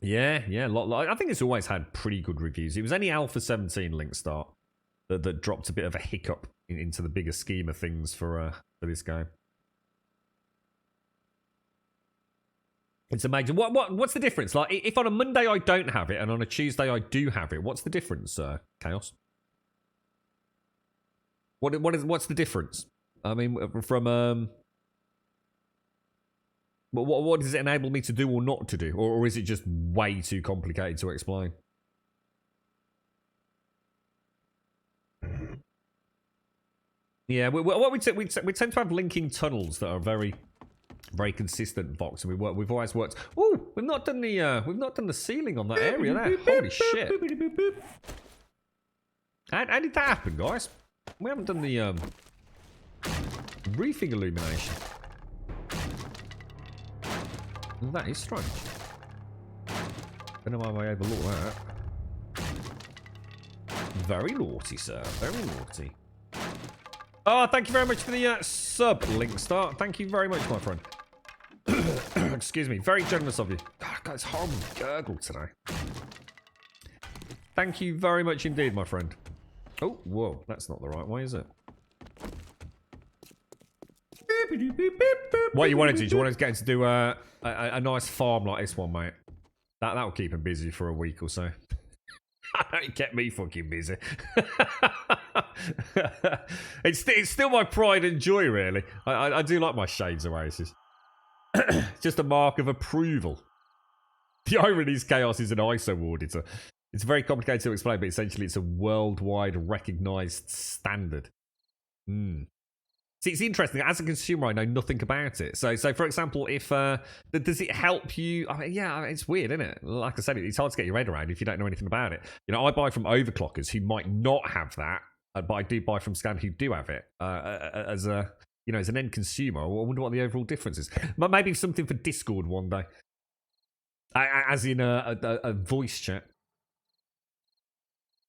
Yeah. I think it's always had pretty good reviews. It was only Alpha 17 link start that dropped a bit of a hiccup into the bigger scheme of things for this game. It's amazing. What's the difference? Like, if on a Monday I don't have it and on a Tuesday I do have it, what's the difference, Chaos? What's the difference? I mean, from what does it enable me to do or not to do, or is it just way too complicated to explain? Yeah, we tend to have linking tunnels that are very consistent, Vox, and we've always worked. Oh, we've not done the ceiling on that area there. Holy shit! How did that happen, guys? We haven't done the roofing illumination. Well, that is strange. Don't know why I overlooked that. Very naughty, sir. Very naughty. Oh, thank you very much for the sub, Link Start. Thank you very much, my friend. Excuse me. Very generous of you. God, I've got this horrible gurgle today. Thank you very much indeed, my friend. Oh, whoa. That's not the right way, is it? What you want to do? Do you want to get to do a nice farm like this one, mate? That'll keep him busy for a week or so. It kept me fucking busy. It's still my pride and joy, really. I do like my Shades Oasis. Just a mark of approval. The irony is Chaos is an ISO auditor. It's very complicated to explain, but essentially it's a worldwide recognised standard. See, it's interesting. As a consumer, I know nothing about it. So for example, if does it help you? I mean, yeah, it's weird, isn't it? Like I said, it's hard to get your head around if you don't know anything about it. You know, I buy from overclockers who might not have that, but I do buy from Scan who do have it. As an end consumer, I wonder what the overall difference is. Maybe something for Discord one day, as in a voice chat.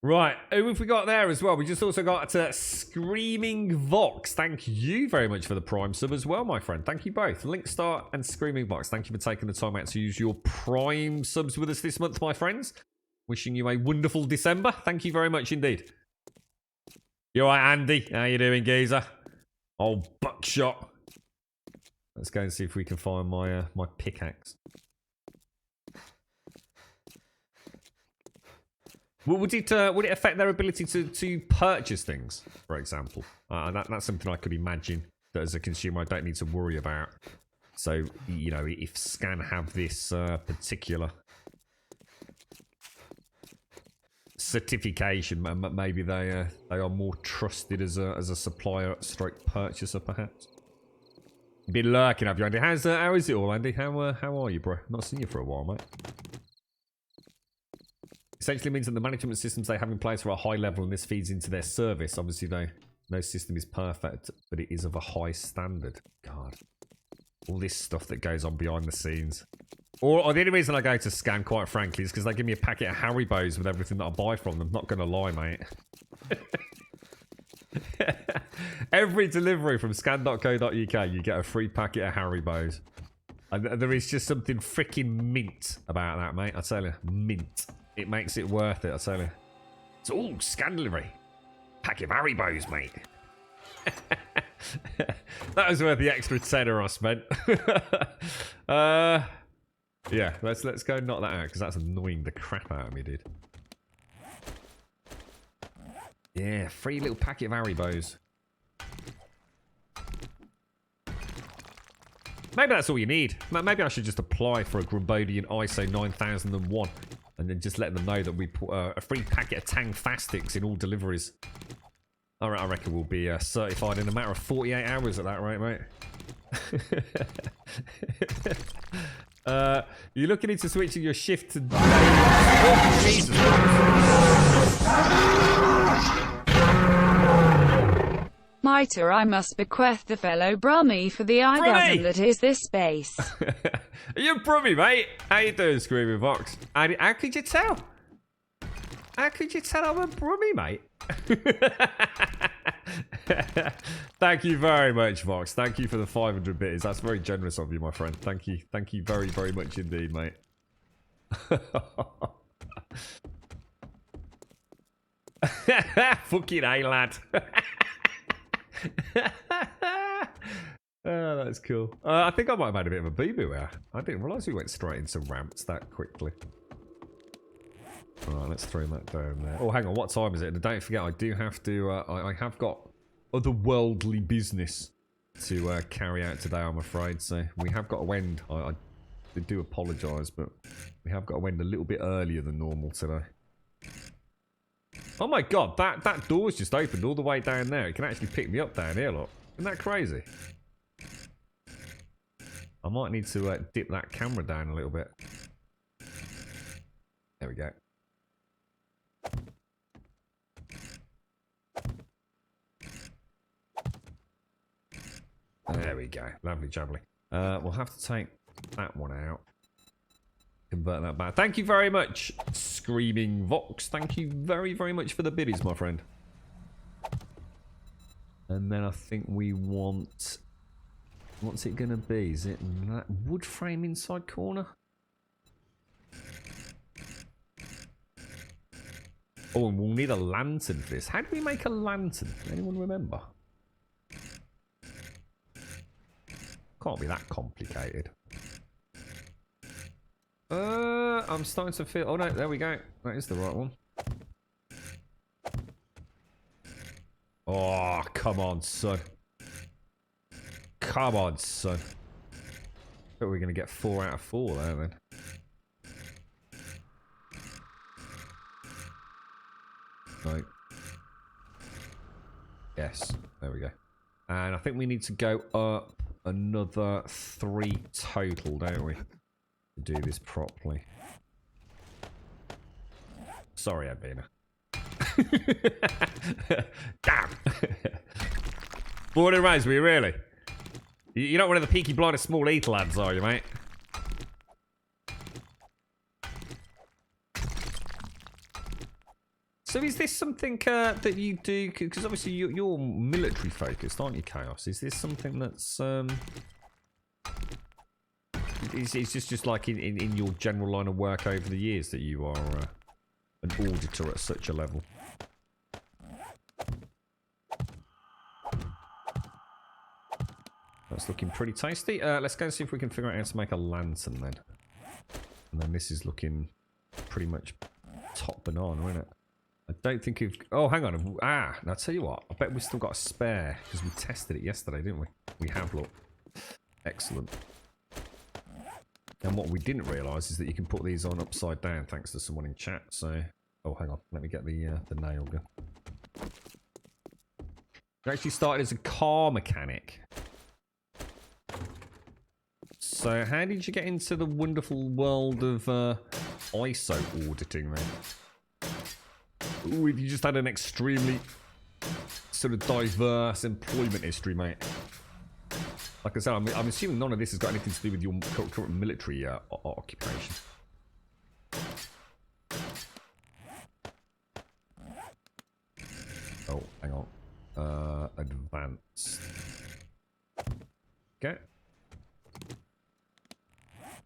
Right, who have we got there as well? We just also got Screaming Vox. Thank you very much for the Prime sub as well, my friend. Thank you both. Linkstar and Screaming Vox. Thank you for taking the time out to use your Prime subs with us this month, my friends. Wishing you a wonderful December. Thank you very much indeed. You alright, Andy? How you doing, geezer? Oh, buckshot. Let's go and see if we can find my my pickaxe. Would it affect their ability to purchase things, for example? That's something I could imagine that as a consumer I don't need to worry about. So, you know, if Scan have this particular certification, maybe they are more trusted as a supplier / purchaser, perhaps. You've been lurking, have you, Andy? How is it all, Andy? How are you, bro? Not seen you for a while, mate. Essentially means that the management systems they have in place are at a high level and this feeds into their service. Obviously, no system is perfect, but it is of a high standard. God. All this stuff that goes on behind the scenes. Or the only reason I go to Scan, quite frankly, is because they give me a packet of Haribos with everything that I buy from them. Not going to lie, mate. Every delivery from scan.co.uk, you get a free packet of Haribos. And there is just something freaking mint about that, mate. I tell you, mint. It makes it worth it, I tell you. It's all Scan delivery. Pack of Haribos, mate. That was worth the extra tenner I spent. Yeah, let's go knock that out because that's annoying the crap out of me, dude. Yeah, free little packet of Haribos. Maybe that's all you need. Maybe I should just apply for a Grumbodian ISO 9001. And then just let them know that we put a free packet of Tang Fastics in all deliveries. I reckon we'll be certified in a matter of 48 hours at that rate, mate. You're looking into switching your shift to... Oh, Jesus. Mitre, I must bequeath the fellow Brummy for the orgasm that is this space. You're Brummy, mate. How you doing, Screaming Vox? How could you tell? How could you tell I'm a Brummy, mate? Thank you very much, Vox. Thank you for the 500 bits. That's very generous of you, my friend. Thank you. Thank you very, very much indeed, mate. Fucking A, lad. Oh, that's cool. I think I might have had a bit of a boo-boo there. I didn't realise we went straight into ramps that quickly. Alright, let's throw that down there. Oh, hang on, what time is it? And don't forget, I do have to, I have got otherworldly business to carry out today, I'm afraid. So we have got to end. I do apologise, but we have got to end a little bit earlier than normal today. Oh my god, that door's just opened all the way down there. It can actually pick me up down here, look. Isn't that crazy? I might need to dip that camera down a little bit. There we go. There we go. Lovely jubbly. We'll have to take that one out. Convert that back. Thank you very much, Screaming Vox. Thank you very, very much for the biddies, my friend. And then I think we want... What's it going to be? Is it that wood frame inside corner? Oh, and we'll need a lantern for this. How do we make a lantern? Anyone remember? Can't be that complicated. I'm starting to feel... Oh no, there we go. That is the right one. Oh, come on, son. Come on, son. But we're going to get 4 out of 4 there, then. No. Yes, there we go. And I think we need to go up another 3 total, don't we? To do this properly. Sorry, Abina. Damn. Born and raised, were you really? You're not one of the Peaky Blinders small heath lads, are you, mate? So is this something that you do? Because obviously you're military focused, aren't you, Chaos? Is this something that's It's just like in your general line of work over the years that you are an auditor at such a level? That's looking pretty tasty. Let's go and see if we can figure out how to make a lantern then. And then this is looking pretty much top banana, isn't it? I don't think we've... Oh, hang on. Ah, now I'll tell you what. I bet we've still got a spare because we tested it yesterday, didn't we? We have, look. Excellent. And what we didn't realise is that you can put these on upside down thanks to someone in chat. So, oh, hang on. Let me get the nail gun. You actually started as a car mechanic. So, how did you get into the wonderful world of ISO auditing then? Ooh, you just had an extremely sort of diverse employment history, mate. Like I said, I'm assuming none of this has got anything to do with your current military occupation. Oh, hang on. Advanced. Okay.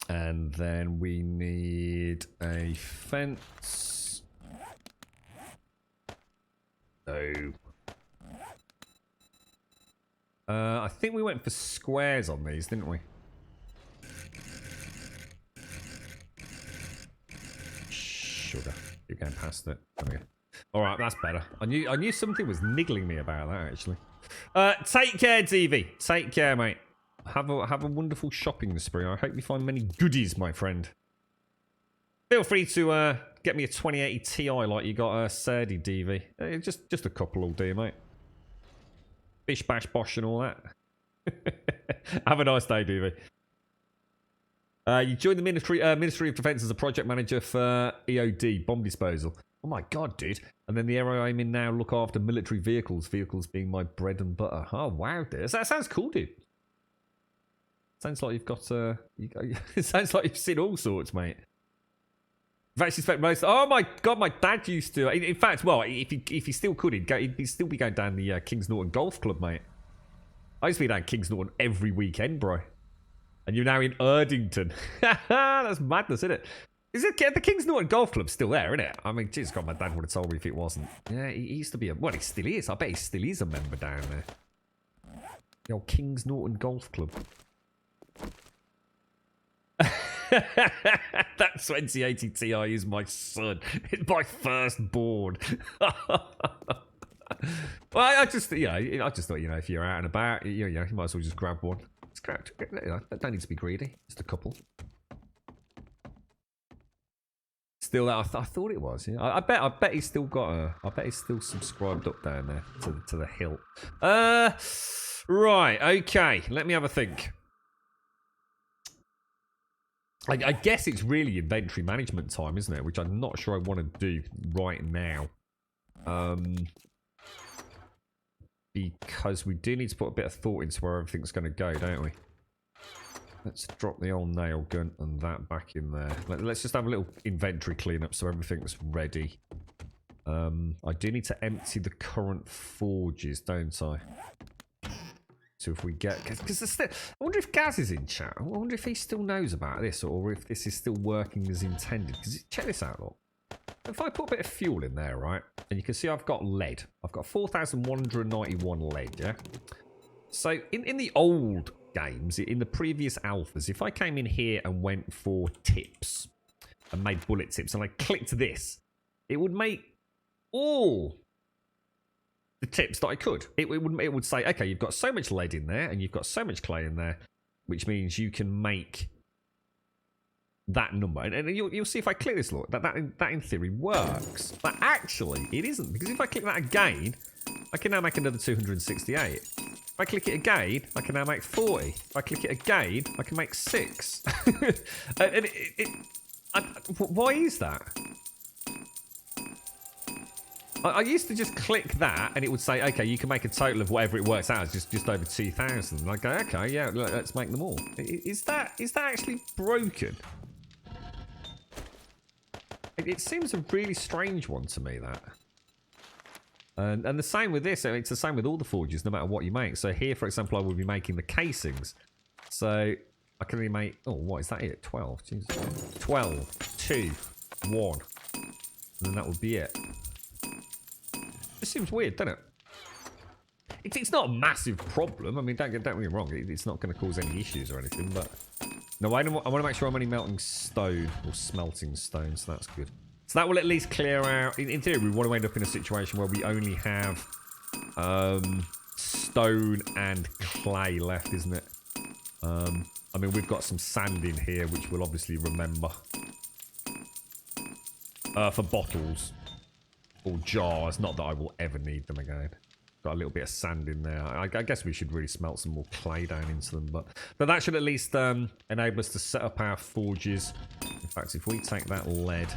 And then we need a fence. Oh. I think we went for squares on these, didn't we? Sugar. You're going past it. There we go. Alright, that's better. I knew something was niggling me about that, actually. Take care, TV. Take care, mate. Have a wonderful shopping spree. I hope you find many goodies, my friend. Feel free to get me a 2080 Ti like you got a Serdi DV. Just a couple will do, mate. Bish bash bosh and all that. Have a nice day, DV. You joined the Ministry of Defence as a project manager for EOD, bomb disposal. Oh my god, dude. And then the area I'm in now, look after military vehicles. Vehicles being my bread and butter. Oh, wow, dude. That sounds cool, dude. Sounds like you've got, it sounds like you've seen all sorts, mate. I've actually spent most. Oh my god, my dad used to. In fact, well, if he still could, he'd still be going down the Kings Norton Golf Club, mate. I used to be down Kings Norton every weekend, bro. And you're now in Erdington. That's madness, isn't it? Is it the Kings Norton Golf Club still there, isn't it? I mean, Jesus God, my dad would have told me if it wasn't. Yeah, he used to be a. Well, he still is. I bet he still is a member down there. The old Kings Norton Golf Club. That 2080 Ti is my son. It's my firstborn. Well, I just thought, if you're out and about, you might as well just grab one. It's grab. Don't need to be greedy. Just a couple. Still, I thought it was. Yeah, I bet he's still got a. I bet he's still subscribed up down there to the hill. Right. Okay. Let me have a think. I guess it's really inventory management time, isn't it? Which I'm not sure I want to do right now. Because we do need to put a bit of thought into where everything's going to go, don't we? Let's drop the old nail gun and that back in there. Let's just have a little inventory cleanup so everything's ready. I do need to empty the current forges, don't I? So if we get... Because I wonder if Gaz is in chat. I wonder if he still knows about this or if this is still working as intended. Because check this out, look. If I put a bit of fuel in there, right? And you can see I've got lead. I've got 4,191 lead, yeah? So in the old games, in the previous alphas, if I came in here and went for tips and made bullet tips and I clicked this, it would make all the tips that I could. It would say, okay, you've got so much lead in there and you've got so much clay in there, which means you can make that number. And you'll see if I click this, look, that in theory works. But actually, it isn't. Because if I click that again, I can now make another 268. If I click it again, I can now make 40. If I click it again, I can make 6. Why is that? I used to just click that and it would say, okay, you can make a total of whatever it works out as just over 2,000. And I go, okay, yeah, let's make them all. Is that actually broken? It seems a really strange one to me, that. And the same with this. It's the same with all the forges, no matter what you make. So here, for example, I will be making the casings. So I can only make... Oh, what is that here? 12. Jesus. 12, 2, 1. And then that would be it. It seems weird, doesn't it? It's not a massive problem. I mean, don't get me wrong. It's not going to cause any issues or anything. But no, I want to make sure I'm only melting stone or smelting stone. So that's good. So that will at least clear out. In theory, we want to end up in a situation where we only have stone and clay left, isn't it? I mean, we've got some sand in here, which we'll obviously remember for bottles. Or jars, not that I will ever need them again. Got a little bit of sand in there. I guess we should really smelt some more clay down into them, but that should at least enable us to set up our forges. In fact, if we take that lead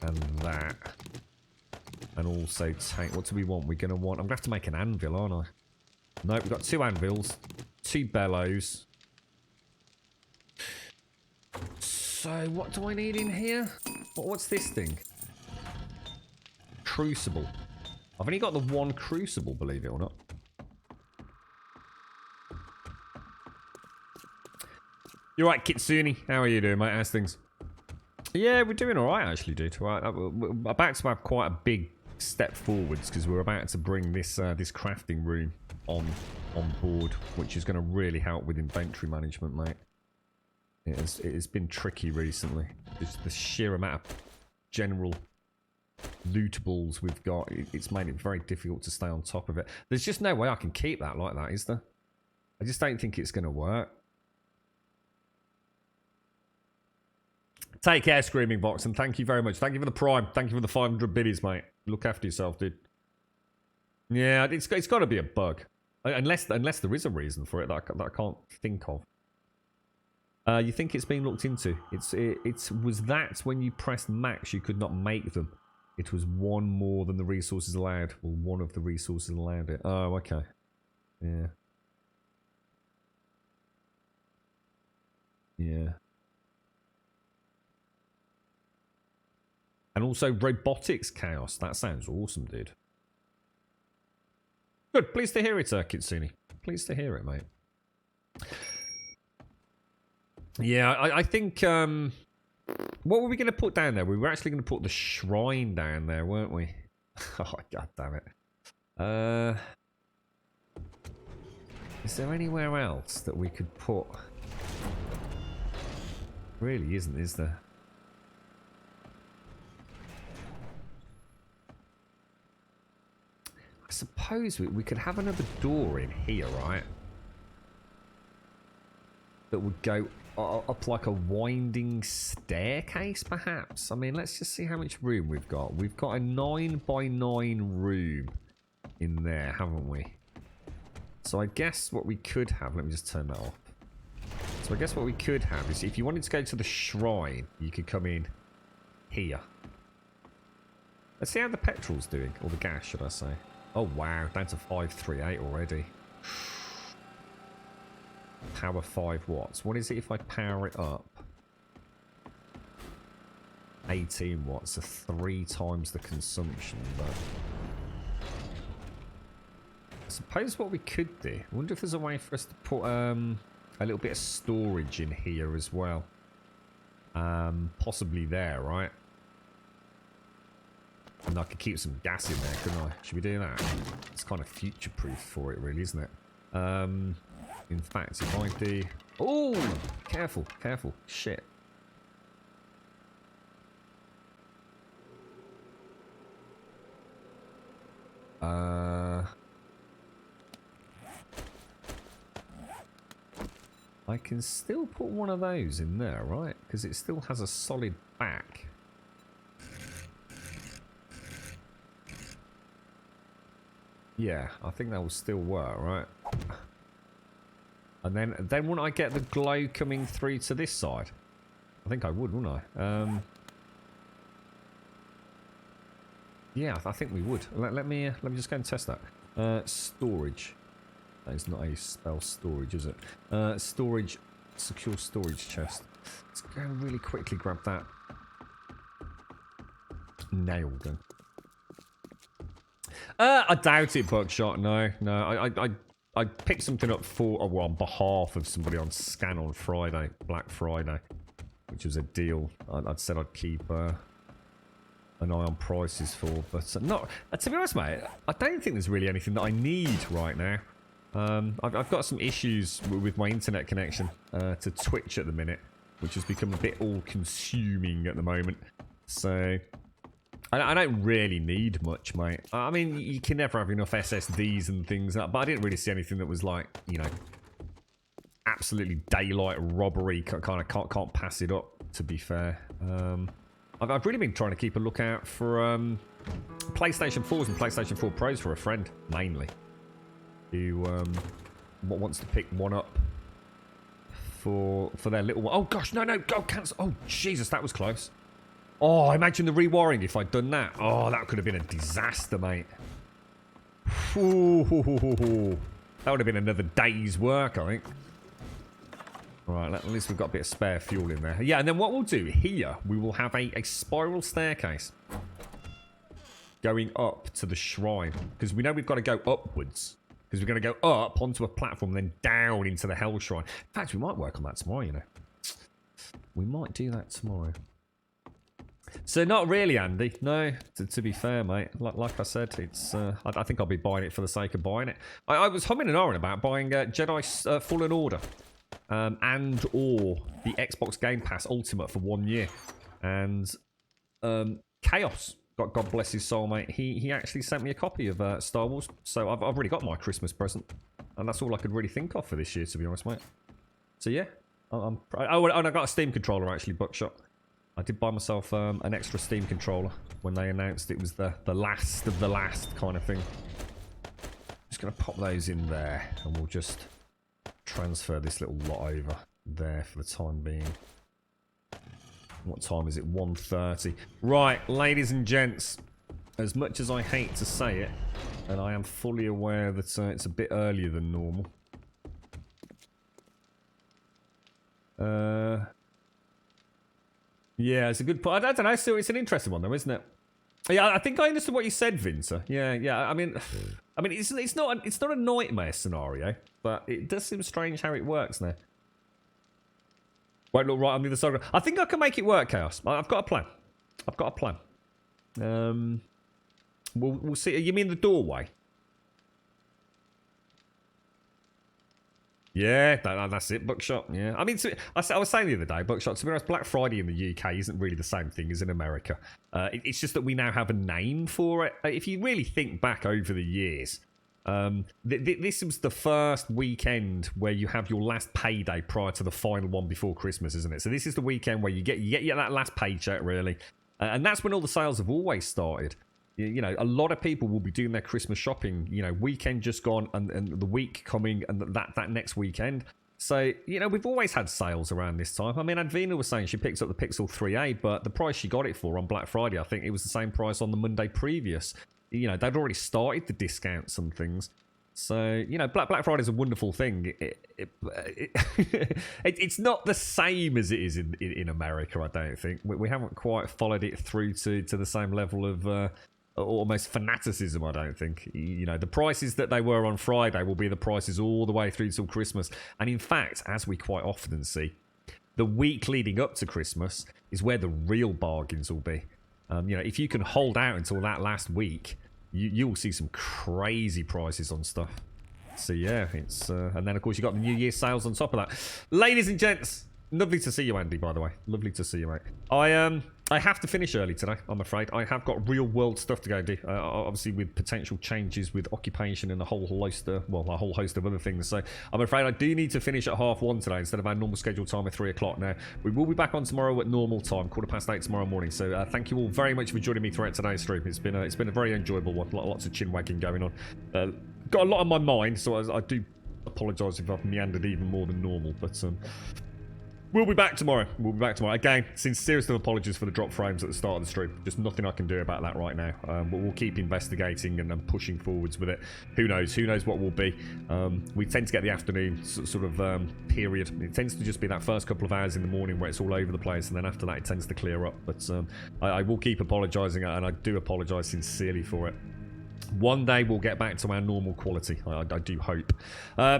and that, and also take, what do we want? We're gonna want, I'm gonna have to make an anvil, aren't I? Nope, we've got 2 anvils, 2 bellows. So what do I need in here? What's this thing? Crucible. I've only got the 1 crucible, believe it or not. You're right, Kitsune. How are you doing, mate? How's things? Yeah, we're doing all right, actually, dude. We're about to have quite a big step forwards because we're about to bring this this crafting room on board, which is going to really help with inventory management, mate. It has been tricky recently. Just the sheer amount of general lootables we've got, it's made it very difficult to stay on top of it. There's just no way I can keep that like that, is there? I just don't think it's going to work. Take care, Screaming Box, and thank you very much. Thank you for the prime. Thank you for the 500 biddies, mate. Look after yourself, dude. Yeah, it's got to be a bug. Unless there is a reason for it that I can't think of. You think it's being looked into? Was that when you pressed max you could not make them? It was one more than the resources allowed. Well, one of the resources allowed it. Oh, okay. Yeah. Yeah. And also robotics chaos. That sounds awesome, dude. Good. Pleased to hear it, Kitsune. Pleased to hear it, mate. Yeah, I think... what were we going to put down there? We were actually going to put the shrine down there, weren't we? Oh, god damn it. Is there anywhere else that we could put... Really isn't, is there? I suppose we could have another door in here, right? That would go up like a winding staircase, perhaps? I mean, let's just see how much room we've got. We've got a 9x9 room in there, haven't we? So I guess what we could have... Let me just turn that off. So I guess what we could have is if you wanted to go to the shrine, you could come in here. Let's see how the petrol's doing. Or the gas, should I say. Oh, wow. Down to 538 already. Power 5 watts. What is it if I power it up? 18 watts. So 3 times the consumption. But I suppose what we could do... I wonder if there's a way for us to put a little bit of storage in here as well. Possibly there, right? And I could keep some gas in there, couldn't I? Should we do that? It's kind of future-proof for it, really, isn't it? In fact, if I do... Oh! Careful, careful. Shit. I can still put one of those in there, right? Because it still has a solid back. Yeah, I think that will still work, right? And then wouldn't I get the glow coming through to this side? I think I would, wouldn't I? Yeah, I think we would. Let me just go and test that. Storage. That is not a spell storage, is it? Storage, secure storage chest. Let's go and really quickly grab that nail gun. I doubt it, Buckshot. No. I picked something up for, well, on behalf of somebody on Scan on Friday, Black Friday, which was a deal I'd said I'd keep an eye on prices for, but not. To be honest, mate, I don't think there's really anything that I need right now. I've got some issues with my internet connection to Twitch at the minute, which has become a bit all-consuming at the moment. So I don't really need much, mate. I mean, you can never have enough SSDs and things, but I didn't really see anything that was like, you know, absolutely daylight robbery. Kind of can't pass it up, to be fair. I've really been trying to keep a lookout for PlayStation 4s and PlayStation 4 Pros for a friend, mainly, who wants to pick one up for their little one. Oh gosh, no, go cancel. Oh Jesus, that was close. Oh, imagine the rewiring if I'd done that. Oh, that could have been a disaster, mate. Ooh, that would have been another day's work, I think. Right, at least we've got a bit of spare fuel in there. Yeah, and then what we'll do here, we will have a spiral staircase going up to the shrine. Because we know we've got to go upwards. Because we're going to go up onto a platform, then down into the Hell Shrine. In fact, we might work on that tomorrow, you know. We might do that tomorrow. So not really, Andy. No, to be fair, mate. Like I said, it's. I think I'll be buying it for the sake of buying it. I was humming and ahhing about buying Jedi Fallen Order, and or the Xbox Game Pass Ultimate for 1 year, and Chaos. God bless his soul, mate. He actually sent me a copy of Star Wars, so I've already got my Christmas present, and that's all I could really think of for this year, to be honest, mate. So yeah, and I got a Steam controller actually, Buckshot. I did buy myself an extra Steam controller when they announced it was the last of the last kind of thing. Just going to pop those in there, and we'll just transfer this little lot over there for the time being. What time is it? 1:30. Right, ladies and gents. As much as I hate to say it, and I am fully aware that it's a bit earlier than normal. Yeah, it's a good point. I don't know. So it's an interesting one, though, isn't it? Yeah, I think I understood what you said, Vincer. Yeah. I mean, it's not a nightmare scenario, but it does seem strange how it works now. Won't look right on the other side. I think I can make it work, Chaos. I've got a plan. We'll see. You mean the doorway? Yeah, that's it. Buckshot. Yeah, I mean, I was saying the other day, Buckshot. To be honest, Black Friday in the UK isn't really the same thing as in America. It's just that we now have a name for it. If you really think back over the years, this was the first weekend where you have your last payday prior to the final one before Christmas, isn't it? So this is the weekend where you get that last paycheck, really, and that's when all the sales have always started. You know, a lot of people will be doing their Christmas shopping, you know, weekend just gone and the week coming and that next weekend. So, you know, we've always had sales around this time. I mean, Advina was saying she picked up the Pixel 3a, but the price she got it for on Black Friday, I think it was the same price on the Monday previous. You know, they'd already started the discounts and things. So, you know, Black Friday is a wonderful thing. It's not the same as it is in America, I don't think. We haven't quite followed it through to the same level of... almost fanaticism, I don't think. You know, the prices that they were on Friday will be the prices all the way through till Christmas. And in fact, as we quite often see, the week leading up to Christmas is where the real bargains will be. You know, if you can hold out until that last week, you'll see some crazy prices on stuff. So yeah, it's and then of course you got the New Year's sales on top of that. Ladies and gents, lovely to see you, Andy, by the way. Lovely to see you, mate. I have to finish early today, I'm afraid. I have got real world stuff to go do. Obviously with potential changes with occupation and a whole host of other things. So I'm afraid I do need to finish at 1:30 today instead of our normal scheduled time of 3 o'clock now. We will be back on tomorrow at normal time, 8:15 tomorrow morning. So thank you all very much for joining me throughout today's stream. It's been a very enjoyable one. Lots of chin wagging going on. Got a lot on my mind, so I do apologise if I've meandered even more than normal. But we'll be back tomorrow. Again, sincerest of apologies for the drop frames at the start of the stream. Just nothing I can do about that right now. But we'll keep investigating and pushing forwards with it. Who knows? Who knows what will be? We tend to get the afternoon sort of period. It tends to just be that first couple of hours in the morning where it's all over the place, and then after that it tends to clear up. But I will keep apologising, and I do apologise sincerely for it. One day we'll get back to our normal quality, I do hope.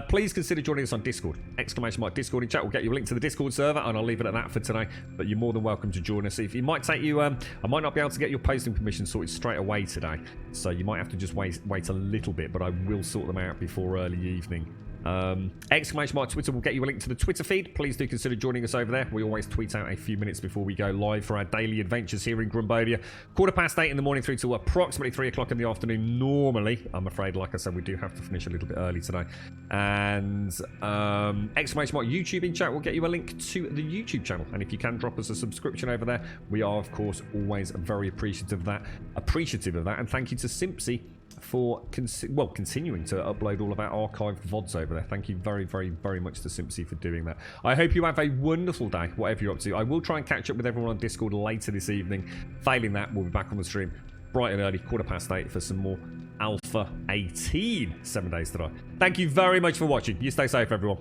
Please consider joining us on Discord. !Discord in chat will get you a link to the Discord server, and I'll leave it at that for today. But you're more than welcome to join us. If it might take you, I might not be able to get your posting permission sorted straight away today, so you might have to just wait a little bit, but I will sort them out before early evening. Twitter will get you a link to the Twitter feed. Please do consider joining us over there. We always tweet out a few minutes before we go live for our daily adventures here in Grumbodia. 8:15 in the morning through to approximately 3 o'clock in the afternoon normally. I'm afraid, like I said, we do have to finish a little bit early today. And YouTube in chat will get you a link to the YouTube channel. And if you can drop us a subscription over there, we are of course always very appreciative of that. And thank you to Simpsy for continuing to upload all of our archived VODs over there. Thank you very, very, very much to Simpsy for doing that. I hope you have a wonderful day, whatever you're up to. I will try and catch up with everyone on Discord later this evening. Failing that, we'll be back on the stream bright and early, 8:15 for some more Alpha 18 7 days today. Thank you very much for watching. You stay safe, everyone.